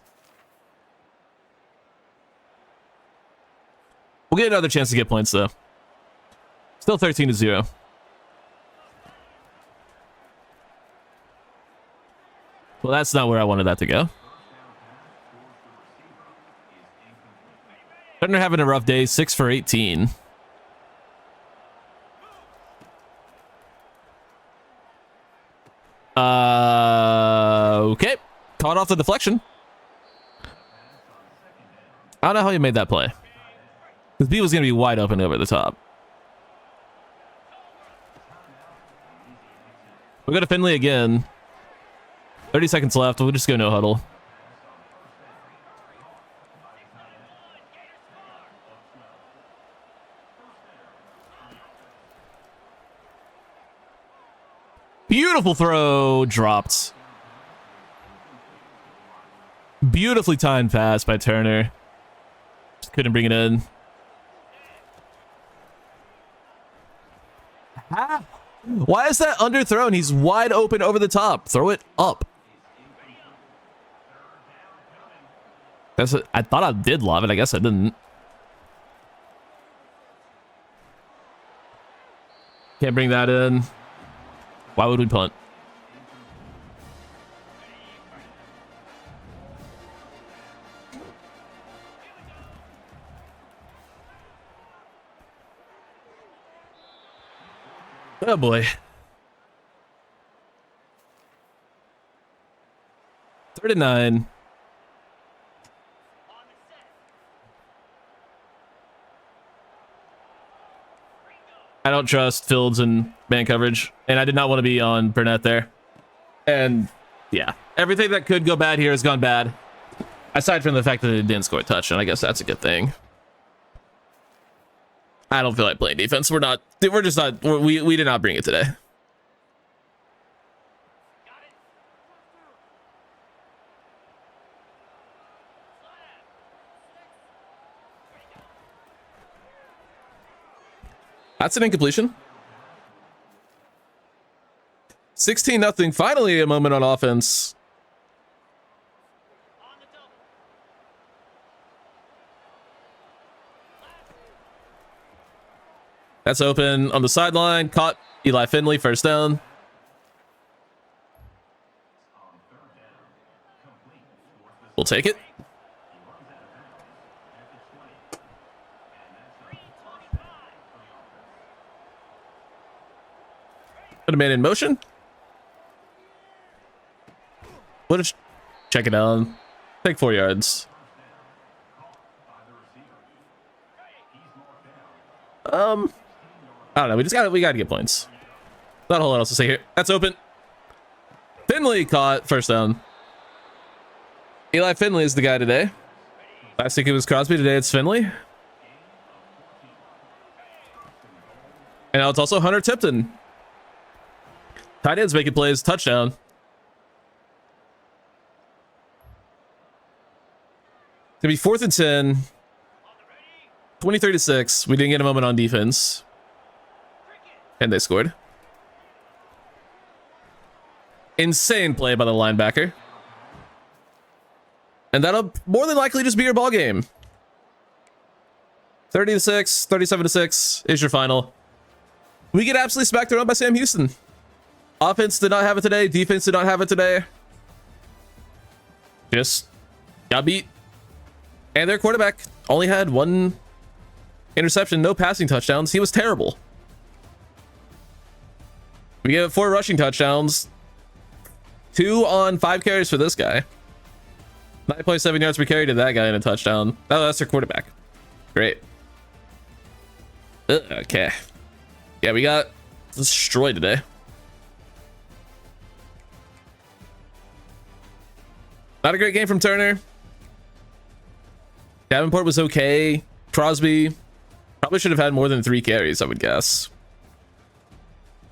We'll get another chance to get points though. Still 13-0. Well, that's not where I wanted that to go. Thunder having a rough day. 6 for 18. Okay. Caught off the deflection. I don't know how he made that play. Because B was going to be wide open over the top. We'll go to Finley again. 30 seconds left. We'll just go no huddle. Beautiful throw, dropped. Beautifully timed pass by Turner. Just couldn't bring it in. How? Why is that underthrown? He's wide open over the top. Throw it up. That's it. I thought I did love it. I guess I didn't. Can't bring that in. Why would we punt? Oh boy. 39. I don't trust Fields and man coverage, and I did not want to be on Burnett there. And yeah, everything that could go bad here has gone bad. Aside from the fact that it didn't score a touchdown, I guess that's a good thing. I don't feel like playing defense. We did not bring it today. That's an incompletion. 16-0. Finally a moment on offense. That's open on the sideline. Caught Eli Finley, first down. We'll take it. Put a man in motion. We'll check it out. Take 4 yards. I don't know. We gotta get points. Not a whole lot else to say here. That's open. Finley caught, first down. Eli Finley is the guy today. Last week it was Crosby. Today it's Finley. And now it's also Hunter Tipton. Tight ends making plays. Touchdown. It's gonna be 4th and 10. 23-6. We didn't get a moment on defense. And they scored. Insane play by the linebacker. And that'll more than likely just be your ball game. 30-6, 37-6 is your final. We get absolutely smacked around by Sam Houston. Offense did not have it today. Defense did not have it today. Just got beat. And their quarterback only had 1 interception, no passing touchdowns. He was terrible. We gave 4 rushing touchdowns. 2 on 5 carries for this guy. 9.7 yards per carry to that guy in a touchdown. Oh, that's their quarterback. Great. Okay. Yeah, we got destroyed today. Not a great game from Turner. Davenport was okay. Crosby probably should have had more than 3 carries, I would guess.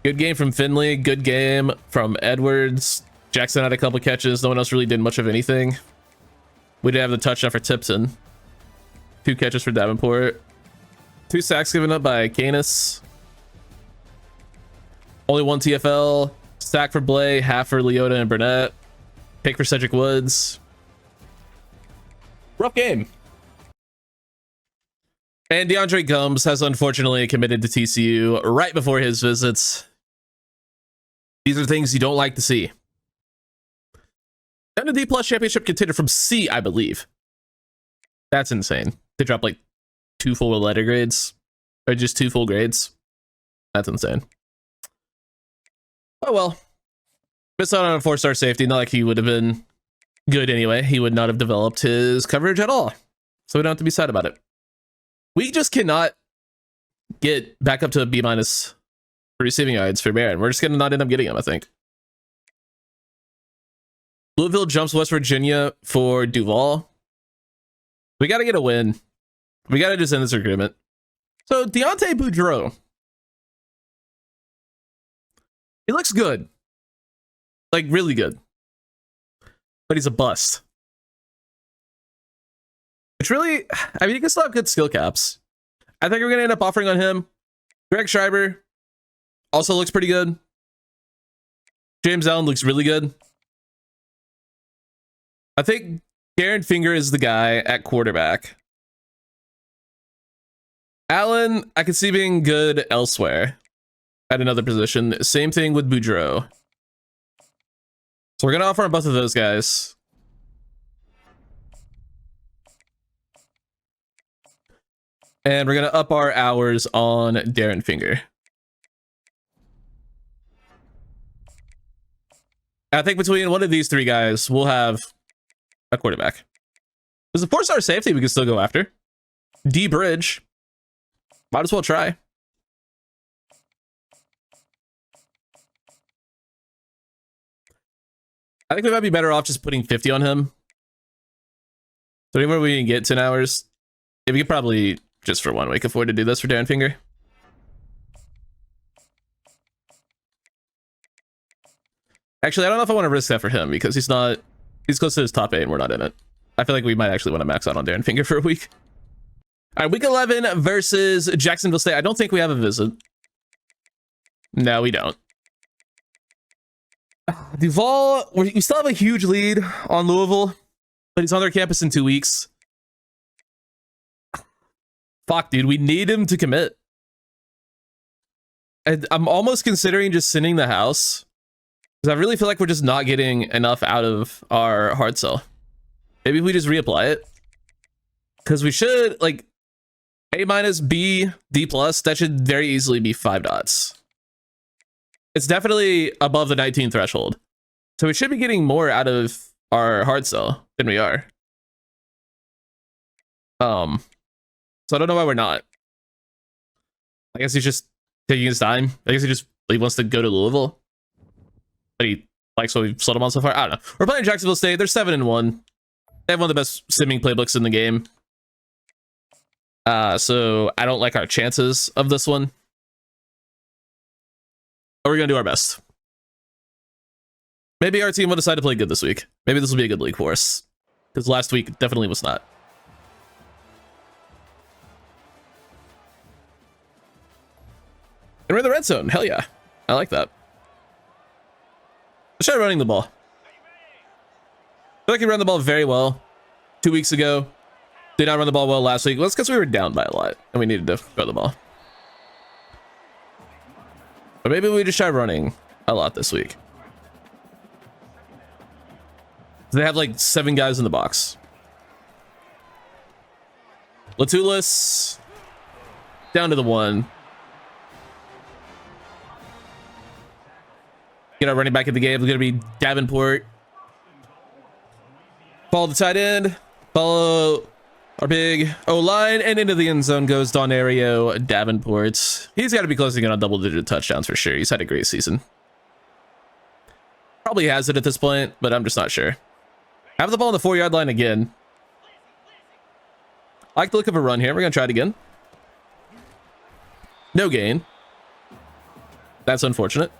Good game from Finley. Good game from Edwards. Jackson had a couple catches. No one else really did much of anything. We did have the touchdown for Tipton. 2 catches for Davenport. 2 sacks given up by Canis. Only 1 TFL. Sack for Blay. Half for Leota and Burnett. Pick for Cedric Woods. Rough game. And DeAndre Gumbs has unfortunately committed to TCU right before his visits. These are things you don't like to see. And a D+ championship contender from C, I believe. That's insane. They dropped like 2 full letter grades. Or just 2 full grades. That's insane. Oh well. Missed out on a 4-star safety. Not like he would have been good anyway. He would not have developed his coverage at all. So we don't have to be sad about it. We just cannot get back up to a B- for receiving yards for Barron. We're just going to not end up getting him, I think. Louisville jumps West Virginia for Duval. We got to get a win. We got to just end this recruitment. So Deontay Boudreaux. He looks good. Like, really good. But he's a bust. Which really, I mean, he can still have good skill caps. I think we're going to end up offering on him. Greg Schreiber also looks pretty good. James Allen looks really good. I think Darren Finger is the guy at quarterback. Allen, I could see being good elsewhere at another position. Same thing with Boudreaux. So we're going to offer on both of those guys. And we're going to up our hours on Darren Finger. I think between one of these three guys, we'll have a quarterback. There's a 4-star safety we can still go after. D Bridge. Might as well try. I think we might be better off just putting 50 on him. So anywhere we can get 10 hours. Yeah, we could probably, just for 1 week, afford to do this for Darren Finger. Actually, I don't know if I want to risk that for him because he's close to his top 8 and we're not in it. I feel like we might actually want to max out on Darren Finger for a week. All right, week 11 versus Jacksonville State. I don't think we have a visit. No, we don't. Duval, we still have a huge lead on Louisville, but he's on their campus in 2 weeks. Fuck, dude, we need him to commit. And I'm almost considering just sending the house. Because I really feel like we're just not getting enough out of our hard sell. Maybe if we just reapply it. Because we should, like, A minus, B, D plus, that should very easily be 5 dots. It's definitely above the 19 threshold. So we should be getting more out of our hard sell than we are. So I don't know why we're not. I guess he's just taking his time. I guess he wants to go to Louisville. But he likes what we've sold him on so far. I don't know. We're playing Jacksonville State. They're 7-1. They have one of the best simming playbooks in the game. So I don't like our chances of this one. But we're going to do our best. Maybe our team will decide to play good this week. Maybe this will be a good league for us. Because last week definitely was not. And we're in the red zone. Hell yeah. I like that. Let's try running the ball. I feel like we ran the ball very well 2 weeks ago. Did not run the ball well last week. Well, it's because we were down by a lot and we needed to throw the ball. But maybe we just try running a lot this week. They have like 7 guys in the box. Latulis down to the 1. Get our running back in the game. It's going to be Davenport. Follow the tight end. Follow our big O-line. And into the end zone goes Donario Davenport. He's got to be closing in on double-digit touchdowns for sure. He's had a great season. Probably has it at this point, but I'm just not sure. Have the ball on the 4-yard line again. I like the look of a run here. We're going to try it again. No gain. That's unfortunate.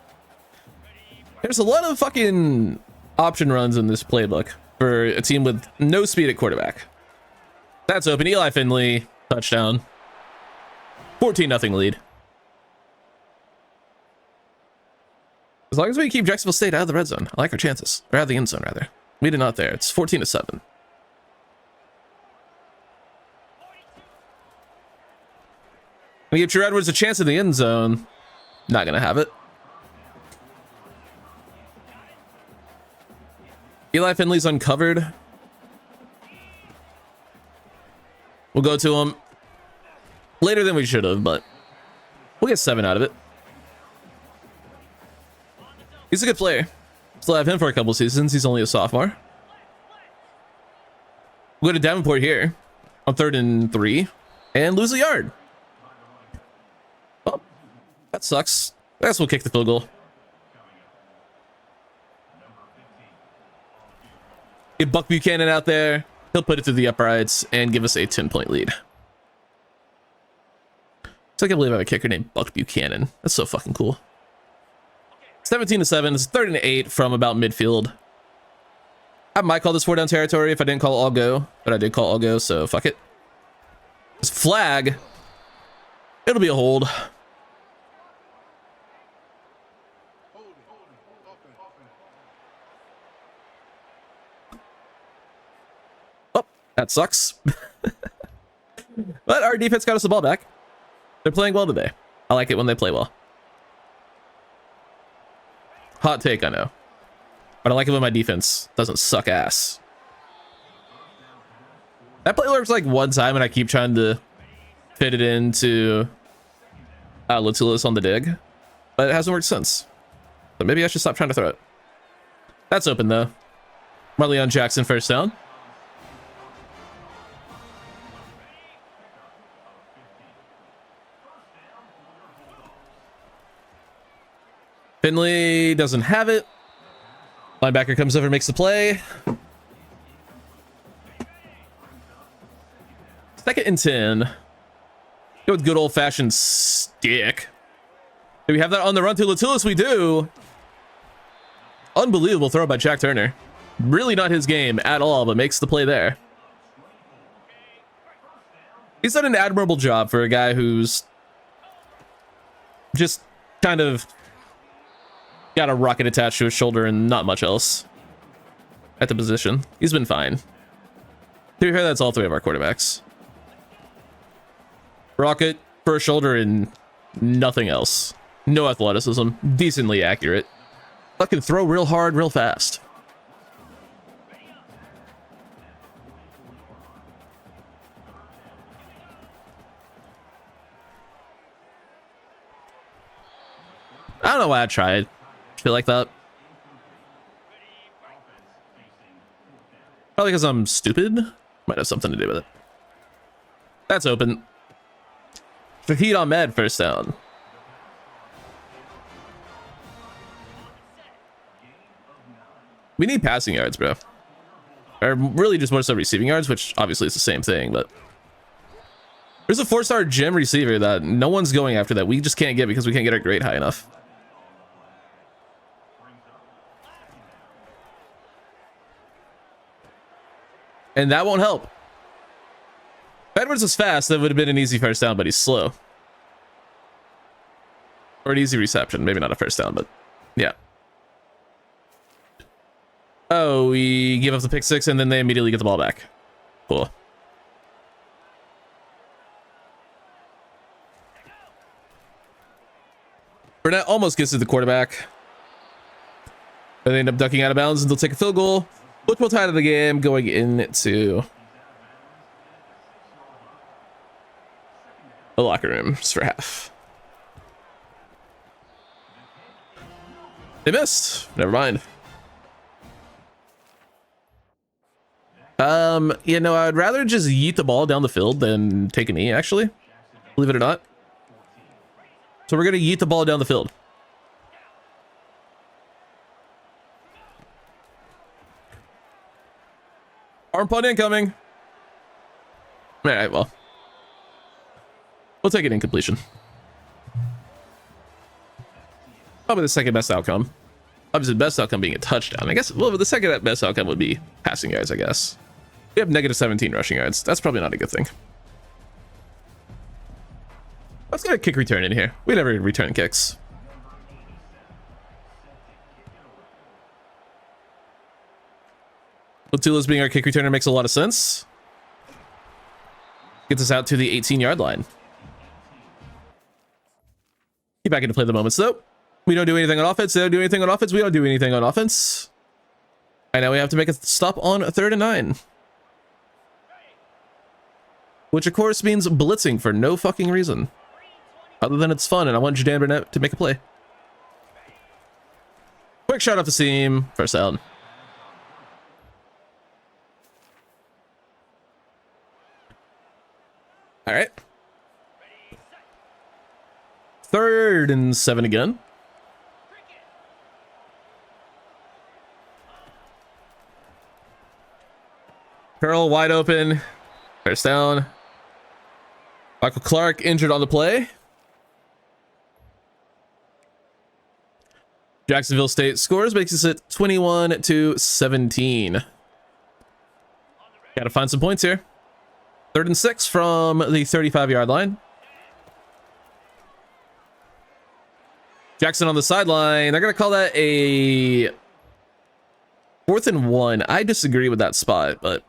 There's a lot of fucking option runs in this playbook for a team with no speed at quarterback. That's open. Eli Finley, touchdown. 14-0 lead. As long as we keep Jacksonville State out of the red zone, I like our chances. Or out of the end zone, rather. We did not there. It's 14-7. We give True Edwards a chance in the end zone. Not going to have it. Eli Finley's uncovered. We'll go to him later than we should have, but we'll get 7 out of it. He's a good player. Still have him for a couple seasons. He's only a sophomore. We'll go to Davenport here on 3rd and 3 and lose a yard. Oh, that sucks. I guess we'll kick the field goal. Get Buck Buchanan out there. He'll put it through the uprights and give us a 10-point lead. So I can't believe I have a kicker named Buck Buchanan. That's so fucking cool. 17-7. It's 30-8 from about midfield. I might call this 4 down territory if I didn't call all go, but I did call all go, so fuck it. This flag. It'll be a hold. Oh, that sucks. But our defense got us the ball back. They're playing well today. I like it when they play well. Hot take, I know. But I like it when my defense doesn't suck ass. That play works like one time and I keep trying to fit it into Latulis on the dig. But it hasn't worked since. So maybe I should stop trying to throw it. That's open though. Marleon Jackson first down. Finley doesn't have it. Linebacker comes over and makes the play. 2nd and 10. Go with good old-fashioned stick. Do we have that on the run to Latulis? We do. Unbelievable throw by Jack Turner. Really not his game at all, but makes the play there. He's done an admirable job for a guy who's just kind of got a rocket attached to his shoulder and not much else at the position. He's been fine. To be fair, that's all 3 of our quarterbacks. Rocket for a shoulder and nothing else. No athleticism. Decently accurate. Fucking throw real hard, real fast. I don't know why I tried. Feel like that. Probably because I'm stupid. Might have something to do with it. That's open. Fahid Ahmed first down. We need passing yards, bro. Or really just more so receiving yards, which obviously is the same thing, but there's a 4-star gem receiver that no one's going after that we just can't get because we can't get our grade high enough. And that won't help. If Edwards was fast, that would have been an easy first down, but he's slow. Or an easy reception. Maybe not a first down, but yeah. Oh, we give up the pick 6 and then they immediately get the ball back. Cool. Burnett almost gets to the quarterback. But they end up ducking out of bounds and they'll take a field goal. Which will tie to the game going into the locker rooms for half. They missed. Never mind. You know, I'd rather just yeet the ball down the field than take a knee, actually. Believe it or not. So we're going to yeet the ball down the field. Arm punt incoming. All right, well. We'll take an incompletion. Probably the second best outcome. Obviously, the best outcome being a touchdown. I guess, well, the second best outcome would be passing yards, I guess. We have negative 17 rushing yards. That's probably not a good thing. Let's get a kick return in here. We never return kicks. Latulis being our kick returner makes a lot of sense. Gets us out to the 18-yard line. Get back into play the moments, though. We don't do anything on offense. They don't do anything on offense. We don't do anything on offense. And now we have to make a stop on 3rd and 9. Which, of course, means blitzing for no fucking reason. Other than it's fun, and I want Jadan Burnett to make a play. Quick shot off the seam. First down. All right. 3rd and 7 again. Curl wide open. First down. Michael Clark injured on the play. Jacksonville State scores, makes it 21-17. Got to find some points here. 3rd and 6 from the 35-yard line. Jackson on the sideline. They're going to call that a 4th and 1. I disagree with that spot, but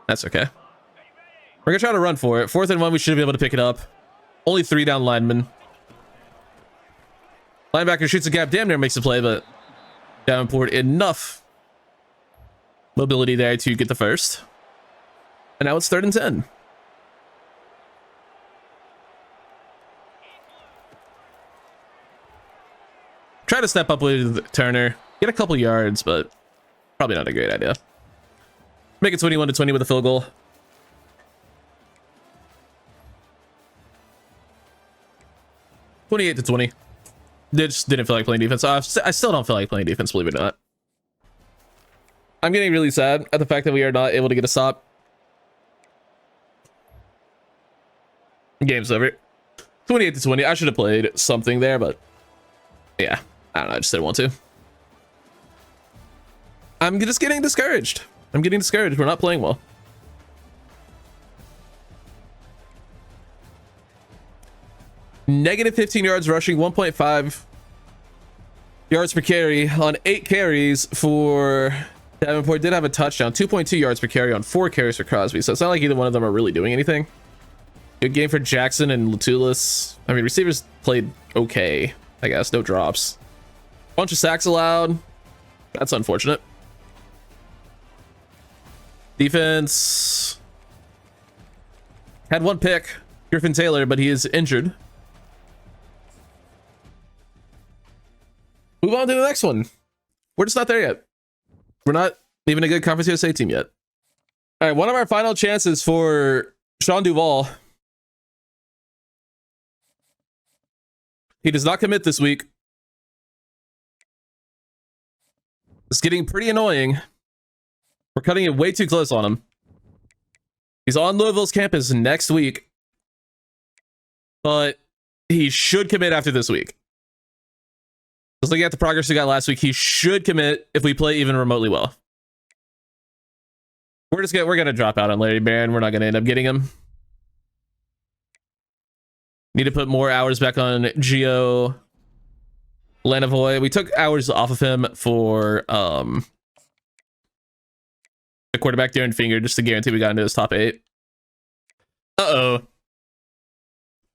that's okay. We're going to try to run for it. 4th and 1, we should be able to pick it up. Only 3 down linemen. Linebacker shoots a gap, damn near makes a play, but Davenport enough mobility there to get the first. And now it's 3rd and 10. Try to step up with Turner. Get a couple yards, but probably not a great idea. Make it 21-20 with a field goal. (28-20). They just didn't feel like playing defense. I still don't feel like playing defense, believe it or not. I'm getting really sad at the fact that we are not able to get a stop. Game's over. 28-20. I should have played something there, but yeah, I don't know. I just didn't want to. I'm just getting discouraged. We're not playing well. Negative 15 yards rushing, 1.5 yards per carry on 8 carries for Davenport. Did have a touchdown, 2.2 yards per carry on 4 carries for Crosby. So it's not like either one of them are really doing anything. Good game for Jackson and Latulis. I mean, receivers played okay, I guess. No drops. Bunch of sacks allowed. That's unfortunate. Defense had 1 pick, Griffin Taylor, but he is injured. Move on to the next one. We're just not there yet. We're not even a good Conference USA team yet. All right, one of our final chances for Sean Duvall. He does not commit this week. It's getting pretty annoying. We're cutting it way too close on him. He's on Louisville's campus next week, but he should commit after this week. Just looking at the progress we got last week, he should commit if we play even remotely well. We're gonna drop out on Larry Barron. We're not gonna end up getting him. Need to put more hours back on Gio Lanovoy. We took hours off of him for the quarterback Darren Finger just to guarantee we got into his top 8. Uh-oh.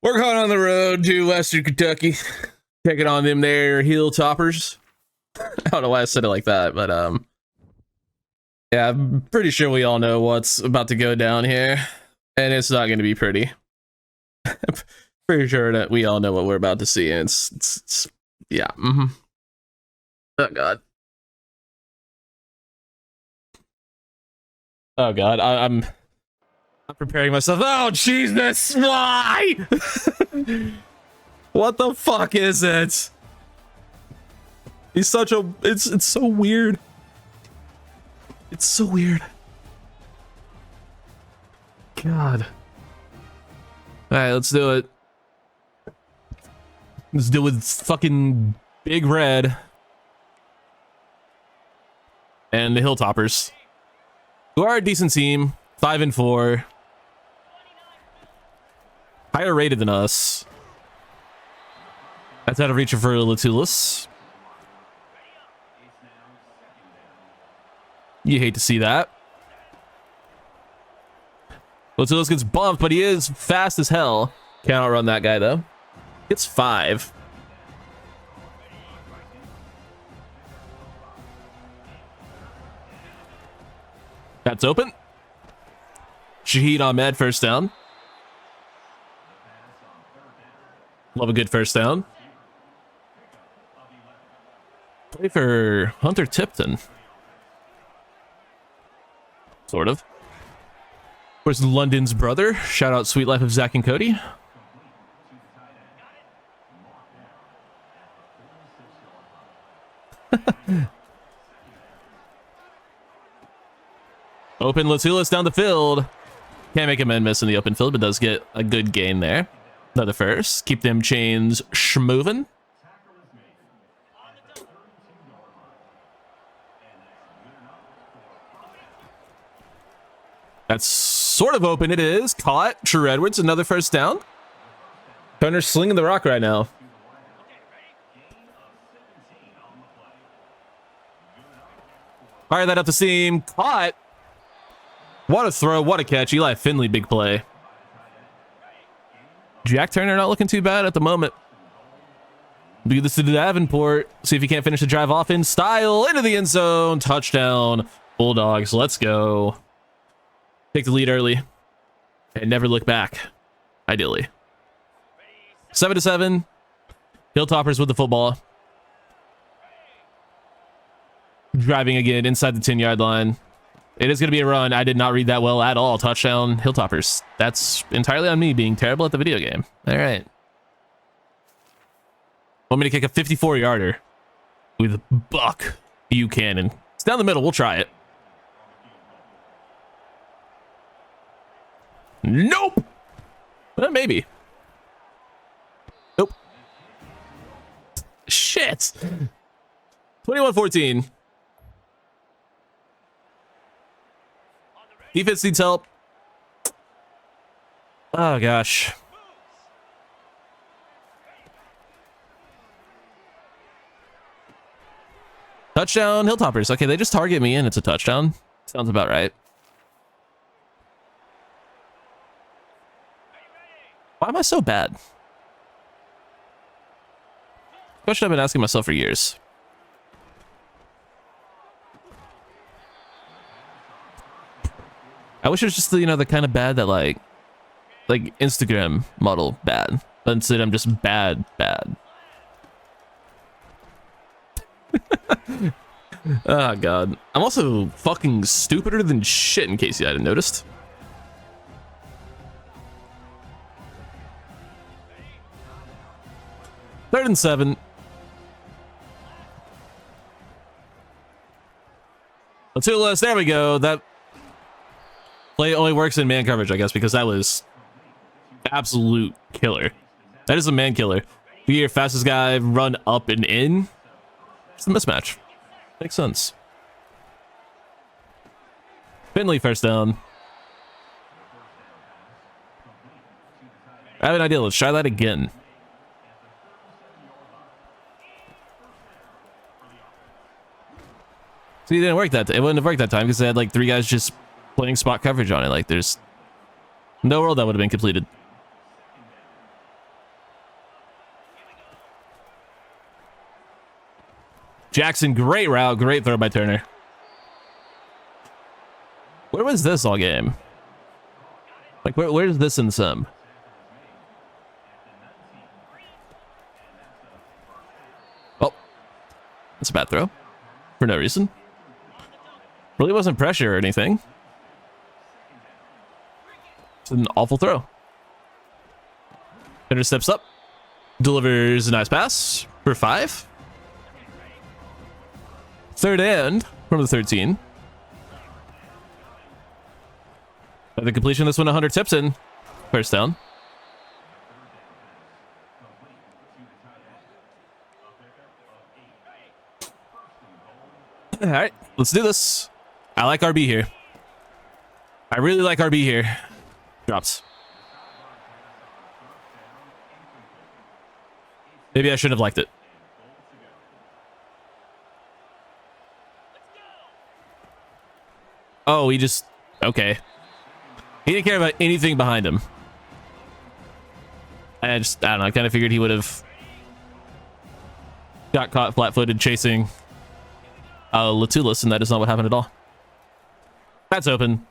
We're going on the road to Western Kentucky. Taking on them there heel toppers. I don't know why I said it like that, but yeah, I'm pretty sure we all know what's about to go down here, and it's not going to be pretty. Pretty sure that we all know what we're about to see, and it's yeah. Oh god. Oh god, I'm preparing myself. Oh Jesus, why? What the fuck is it? He's such a... It's so weird. It's so weird. God. Alright, let's do it. Let's do it with fucking Big Red. And the Hilltoppers. Who are a decent team. 5-4. Higher rated than us. That's out of reach for Latulis. You hate to see that. Latulis gets bumped, but he is fast as hell. Can't outrun that guy, though. It's 5. That's open. Shaheed Ahmed, first down. Love a good first down. Play for Hunter Tipton. Sort of. Where's London's brother? Shout out Sweet Life of Zach and Cody. Open Latulis down the field. Can't make him miss in the open field, but does get a good gain there. Another first. Keep them chains schmoving. That's sort of open. It is. Caught. True Edwards, another first down. Turner's slinging the rock right now. Fire that up the seam. Caught. What a throw. What a catch. Eli Finley, big play. Jack Turner not looking too bad at the moment. Do this to Davenport. See if he can't finish the drive off in style. Into the end zone. Touchdown. Bulldogs. Let's go. Take the lead early. And never look back. Ideally. 7-7. Hilltoppers with the football. Driving again inside the 10-yard line. It is going to be a run. I did not read that well at all. Touchdown, Hilltoppers. That's entirely on me being terrible at the video game. All right. Want me to kick a 54-yarder with Buck Buchanan. It's down the middle. We'll try it. Nope. Maybe. Nope. Shit. 21-14. Defense needs help. Oh, gosh. Touchdown, Hilltoppers. Okay, they just target me and it's a touchdown. Sounds about right. Why am I so bad? Question I've been asking myself for years. I wish it was just the, you know, the kind of bad that like Instagram model bad. But instead I'm just bad. Oh god. I'm also fucking stupider than shit in case you hadn't noticed. Third and 7. Latulis, there we go. That play only works in man coverage, I guess, because that was absolute killer. That is a man killer. Be your fastest guy, run up and in. It's a mismatch. Makes sense. Finley first down. I have an idea. Let's try that again. See, it didn't work that time. It wouldn't have worked that time because they had like 3 guys just playing spot coverage on it. Like, there's no world that would have been completed. Jackson, great route, great throw by Turner. Where was this all game? Like, where's this in sim? Oh, that's a bad throw for no reason. Really wasn't pressure or anything. It's an awful throw. Turner steps up, delivers a nice pass for 5. Third and from the 13. By the completion of this one, 100 Tipton. First down. All right, let's do this. I like RB here. I really like RB here. Drops. Maybe I shouldn't have liked it. Oh, he just... Okay. He didn't care about anything behind him. I don't know. I kind of figured he would have got caught flat-footed chasing Latulis, and that is not what happened at all. That's open.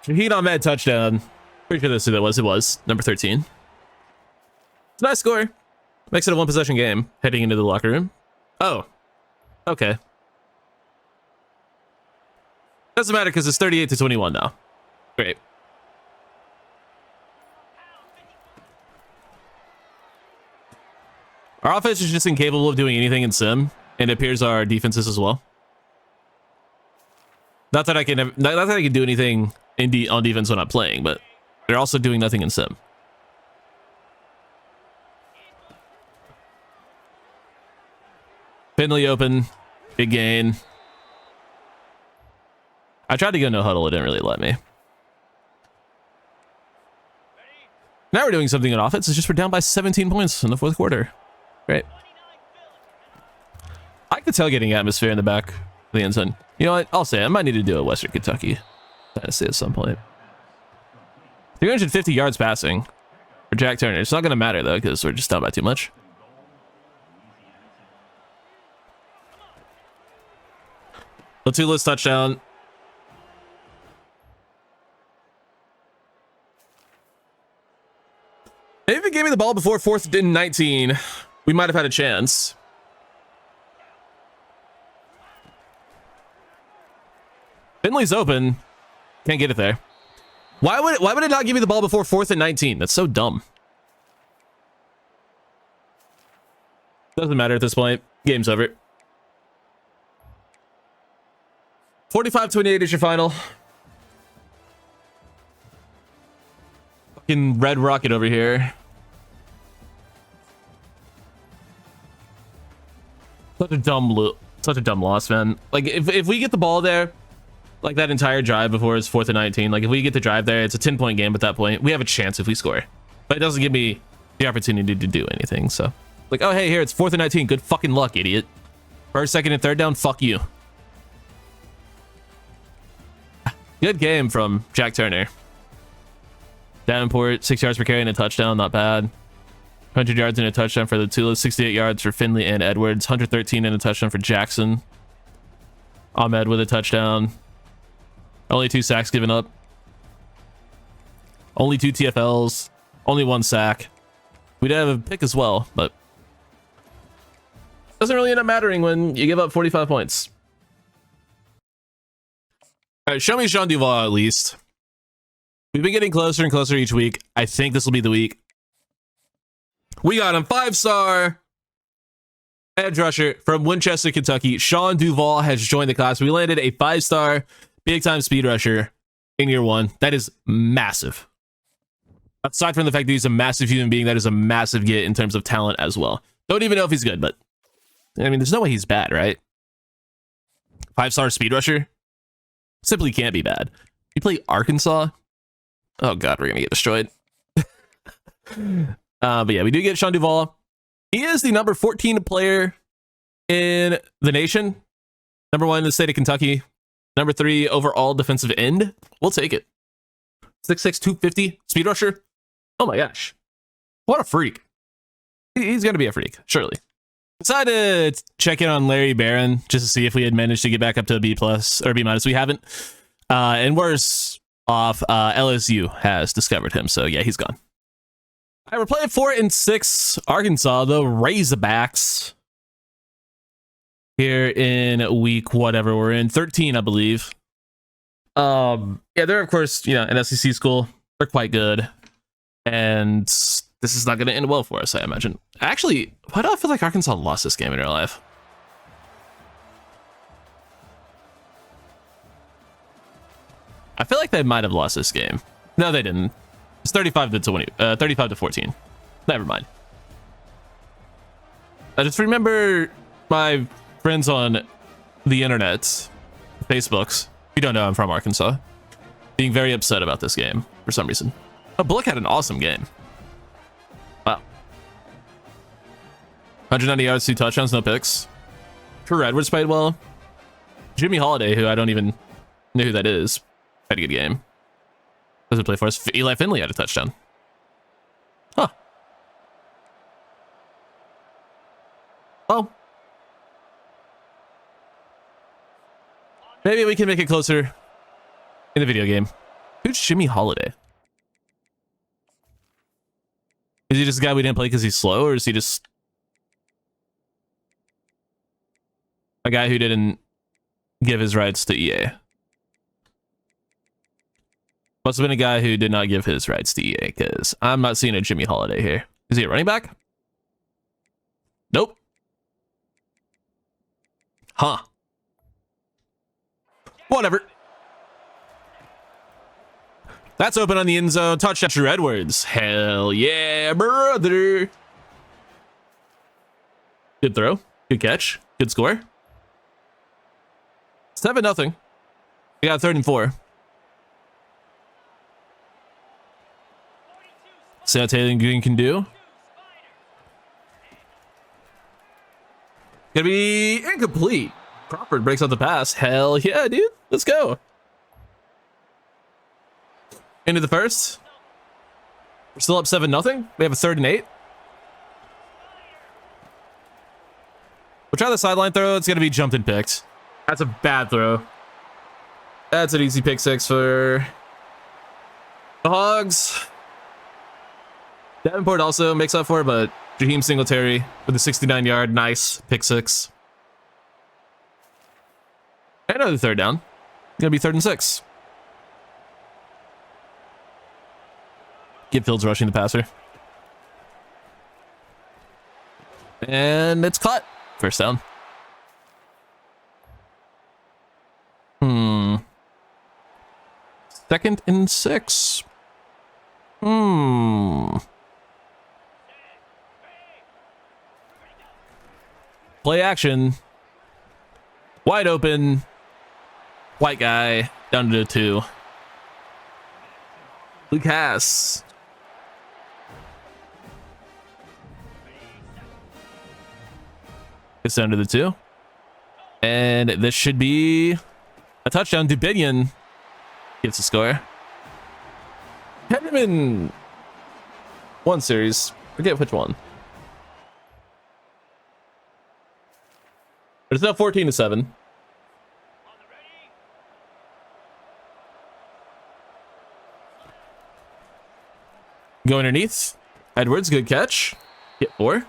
Shaheen Ahmed touchdown. Pretty sure that's who that was. It was number 13. It's a nice score. Makes it a 1-possession game heading into the locker room. Oh. Okay. Doesn't matter because it's 38-21 now. Great. Our offense is just incapable of doing anything in sim, and it appears our defense is as well. Not that I can do anything on defense when I'm playing, but they're also doing nothing in sim. Finley open, big gain. I tried to go no huddle, it didn't really let me. Now we're doing something on offense. It's just we're down by 17 points in the fourth quarter. Great. I could tell getting atmosphere in the back of the end zone. You know what? I'll say I might need to do a Western Kentucky Dynasty at some point. 350 yards passing for Jack Turner. It's not going to matter, though, because we're just down by too much. Latuli's touchdown. If he gave me the ball before 4th and 19, we might have had a chance. Finley's open. Can't get it there. Why would it not give me the ball before 4th and 19? That's so dumb. Doesn't matter at this point. Game's over. 45-28 is your final. Fucking Red Rocket over here. Such a dumb loss, man. Like, if we get the ball there, like that entire drive before it's 4th and 19, like if we get the drive there, it's a 10-point game at that point. We have a chance if we score. But it doesn't give me the opportunity to do anything, so. Like, oh, hey, here, it's 4th and 19. Good fucking luck, idiot. First, second, and third down, fuck you. Good game from Jack Turner. Davenport, 6 yards per carry and a touchdown, not bad. 100 yards and a touchdown for Latulis, 68 yards for Finley and Edwards, 113 and a touchdown for Jackson. Ahmed with a touchdown. Only 2 sacks given up. Only 2 TFLs. Only 1 sack. We did have a pick as well, but doesn't really end up mattering when you give up 45 points. All right, show me Jean Duval at least. We've been getting closer and closer each week. I think this will be the week. We got him. 5-star edge rusher from Winchester, Kentucky. Sean Duval has joined the class. We landed a 5-star big-time speed rusher in year 1. That is massive. Aside from the fact that he's a massive human being, that is a massive get in terms of talent as well. Don't even know if he's good, but I mean, there's no way he's bad, right? 5-star speed rusher? Simply can't be bad. You play Arkansas? Oh god, we're gonna get destroyed. But yeah, we do get Sean Duval. He is the number 14 player in the nation. Number 1 in the state of Kentucky. Number 3 overall defensive end. We'll take it. 6'6", 250 speed rusher. Oh my gosh. What a freak. He's gonna be a freak, surely. Decided to check in on Larry Barron just to see if we had managed to get back up to a B+ or B-. We haven't. And worse off, LSU has discovered him. So yeah, he's gone. All right, we're playing 4 and 6 Arkansas, the Razorbacks. Here in week whatever we're in, 13, I believe. Yeah, they're of course, an SEC school. They're quite good, and this is not going to end well for us, I imagine. Actually, why do I feel like Arkansas lost this game in real life? I feel like they might have lost this game. No, they didn't. It's 35-14. Never mind. I just remember my friends on the internet, Facebooks, if you don't know I'm from Arkansas, being very upset about this game for some reason. Oh, Bullock had an awesome game. Wow. 190 yards, 2 touchdowns, no picks. True Edwards played well. Jimmy Holiday, who I don't even know who that is, had a good game. Doesn't play for us. Eli Finley had a touchdown. Huh. Oh. Maybe we can make it closer in the video game. Who's Jimmy Holiday? Is he just a guy we didn't play because he's slow, or is he just a guy who didn't give his rights to EA? Must have been a guy who did not give his rights to EA, because I'm not seeing a Jimmy Holiday here. Is he a running back? Nope. Huh. Whatever. That's open on the end zone. Touchdown, True Edwards. Hell yeah, brother. Good throw. Good catch. Good score. 7-0. We got 3rd and 4. See how Taylor Green can do. Gonna be incomplete. Crawford breaks out the pass. Hell yeah, dude. Let's go. Into the first. We're still up 7-0. We have a 3rd and 8. We'll try the sideline throw. It's going to be jumped and picked. That's a bad throw. That's an easy pick 6 for the Hogs. Davenport also makes up for it, but Jaheim Singletary with a 69-yard, nice pick 6. Another 3rd down. Going to be 3rd and 6. Fields rushing the passer. And it's caught. First down. 2nd and 6. Play action. Wide open. White guy. Down to 2. Lucas. It's down to the 2. And this should be a touchdown. Dubinion gets a score. Had him in one series. Forget which one. But it's now 14-7. Go underneath. Edwards, good catch. Hit 4.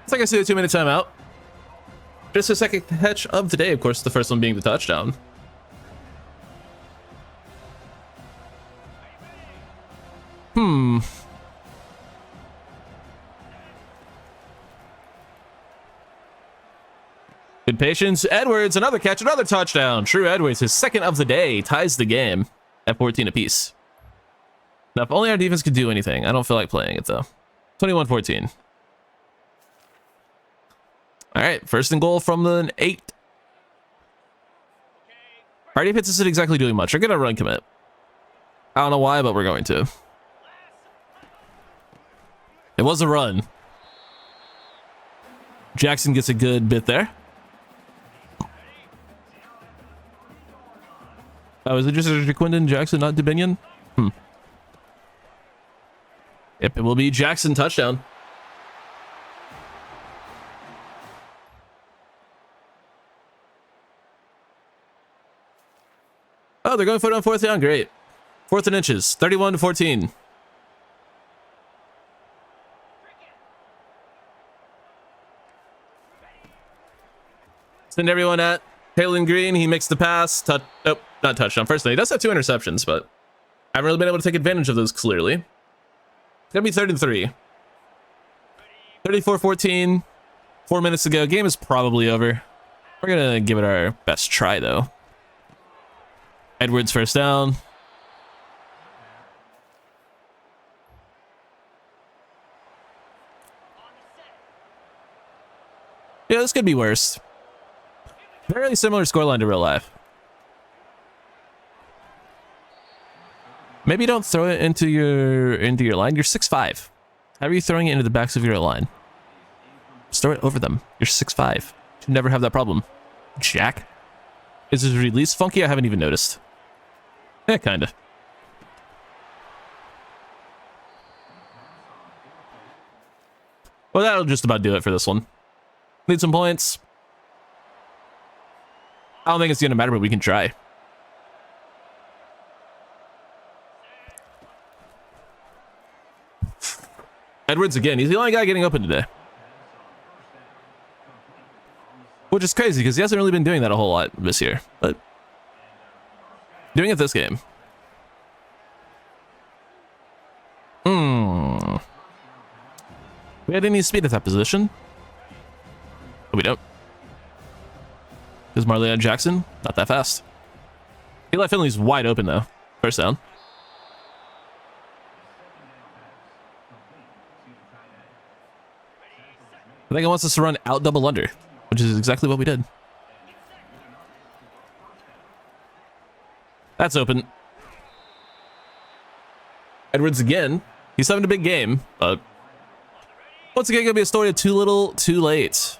It's like I see a 2-minute timeout. Just a second catch of the day, of course, the first one being the touchdown. Good patience. Edwards, another catch, another touchdown. True Edwards, his 2nd of the day, ties the game at 14 apiece. Now, if only our defense could do anything. I don't feel like playing it, though. 21-14. All right, 1st and goal from the 8. Our defense isn't exactly doing much. We're going to run commit. I don't know why, but we're going to. It was a run. Jackson gets a good bit there. Oh, is it just Jaquindon Jackson, not Dubinion? Yep, it will be Jackson touchdown. Oh, they're going for it on 4th down. Great. 4th and inches. 31-14. Send everyone at Taylor Green. He makes the pass. Nope, not touchdown. First thing, he does have 2 interceptions, but I haven't really been able to take advantage of those clearly. It's going to be 3rd and 3. 34-14. 4 minutes to go. Game is probably over. We're going to give it our best try, though. Edwards first down. Yeah, this could be worse. Very similar scoreline to real life. Maybe don't throw it into your line. You're 6'5". How are you throwing it into the backs of your line? Just throw it over them. You're 6'5". Should never have that problem. Jack. Is his release funky? I haven't even noticed. Yeah, kinda. Well, that'll just about do it for this one. Need some points. I don't think it's gonna matter, but we can try. Edwards again. He's the only guy getting open today. Which is crazy, because he hasn't really been doing that a whole lot this year. But doing it this game. We had any speed at that position? Oh, we don't. Is Marlon Jackson? Not that fast. Eli Finley's wide open, though. First down. I think it wants us to run out double under, which is exactly what we did. That's open. Edwards again. He's having a big game, but once again, gonna be a story of too little, too late.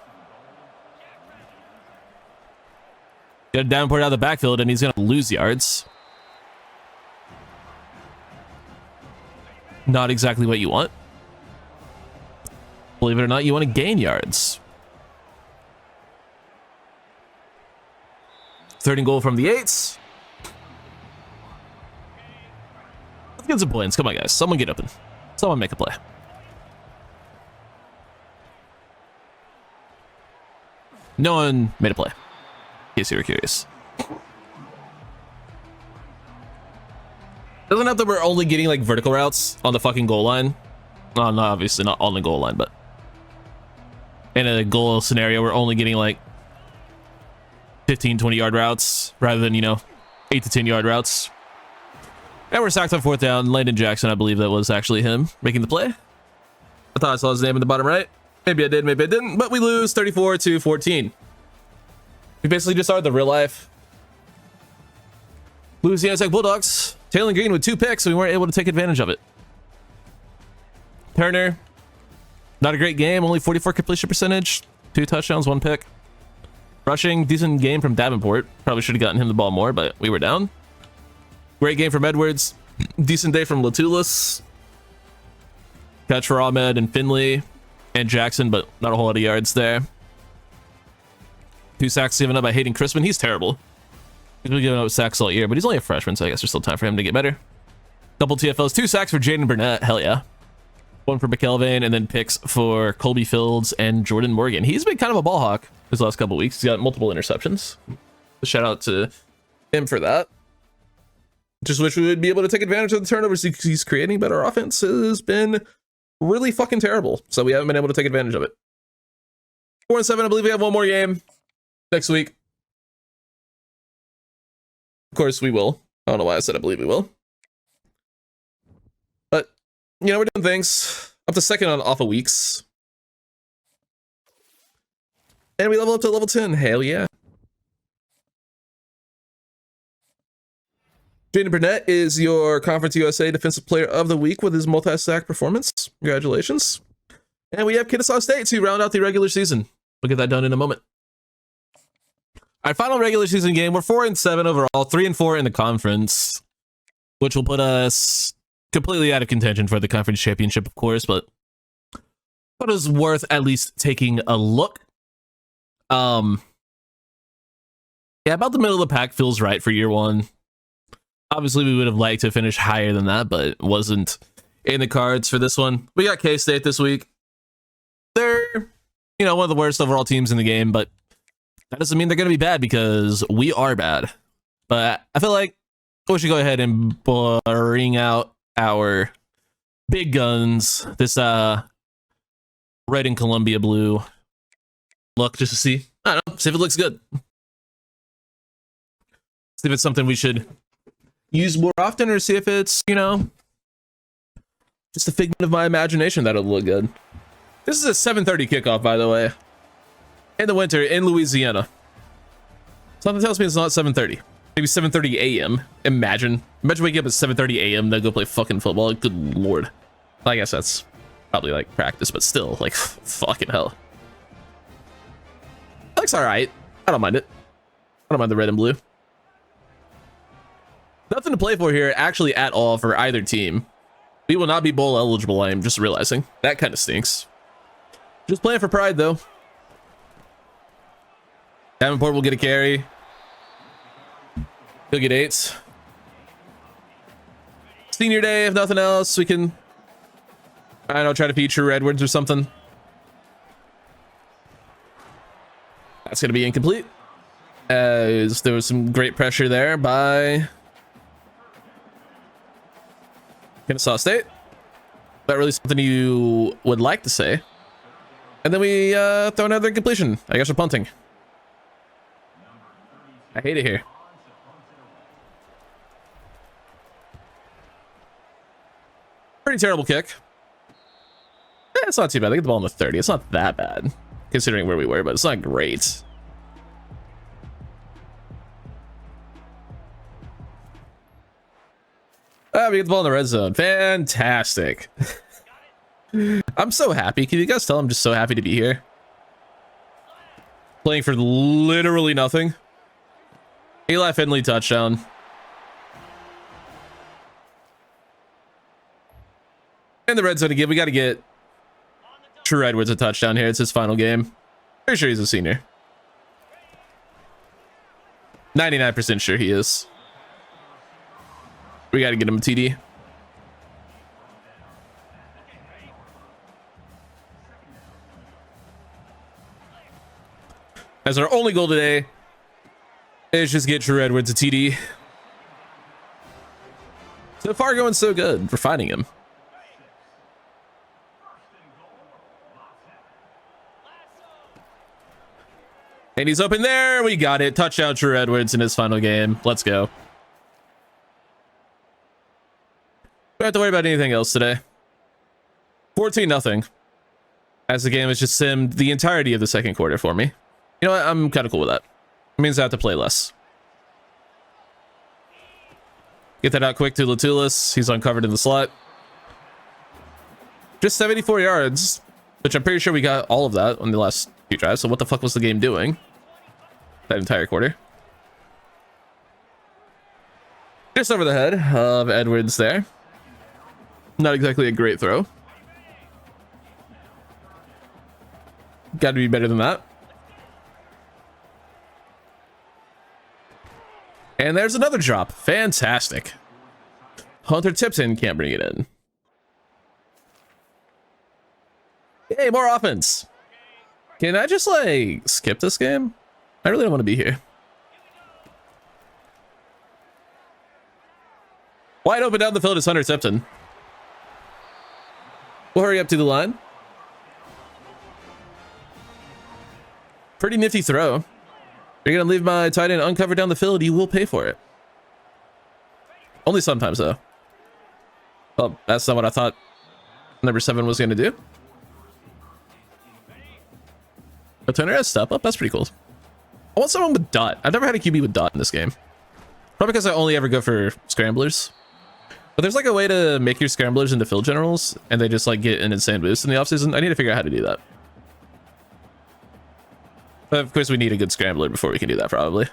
Get a downport out of the backfield, and he's gonna lose yards. Not exactly what you want. Believe it or not, you want to gain yards. 3rd and goal from the 8s. Let's get some points. Come on, guys. Someone get open. Someone make a play. No one made a play, in case you were curious. Doesn't have that we're only getting like vertical routes on the fucking goal line. Oh, no, obviously not on the goal line, but in a goal scenario, we're only getting like 15, 20 yard routes rather than, 8 to 10 yard routes. And we're sacked on 4th down. Landon Jackson, I believe that was actually him making the play. I thought I saw his name in the bottom right. Maybe I did, maybe I didn't, but we lose 34-14. We basically just are the real life Louisiana Tech Bulldogs. Taylor Green with 2 picks, so we weren't able to take advantage of it. Turner, not a great game, only 44 completion percentage, 2 touchdowns, 1 pick. Rushing, decent game from Davenport. Probably should have gotten him the ball more, but we were down. Great game from Edwards. Decent day from Latulis. Catch for Ahmed and Finley and Jackson, but not a whole lot of yards there. 2 sacks given up by Hayden Crispin. He's terrible. He's been giving up sacks all year, but he's only a freshman, so I guess there's still time for him to get better. Double TFLs, 2 sacks for Jaden Burnett. Hell yeah. 1 for McKelvin, and then picks for Colby Fields and Jordan Morgan. He's been kind of a ball hawk his last couple weeks. He's got multiple interceptions. So shout out to him for that. Just wish we would be able to take advantage of the turnovers he's creating, but our offense has been really fucking terrible. So we haven't been able to take advantage of it. 4-7, I believe we have one more game next week. Of course we will. I don't know why I said I believe we will. But, we're doing things. Up to 2nd on off of weeks. And we level up to level 10. Hell yeah. Jaden Burnett is your Conference USA Defensive Player of the Week with his multi-sack performance. Congratulations. And we have Kennesaw State to round out the regular season. We'll get that done in a moment. Our final regular season game, we're 4-7 overall, 3-4 in the conference, which will put us completely out of contention for the conference championship, of course, but it is worth at least taking a look. Yeah, about the middle of the pack feels right for year 1. Obviously, we would have liked to finish higher than that, but it wasn't in the cards for this one. We got K-State this week. They're, one of the worst overall teams in the game, but that doesn't mean they're going to be bad because we are bad. But I feel like we should go ahead and bring out our big guns. This red and Columbia blue look just to see. I don't know. See if it looks good. See if it's something we should use more often, or see if it's, just a figment of my imagination that'll look good. This is a 7:30 kickoff, by the way. In the winter in Louisiana. Something tells me it's not 7:30. Maybe 7:30 a.m. Imagine waking up at 7:30 a.m. then go play fucking football. Good lord. I guess that's probably like practice, but still, like, fucking hell. Looks alright. I don't mind it. I don't mind the red and blue. Nothing to play for here, actually, at all for either team. We will not be bowl eligible, I am just realizing. That kind of stinks. Just playing for pride, though. Davenport will get a carry. He'll get 8. Senior day, if nothing else, we can, I don't know, try to feature Edwards or something. That's going to be incomplete. As there was some great pressure there by Kennesaw State. Not really something you would like to say. And then we throw another completion. I guess we're punting. I hate it here. Pretty terrible kick. It's not too bad. They get the ball in the 30. It's not that bad, considering where we were, but it's not great. Ah, we get the ball in the red zone. Fantastic. I'm so happy. Can you guys tell I'm just so happy to be here? Playing for literally nothing. Eli Finley touchdown. In the red zone again, we got to get True Edwards a touchdown here. It's his final game. Pretty sure he's a senior. 99% sure he is. We got to get him a TD. As our only goal today is just get True Edwards a TD. So far going so good. We're finding him. And he's open there. We got it. Touchdown True Edwards in his final game. Let's go. Don't have to worry about anything else today. 14-0. As the game has just simmed the entirety of the second quarter for me. You know what? I'm kind of cool with that. It means I have to play less. Get that out quick to Latulis. He's uncovered in the slot. Just 74 yards, which I'm pretty sure we got all of that on the last few drives. So what the fuck was the game doing that entire quarter? Just over the head of Edwards there. Not exactly a great throw. Got to be better than that. And there's another drop. Fantastic. Hunter Tipton can't bring it in. Hey, more offense. Can I just like skip this game? I really don't want to be here. Wide open down the field is Hunter Tipton. We'll hurry up to the line. Pretty nifty throw. You're going to leave my tight end uncovered down the field, you will pay for it. Only sometimes, though. Well, that's not what I thought number 7 was going to do. But Turner has step up. That's pretty cool. I want someone with dot. I've never had a QB with dot in this game. Probably because I only ever go for scramblers. But there's like a way to make your scramblers into field generals, and they just like get an insane boost in the offseason. I need to figure out how to do that. But of course, we need a good scrambler before we can do that, probably.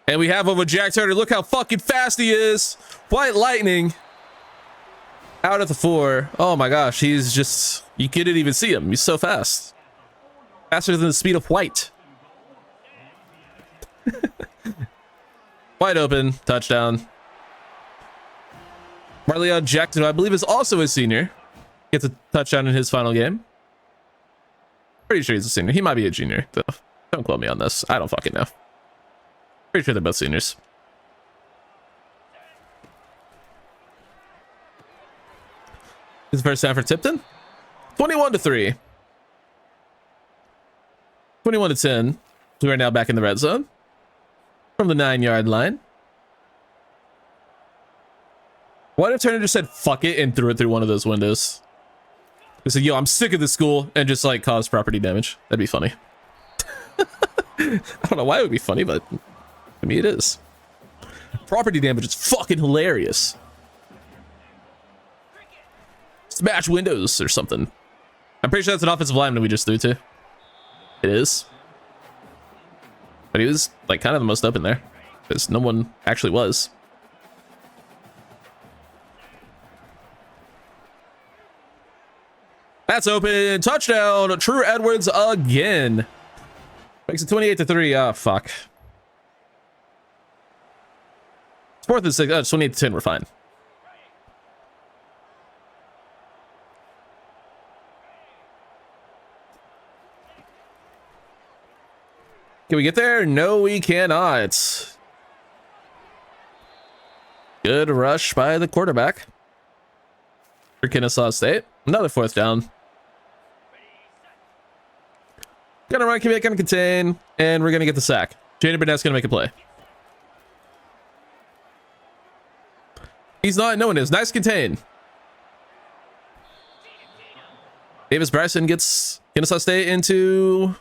And we have over Jack Turner. Look how fucking fast he is. White Lightning. Out at the 4. Oh my gosh, he's just... You couldn't even see him. He's so fast. Faster than the speed of White. Wide open. Touchdown. Marleon Jackson, who I believe is also a senior, gets a touchdown in his final game. Pretty sure he's a senior. He might be a junior, though. Don't quote me on this. I don't fucking know. Pretty sure they're both seniors. His first time for Tipton. 21-3. 21-10. We are now back in the red zone. From the 9-yard line. What if Turner just said fuck it and threw it through one of those windows? He said, yo, I'm sick of this school, and just like cause property damage. That'd be funny. I don't know why it would be funny, but to me it is. Property damage is fucking hilarious. Smash windows or something. I'm pretty sure that's an offensive lineman we just threw to. It is. But he was like kind of the most open there, because no one actually was. That's open. Touchdown. True Edwards again. Makes it 28-3. Oh, fuck. It's 4th and 6. Oh, it's 28-10. We're fine. Can we get there? No, we cannot. Good rush by the quarterback for Kennesaw State. Another 4th down. Gonna run, commit, gonna contain, and we're gonna get the sack. Jaden Burnett's gonna make a play. He's not. No one is. Nice contain. Davis Bryson gets Kennesaw State into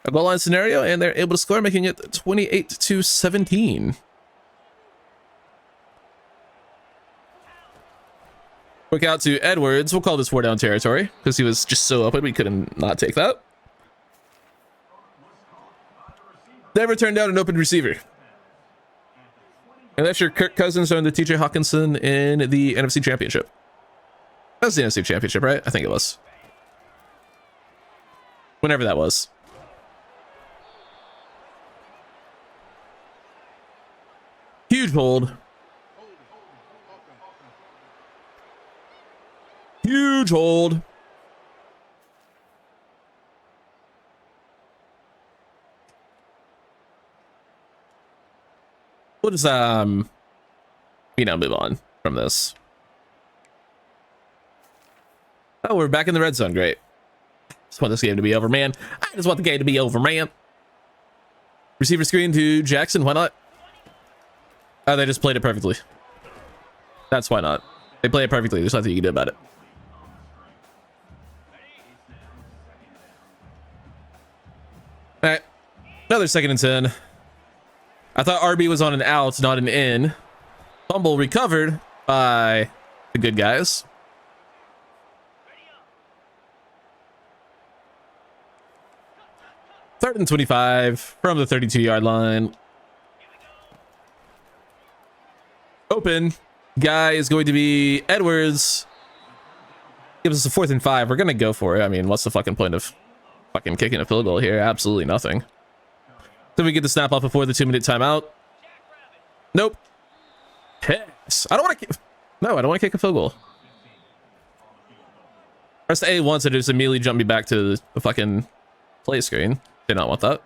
a goal line scenario, and they're able to score, making it 28-17. Quick out to Edwards. We'll call this 4-down territory because he was just so open we couldn't not take that. Never turned down an open receiver. And that's your Kirk Cousins on the TJ Hawkinson in the NFC Championship. That was the NFC Championship, right? I think it was. Whenever that was. Huge hold. Huge hold. We'll just move on from this. Oh, we're back in the red zone. Great. Just want this game to be over, man. I just want the game to be over, man. Receiver screen to Jackson. Why not? Oh, they just played it perfectly. That's why not. They play it perfectly. There's nothing you can do about it. All right. Another 2nd and 10. I thought RB was on an out, not an in. Fumble recovered by the good guys. Third and 25 from the 32-yard line. Open. Guy is going to be Edwards. Gives us a 4th and 5. We're going to go for it. I mean, what's the fucking point of fucking kicking a field goal here? Absolutely nothing. So we get the snap off before the 2-minute timeout. Nope. Piss. I don't want to kick. No, I don't want to kick a field goal. Press A once and it just immediately jumped me back to the fucking play screen. Did not want that.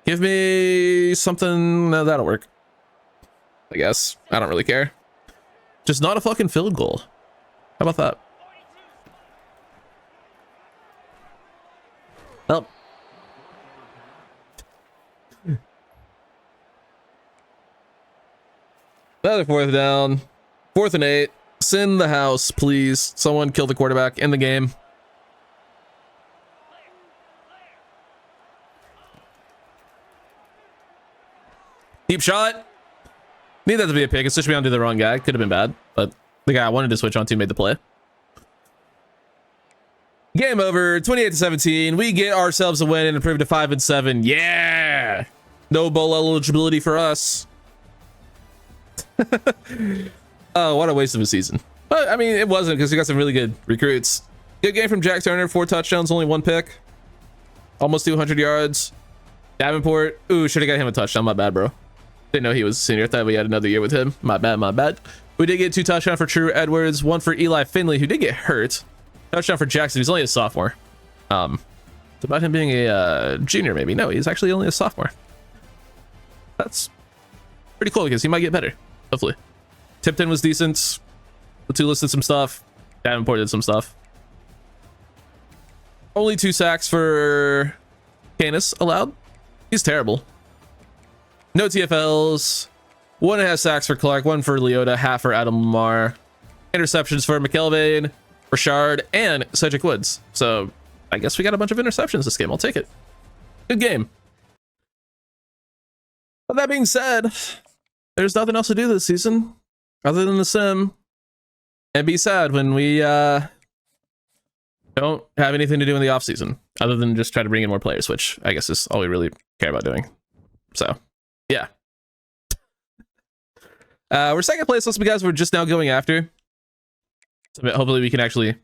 Give me something. No, that'll work. I guess. I don't really care. Just not a fucking field goal. How about that? Well. Another 4th down. 4th and 8. Send the house, please. Someone kill the quarterback in the game. Deep shot. Need that to be a pick. It switched me onto the wrong guy. Could have been bad, but the guy I wanted to switch onto made the play. Game over. 28-17. We get ourselves a win and improve to 5 and 7. Yeah. No bowl eligibility for us. Oh, what a waste of a season. But I mean, it wasn't because we got some really good recruits. Good game from Jack Turner. 4 touchdowns, only 1 pick. Almost 200 yards. Davenport. Ooh, should have got him a touchdown. My bad, bro. Didn't know he was a senior. Thought we had another year with him. My bad, my bad. We did get 2 touchdowns for True Edwards, 1 for Eli Finley, who did get hurt. Touchdown for Jackson. He's only a sophomore. It's about him being a junior, maybe. No, he's actually only a sophomore. That's pretty cool because he might get better, hopefully. Tipton was decent. Latulis did some stuff. Davenport did some stuff. Only 2 sacks for Canis allowed. He's terrible. No TFLs. 1.5 sacks for Clark. 1 for Leota. Half for Adam Lamar. Interceptions for McElvain, Rashard, and Cedric Woods. So I guess we got a bunch of interceptions this game. I'll take it. Good game. But that being said, there's nothing else to do this season other than the sim and be sad when we don't have anything to do in the off season other than just try to bring in more players, which I guess is all we really care about doing. So yeah. We're 2nd place. Those guys we're just now going after. So hopefully we can actually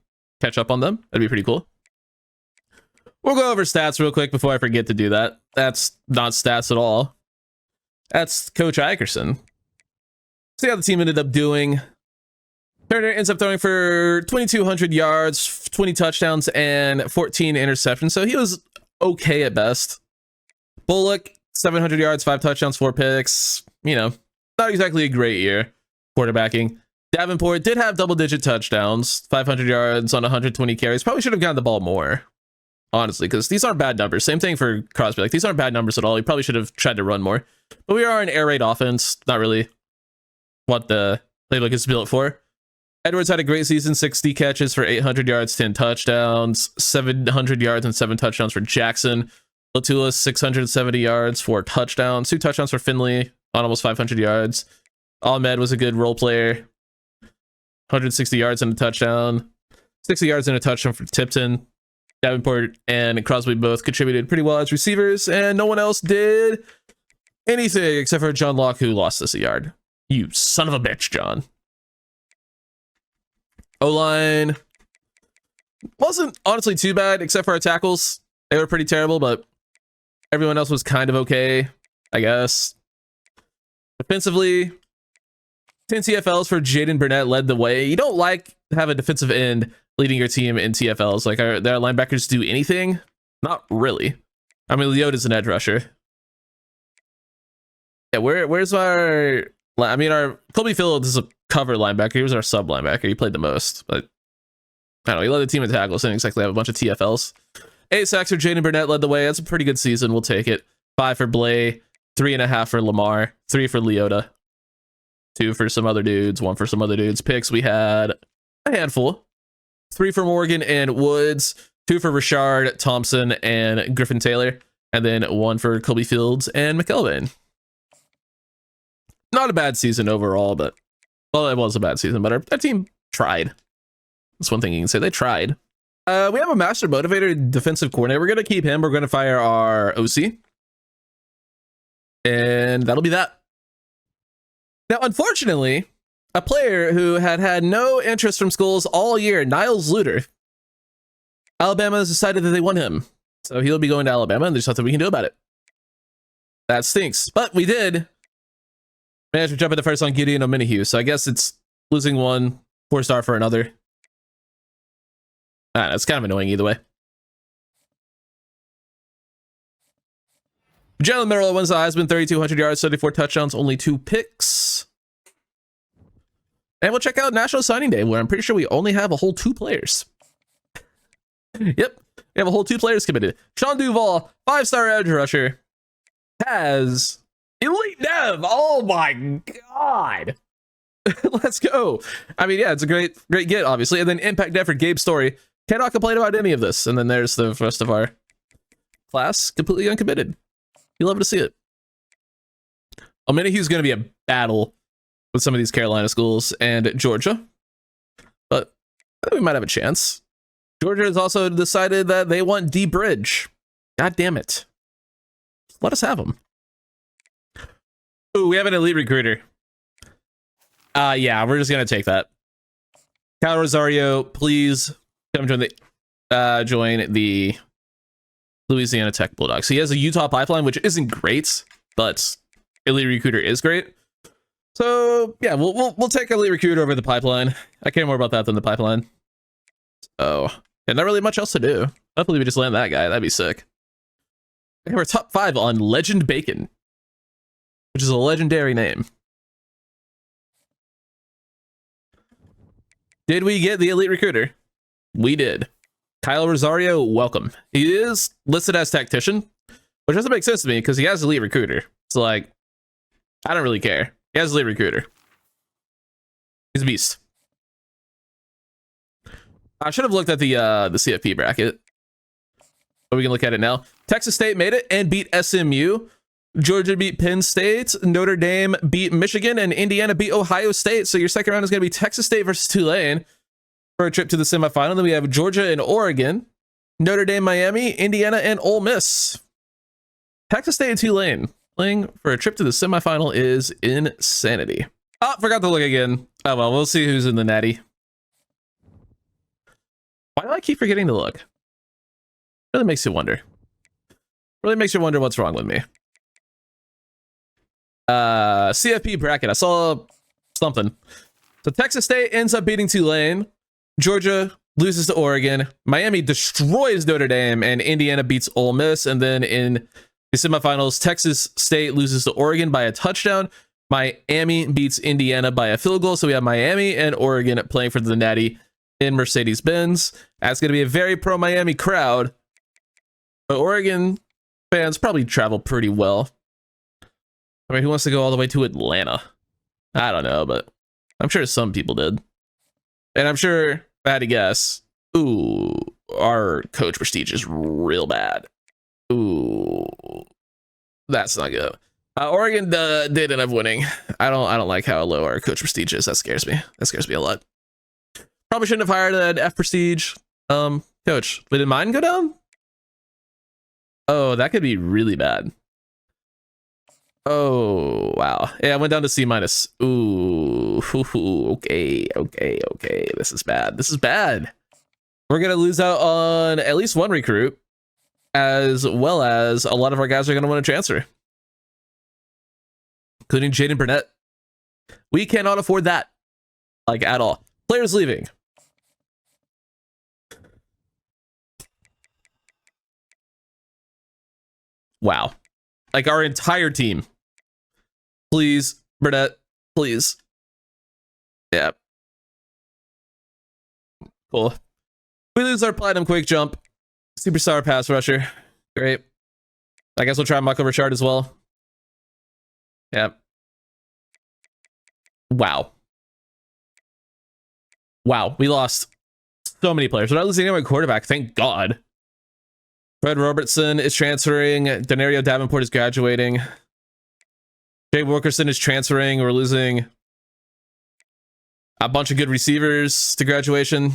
catch up on them. That'd be pretty cool. We'll go over stats real quick before I forget to do that. That's not stats at all. That's Coach Ikerson. See how the team ended up doing. Turner ends up throwing for 2,200 yards, 20 touchdowns, and 14 interceptions. So he was okay at best. Bullock, 700 yards, 5 touchdowns, 4 picks. You know, not exactly a great year quarterbacking. Davenport did have double-digit touchdowns, 500 yards on 120 carries. Probably should have gotten the ball more, honestly, because these aren't bad numbers. Same thing for Crosby. Like, these aren't bad numbers at all. He probably should have tried to run more. But we are an air raid offense. Not really what the playbook is built for. Edwards had a great season, 60 catches for 800 yards, 10 touchdowns, 700 yards and 7 touchdowns for Jackson. Latulis, 670 yards, 4 touchdowns, 2 touchdowns for Finley on almost 500 yards. Ahmed was a good role player. 160 yards and a touchdown. 60 yards and a touchdown for Tipton. Davenport and Crosby both contributed pretty well as receivers, and no one else did anything except for John Locke, who lost us a yard. You son of a bitch, John. O-line wasn't honestly too bad, except for our tackles. They were pretty terrible, but everyone else was kind of okay, I guess. Defensively, 10 TFLs for Jaden Burnett led the way. You don't like to have a defensive end leading your team in TFLs. Like, their linebackers do anything? Not really. I mean, Leota's an edge rusher. Yeah, where's our... I mean, our Colby Fields is a cover linebacker. He was our sub linebacker. He played the most, but I don't know. He led the team in tackles. Didn't exactly have a bunch of TFLs. 8 sacks for Jaden Burnett led the way. That's a pretty good season. We'll take it. 5 for Blay. 3.5 for Lamar. 3 for Leota. 2 for some other dudes. 1 for some other dudes. Picks, we had a handful. 3 for Morgan and Woods. 2 for Richard, Thompson, and Griffin Taylor. And then 1 for Colby Fields and McElvain. Not a bad season overall, but... Well, it was a bad season, but our team tried. That's one thing you can say. They tried. We have a master motivator defensive coordinator. We're going to keep him. We're going to fire our OC. And that'll be that. Now, unfortunately, a player who had no interest from schools all year, Niles Luter, Alabama has decided that they want him. So he'll be going to Alabama, and there's nothing we can do about it. That stinks. But we did manage to jump in the first on Gideon O'Minihue, so I guess it's losing one, 4-star for another. It's kind of annoying either way. Jalen Merrill wins the Heisman, 3,200 yards, 74 touchdowns, only 2 picks. And we'll check out National Signing Day, where I'm pretty sure we only have a whole 2 players. Yep, we have a whole 2 players committed. Sean Duvall, 5-star edge rusher, has elite dev. Oh my god. Let's go. I mean, yeah, it's a great get, obviously. And then impact dev for Gabe Story. Cannot complain about any of this. And then there's the rest of our class, completely uncommitted. You love to see it. O'Minihue's going to be a battle with some of these Carolina schools and Georgia, but I think we might have a chance. Georgia has also decided that they want D Bridge. God damn it. Let us have them. Ooh, we have an elite recruiter. Yeah, we're just going to take that. Kyle Rosario, please come join the Louisiana Tech Bulldogs. He has a Utah pipeline, which isn't great, but elite recruiter is great. So yeah, we'll take elite recruiter over the pipeline. I care more about that than the pipeline. Oh, yeah, not really much else to do. Hopefully we just land that guy. That'd be sick. Okay, we're top 5 on Legend Bacon, which is a legendary name. Did we get the elite recruiter? We did. Kyle Rosario, welcome. He is listed as tactician, which doesn't make sense to me because he has elite recruiter. So like, I don't really care. He has elite recruiter. He's a beast. I should have looked at the CFP bracket, but we can look at it now. Texas State made it and beat SMU. Georgia beat Penn State. Notre Dame beat Michigan, and Indiana beat Ohio State. So your second round is going to be Texas State versus Tulane for a trip to the semifinal. Then we have Georgia and Oregon, Notre Dame, Miami, Indiana, and Ole Miss. Texas State and Tulane playing for a trip to the semifinal is insanity. Oh, forgot to look again. Oh well, we'll see who's in the natty. Why do I keep forgetting to look? Really makes you wonder. Really makes you wonder what's wrong with me. CFP bracket. I saw something. So Texas State ends up beating Tulane. Georgia loses to Oregon. Miami destroys Notre Dame, and Indiana beats Ole Miss. And then in the semifinals, Texas State loses to Oregon by a touchdown. Miami beats Indiana by a field goal. So we have Miami and Oregon playing for the Natty in Mercedes-Benz. That's going to be a very pro-Miami crowd. But Oregon fans probably travel pretty well. I mean, who wants to go all the way to Atlanta? I don't know, but I'm sure some people did. And I'm sure, if I had to guess, ooh, our coach prestige is real bad. Ooh, that's not good. Oregon did end up winning. I don't like how low our coach prestige is. That scares me. That scares me a lot. Probably shouldn't have hired an F Prestige coach. But did mine go down? Oh, that could be really bad. Oh, wow. Yeah, I went down to C-. Ooh, okay. This is bad. This is bad. We're going to lose out on at least one recruit, as well as a lot of our guys are going to want to transfer, including Jaden Burnett. We cannot afford that, like, at all. Players leaving. Wow. Like, our entire team. Please, Burnett. Please. Yeah. Cool. We lose our platinum quick jump. Superstar pass rusher. Great. I guess we'll try Muck over Shard as well. Yeah. Wow. Wow. We lost so many players. We're not losing anyone at quarterback. Thank God. Fred Robertson is transferring. Denario Davenport is graduating. Jay Wilkerson is transferring. We're losing a bunch of good receivers to graduation.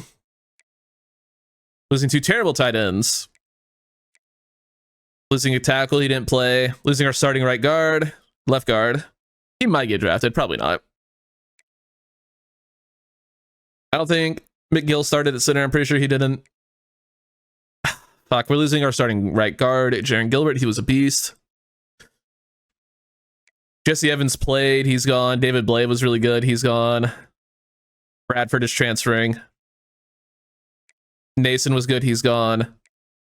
Losing 2 terrible tight ends. Losing a tackle, he didn't play. Losing our starting right guard, left guard. He might get drafted, probably not. I don't think McGill started at center. I'm pretty sure he didn't. Fuck, we're losing our starting right guard, Jaron Gilbert. He was a beast. Jesse Evans played. He's gone. David Blade was really good. He's gone. Bradford is transferring. Nason was good. He's gone.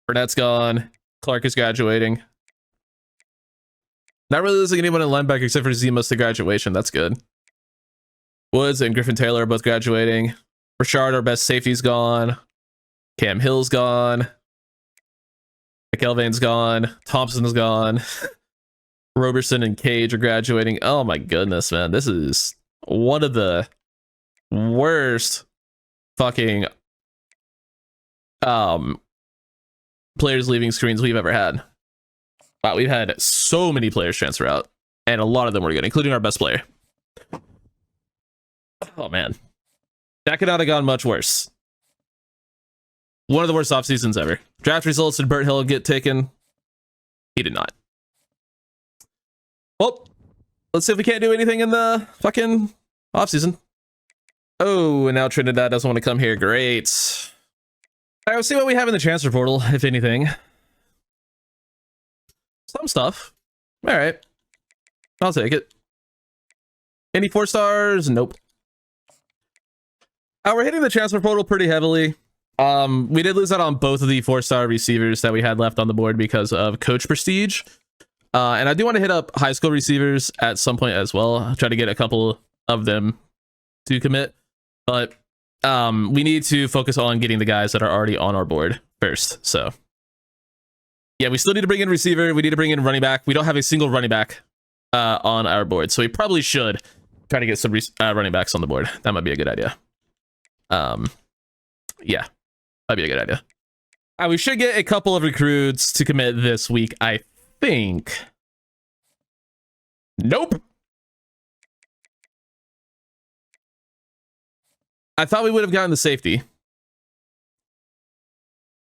Burnett's gone. Clark is graduating. Not really losing anyone in linebacker except for Zemos to graduation. That's good. Woods and Griffin Taylor are both graduating. Rashard, our best safety's gone. Cam Hill's gone. McElvain's gone. Thompson's gone. Roberson and Cage are graduating. Oh my goodness, man. This is one of the worst fucking players leaving screens we've ever had. Wow, we've had so many players transfer out, and a lot of them were good, including our best player. Oh man, that could not have gone much worse. One of the worst off seasons ever. Draft results, did Burt Hill get taken? He did not. Well, let's see if we can't do anything in the fucking off season. Oh, and now Trinidad doesn't want to come here. Great. All right, let's see what we have in the transfer portal, if anything. Some stuff. All right. I'll take it. Any 4 stars? Nope. We're hitting the transfer portal pretty heavily. We did lose out on both of the 4-star receivers that we had left on the board because of coach prestige. And I do want to hit up high school receivers at some point as well. I'll try to get a couple of them to commit. But we need to focus on getting the guys that are already on our board first. So yeah, we still need to bring in receiver. We need to bring in running back. We don't have a single running back on our board. So we probably should try to get some running backs on the board. That might be a good idea. Yeah, that'd be a good idea. We should get a couple of recruits to commit this week, I think. Nope. I thought we would have gotten the safety.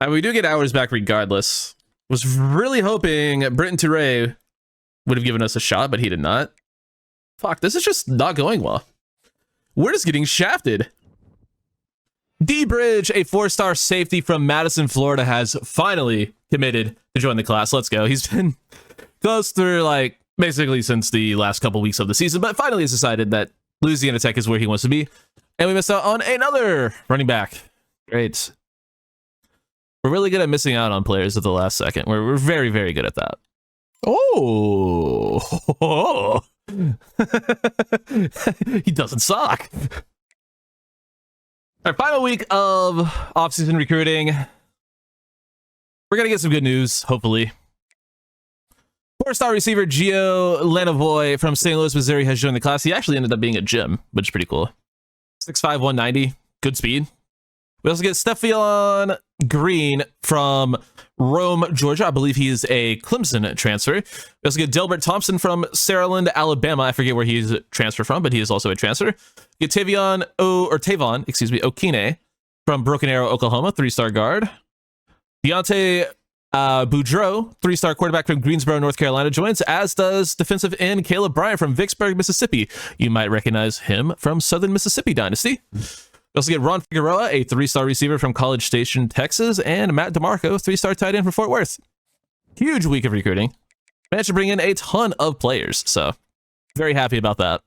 We do get hours back regardless. Was really hoping Britton Toure would have given us a shot, but he did not. Fuck, this is just not going well. We're just getting shafted. D-Bridge, a 4-star safety from Madison, Florida, has finally committed to join the class. Let's go. He's been close through, like, basically since the last couple weeks of the season, but finally has decided that Louisiana Tech is where he wants to be. And we missed out on another running back. Great. We're really good at missing out on players at the last second. We're very, very good at that. Oh. He doesn't suck. Our final week of offseason recruiting. We're going to get some good news, hopefully. 4-star receiver Gio Lanovoy from St. Louis, Missouri has joined the class. He actually ended up being a gym, which is pretty cool. 6'5", 190. Good speed. We also get Stephion Green from Rome, Georgia. I believe he is a Clemson transfer. We also get Delbert Thompson from Saraland, Alabama. I forget where he's transferred from, but he is also a transfer. Get Tavon Okine from Broken Arrow, Oklahoma, 3-star guard. Deontay Boudreaux, 3-star quarterback from Greensboro, North Carolina, joins, as does defensive end Caleb Bryant from Vicksburg, Mississippi. You might recognize him from Southern Mississippi Dynasty. We also get Ron Figueroa, a 3-star receiver from College Station, Texas, and Matt DeMarco, 3-star tight end from Fort Worth. Huge week of recruiting. Managed to bring in a ton of players, so very happy about that.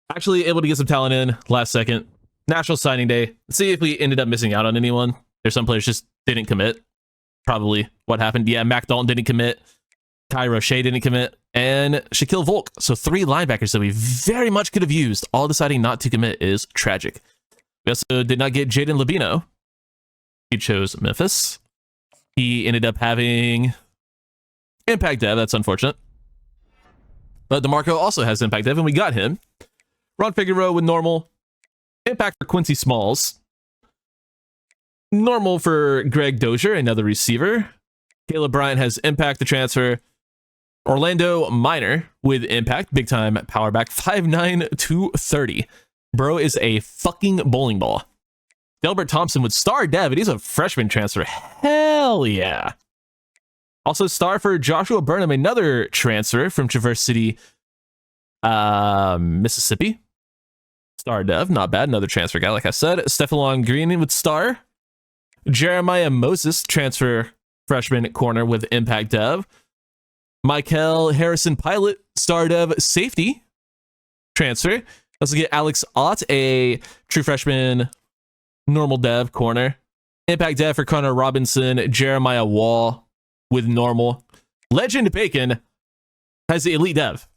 Actually able to get some talent in last second. National Signing Day. Let's see if we ended up missing out on anyone. There's some players just didn't commit. Probably what happened. Yeah, Mac Dalton didn't commit. Kai Roche didn't commit. And Shaquille Volk. So 3 linebackers that we very much could have used. All deciding not to commit is tragic. We also did not get Jaden Labino. He chose Memphis. He ended up having Impact Dev. That's unfortunate. But DeMarco also has Impact Dev, and we got him. Ron Figueroa with normal. Impact for Quincy Smalls. Normal for Greg Dozier, another receiver. Caleb Bryant has Impact to transfer. Orlando Minor with Impact, big time power back, 5'9", 230. Bro is a fucking bowling ball. Delbert Thompson with star dev, and he's a freshman transfer. Hell yeah. Also star for Joshua Burnham, another transfer from Traverse City, Mississippi. Star dev, not bad. Another transfer guy, like I said. Stephalon Green with star. Jeremiah Moses, transfer freshman corner with Impact Dev. Michael Harrison Pilot, star dev safety transfer. Also get Alex Ott, a true freshman normal dev corner. Impact Dev for Connor Robinson. Jeremiah Wall with normal. Legend Bacon has the elite dev.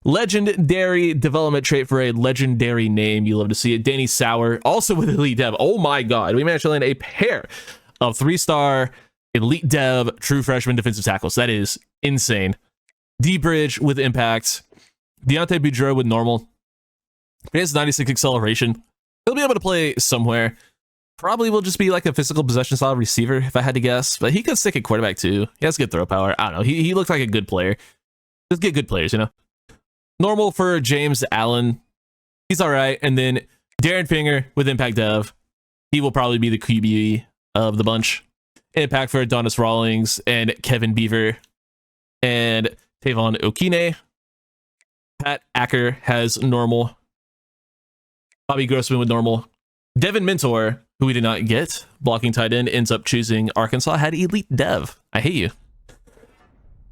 Legendary development trait for a legendary name. You love to see it. Danny Sauer, also with elite dev. Oh my god, we managed to land a pair of 3-star elite dev true freshman defensive tackles. That is insane. D-Bridge with Impact. Deontay Boudreaux with normal. He has 96 acceleration. He'll be able to play somewhere. Probably will just be like a physical possession style receiver, if I had to guess. But he could stick at quarterback too. He has good throw power. I don't know. He looked like a good player. Just get good players, you know? Normal for James Allen. He's all right. And then Darren Finger with Impact Dev. He will probably be the QB of the bunch. Impact for Adonis Rawlings and Kevin Beaver. And Tavon Okine. Pat Acker has normal. Bobby Grossman with normal. Devin Mentor, who we did not get, blocking tight end, ends up choosing Arkansas, had elite dev. I hate you.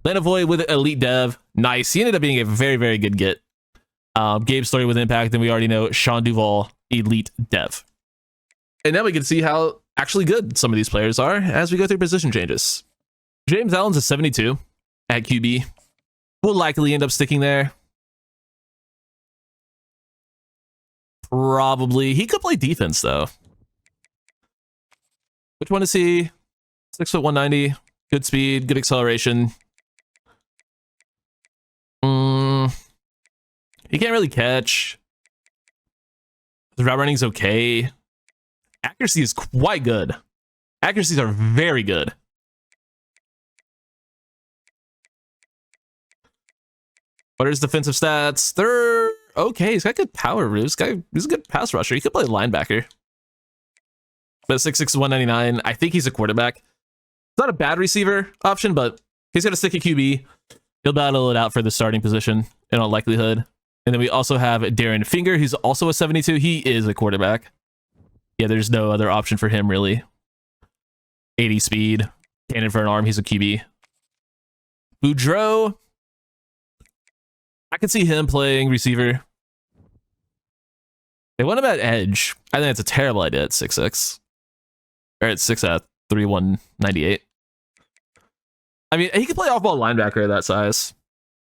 Lanovoy with elite dev. Nice. He ended up being a very, very good get. Gabe Story with Impact. Then we already know Sean Duvall, elite dev. And now we can see how actually good some of these players are as we go through position changes. James Allen's a 72 at QB. Will likely end up sticking there. Probably. He could play defense, though. Which one is he? 6', 190. Good speed, good acceleration. He can't really catch. The route running's okay. Accuracy is quite good. Accuracies are very good. What are his defensive stats? They're okay. He's got good power. He's a good pass rusher. He could play linebacker. But 6'6", 199. I think he's a quarterback. It's not a bad receiver option, but he's going to stick at QB. He'll battle it out for the starting position in all likelihood. And then we also have Darren Finger, who's also a 72. He is a quarterback. Yeah, there's no other option for him, really. 80 speed. Cannon for an arm. He's a QB. Boudreaux. I could see him playing receiver. They want him at edge. I think that's a terrible idea at 6'6". Or at 6 at 3, 198. I mean, he could play off-ball linebacker at that size.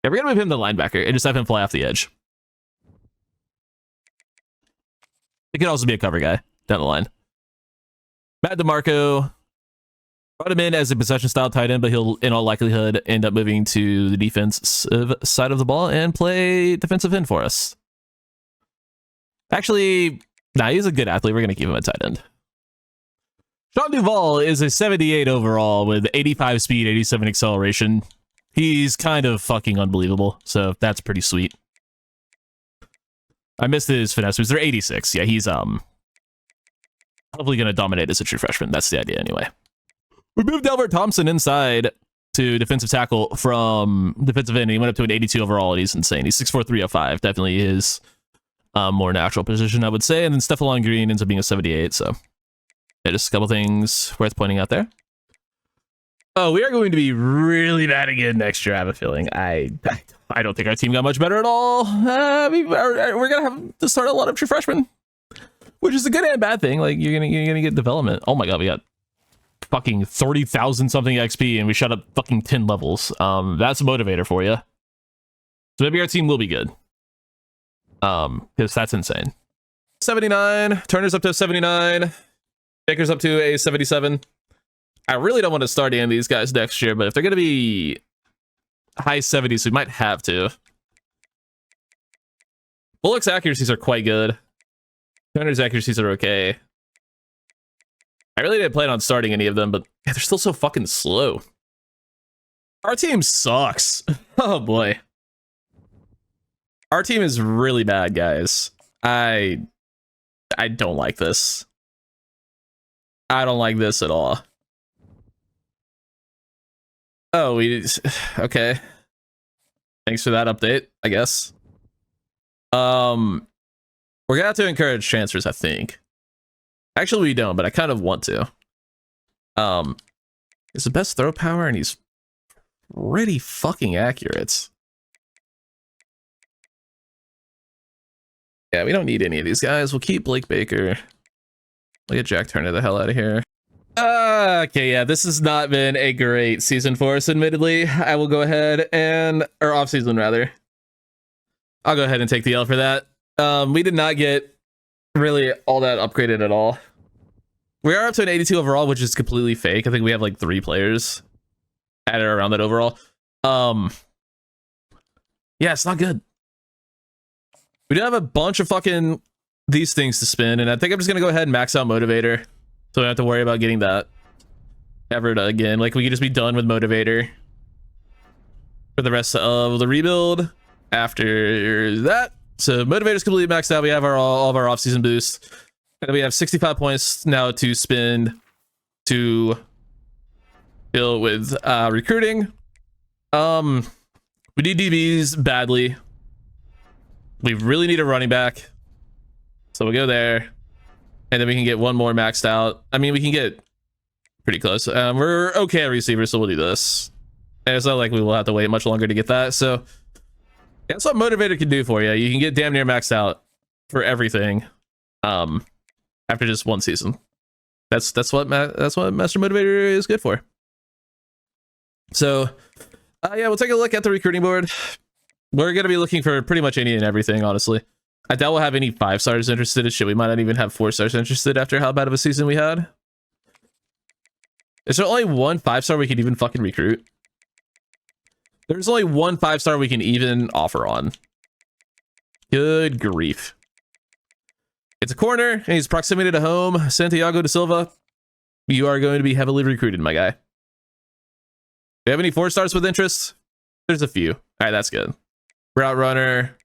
Yeah, we're going to move him to linebacker and just have him fly off the edge. He could also be a cover guy down the line. Matt DeMarco. Brought him in as a possession-style tight end, but he'll, in all likelihood, end up moving to the defensive side of the ball and play defensive end for us. Actually, nah, he's a good athlete. We're going to keep him a tight end. Sean Duvall is a 78 overall with 85 speed, 87 acceleration. He's kind of fucking unbelievable, so that's pretty sweet. I missed his finesse moves. They're 86. Yeah, he's probably gonna dominate as a true freshman. That's the idea anyway. We moved Albert Thompson inside to defensive tackle from defensive end. He went up to an 82 overall, and he's insane. He's 6'4", 305. Definitely his more natural position, I would say. And then Stefan Green ends up being a 78. So yeah, just a couple things worth pointing out there. Oh, we are going to be really bad again next year, I have a feeling. I don't think our team got much better at all. We're going to have to start a lot of true freshmen, which is a good and bad thing. Like, you're gonna get development. Oh my god, we got fucking 30,000 something XP, and we shot up fucking 10 levels. That's a motivator for you. So maybe our team will be good. Because that's insane. 79. Turner's up to a 79. Baker's up to a 77. I really don't want to start any of these guys next year, but if they're going to be high 70s, we might have to. Bullock's accuracies are quite good. Turner's accuracies are okay. I really didn't plan on starting any of them, but yeah, they're still so fucking slow. Our team sucks. Oh boy. Our team is really bad, guys. I don't like this. I don't like this at all. Oh, okay. Thanks for that update, I guess. We're gonna have to encourage transfers, I think. Actually, we don't, but I kind of want to. He's the best throw power, and he's pretty fucking accurate. Yeah, we don't need any of these guys. We'll keep Blake Baker. We'll get Jack Turner the hell out of here. Okay, yeah, this has not been a great season for us, admittedly. I will go ahead and... or off-season, rather. I'll go ahead and take the L for that. We did not get really all that upgraded at all. We are up to an 82 overall, which is completely fake. I think we have like 3 players at or around that overall. Yeah, it's not good. We do have a bunch of fucking these things to spin, and I think I'm just gonna go ahead and max out Motivator, so we don't have to worry about getting that ever again. Like, we can just be done with Motivator for the rest of the rebuild after that. So Motivator's completely maxed out. We have all of our off-season boosts, and we have 65 points now to spend to deal with recruiting. We need DBs badly. We really need a running back, so we'll go there, and then we can get one more maxed out. I mean, we can get pretty close. We're okay at receiver, so we'll do this. And it's not like we will have to wait much longer to get that. So yeah, that's what Motivator can do for you. You can get damn near maxed out for everything after just one season. That's what Master Motivator is good for. So yeah, we'll take a look at the recruiting board. We're going to be looking for pretty much any and everything, honestly. I doubt we'll have any 5-stars interested. Shit, we might not even have 4-stars interested after how bad of a season we had. Is there only one 5-star we can even fucking recruit? There's only one 5-star we can even offer on. Good grief. It's a corner, and he's proximity to home. Santiago da Silva, you are going to be heavily recruited, my guy. Do you have any 4-stars with interest? There's a few. All right, that's good. Route runner,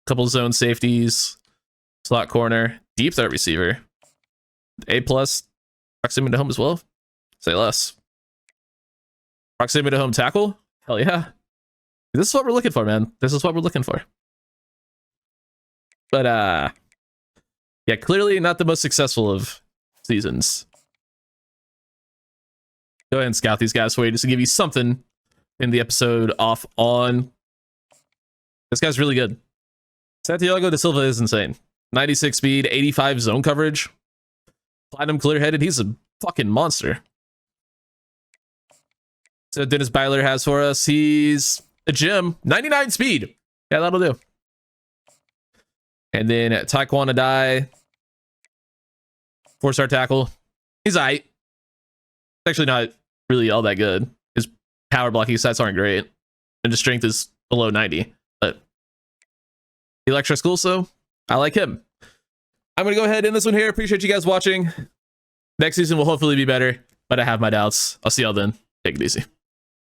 couple zone safeties, slot corner, deep threat receiver, A+, proximity to home as well. Say less. Proximity to home tackle? Hell yeah. This is what we're looking for, man. This is what we're looking for. But yeah, clearly not the most successful of seasons. Go ahead and scout these guys for you just to give you something in the episode off on. This guy's really good. Santiago da Silva is insane. 96 speed, 85 zone coverage. Platinum clear-headed. He's a fucking monster. So Dennis Byler has for us. He's a gem. 99 speed. Yeah, that'll do. And then Taekwondo Adai. 4-star tackle. He's aight. Actually not really all that good. His power blocking stats aren't great. And his strength is below 90. But he likes our school, so I like him. I'm going to go ahead and end this one here. Appreciate you guys watching. Next season will hopefully be better, but I have my doubts. I'll see y'all then. Take it easy.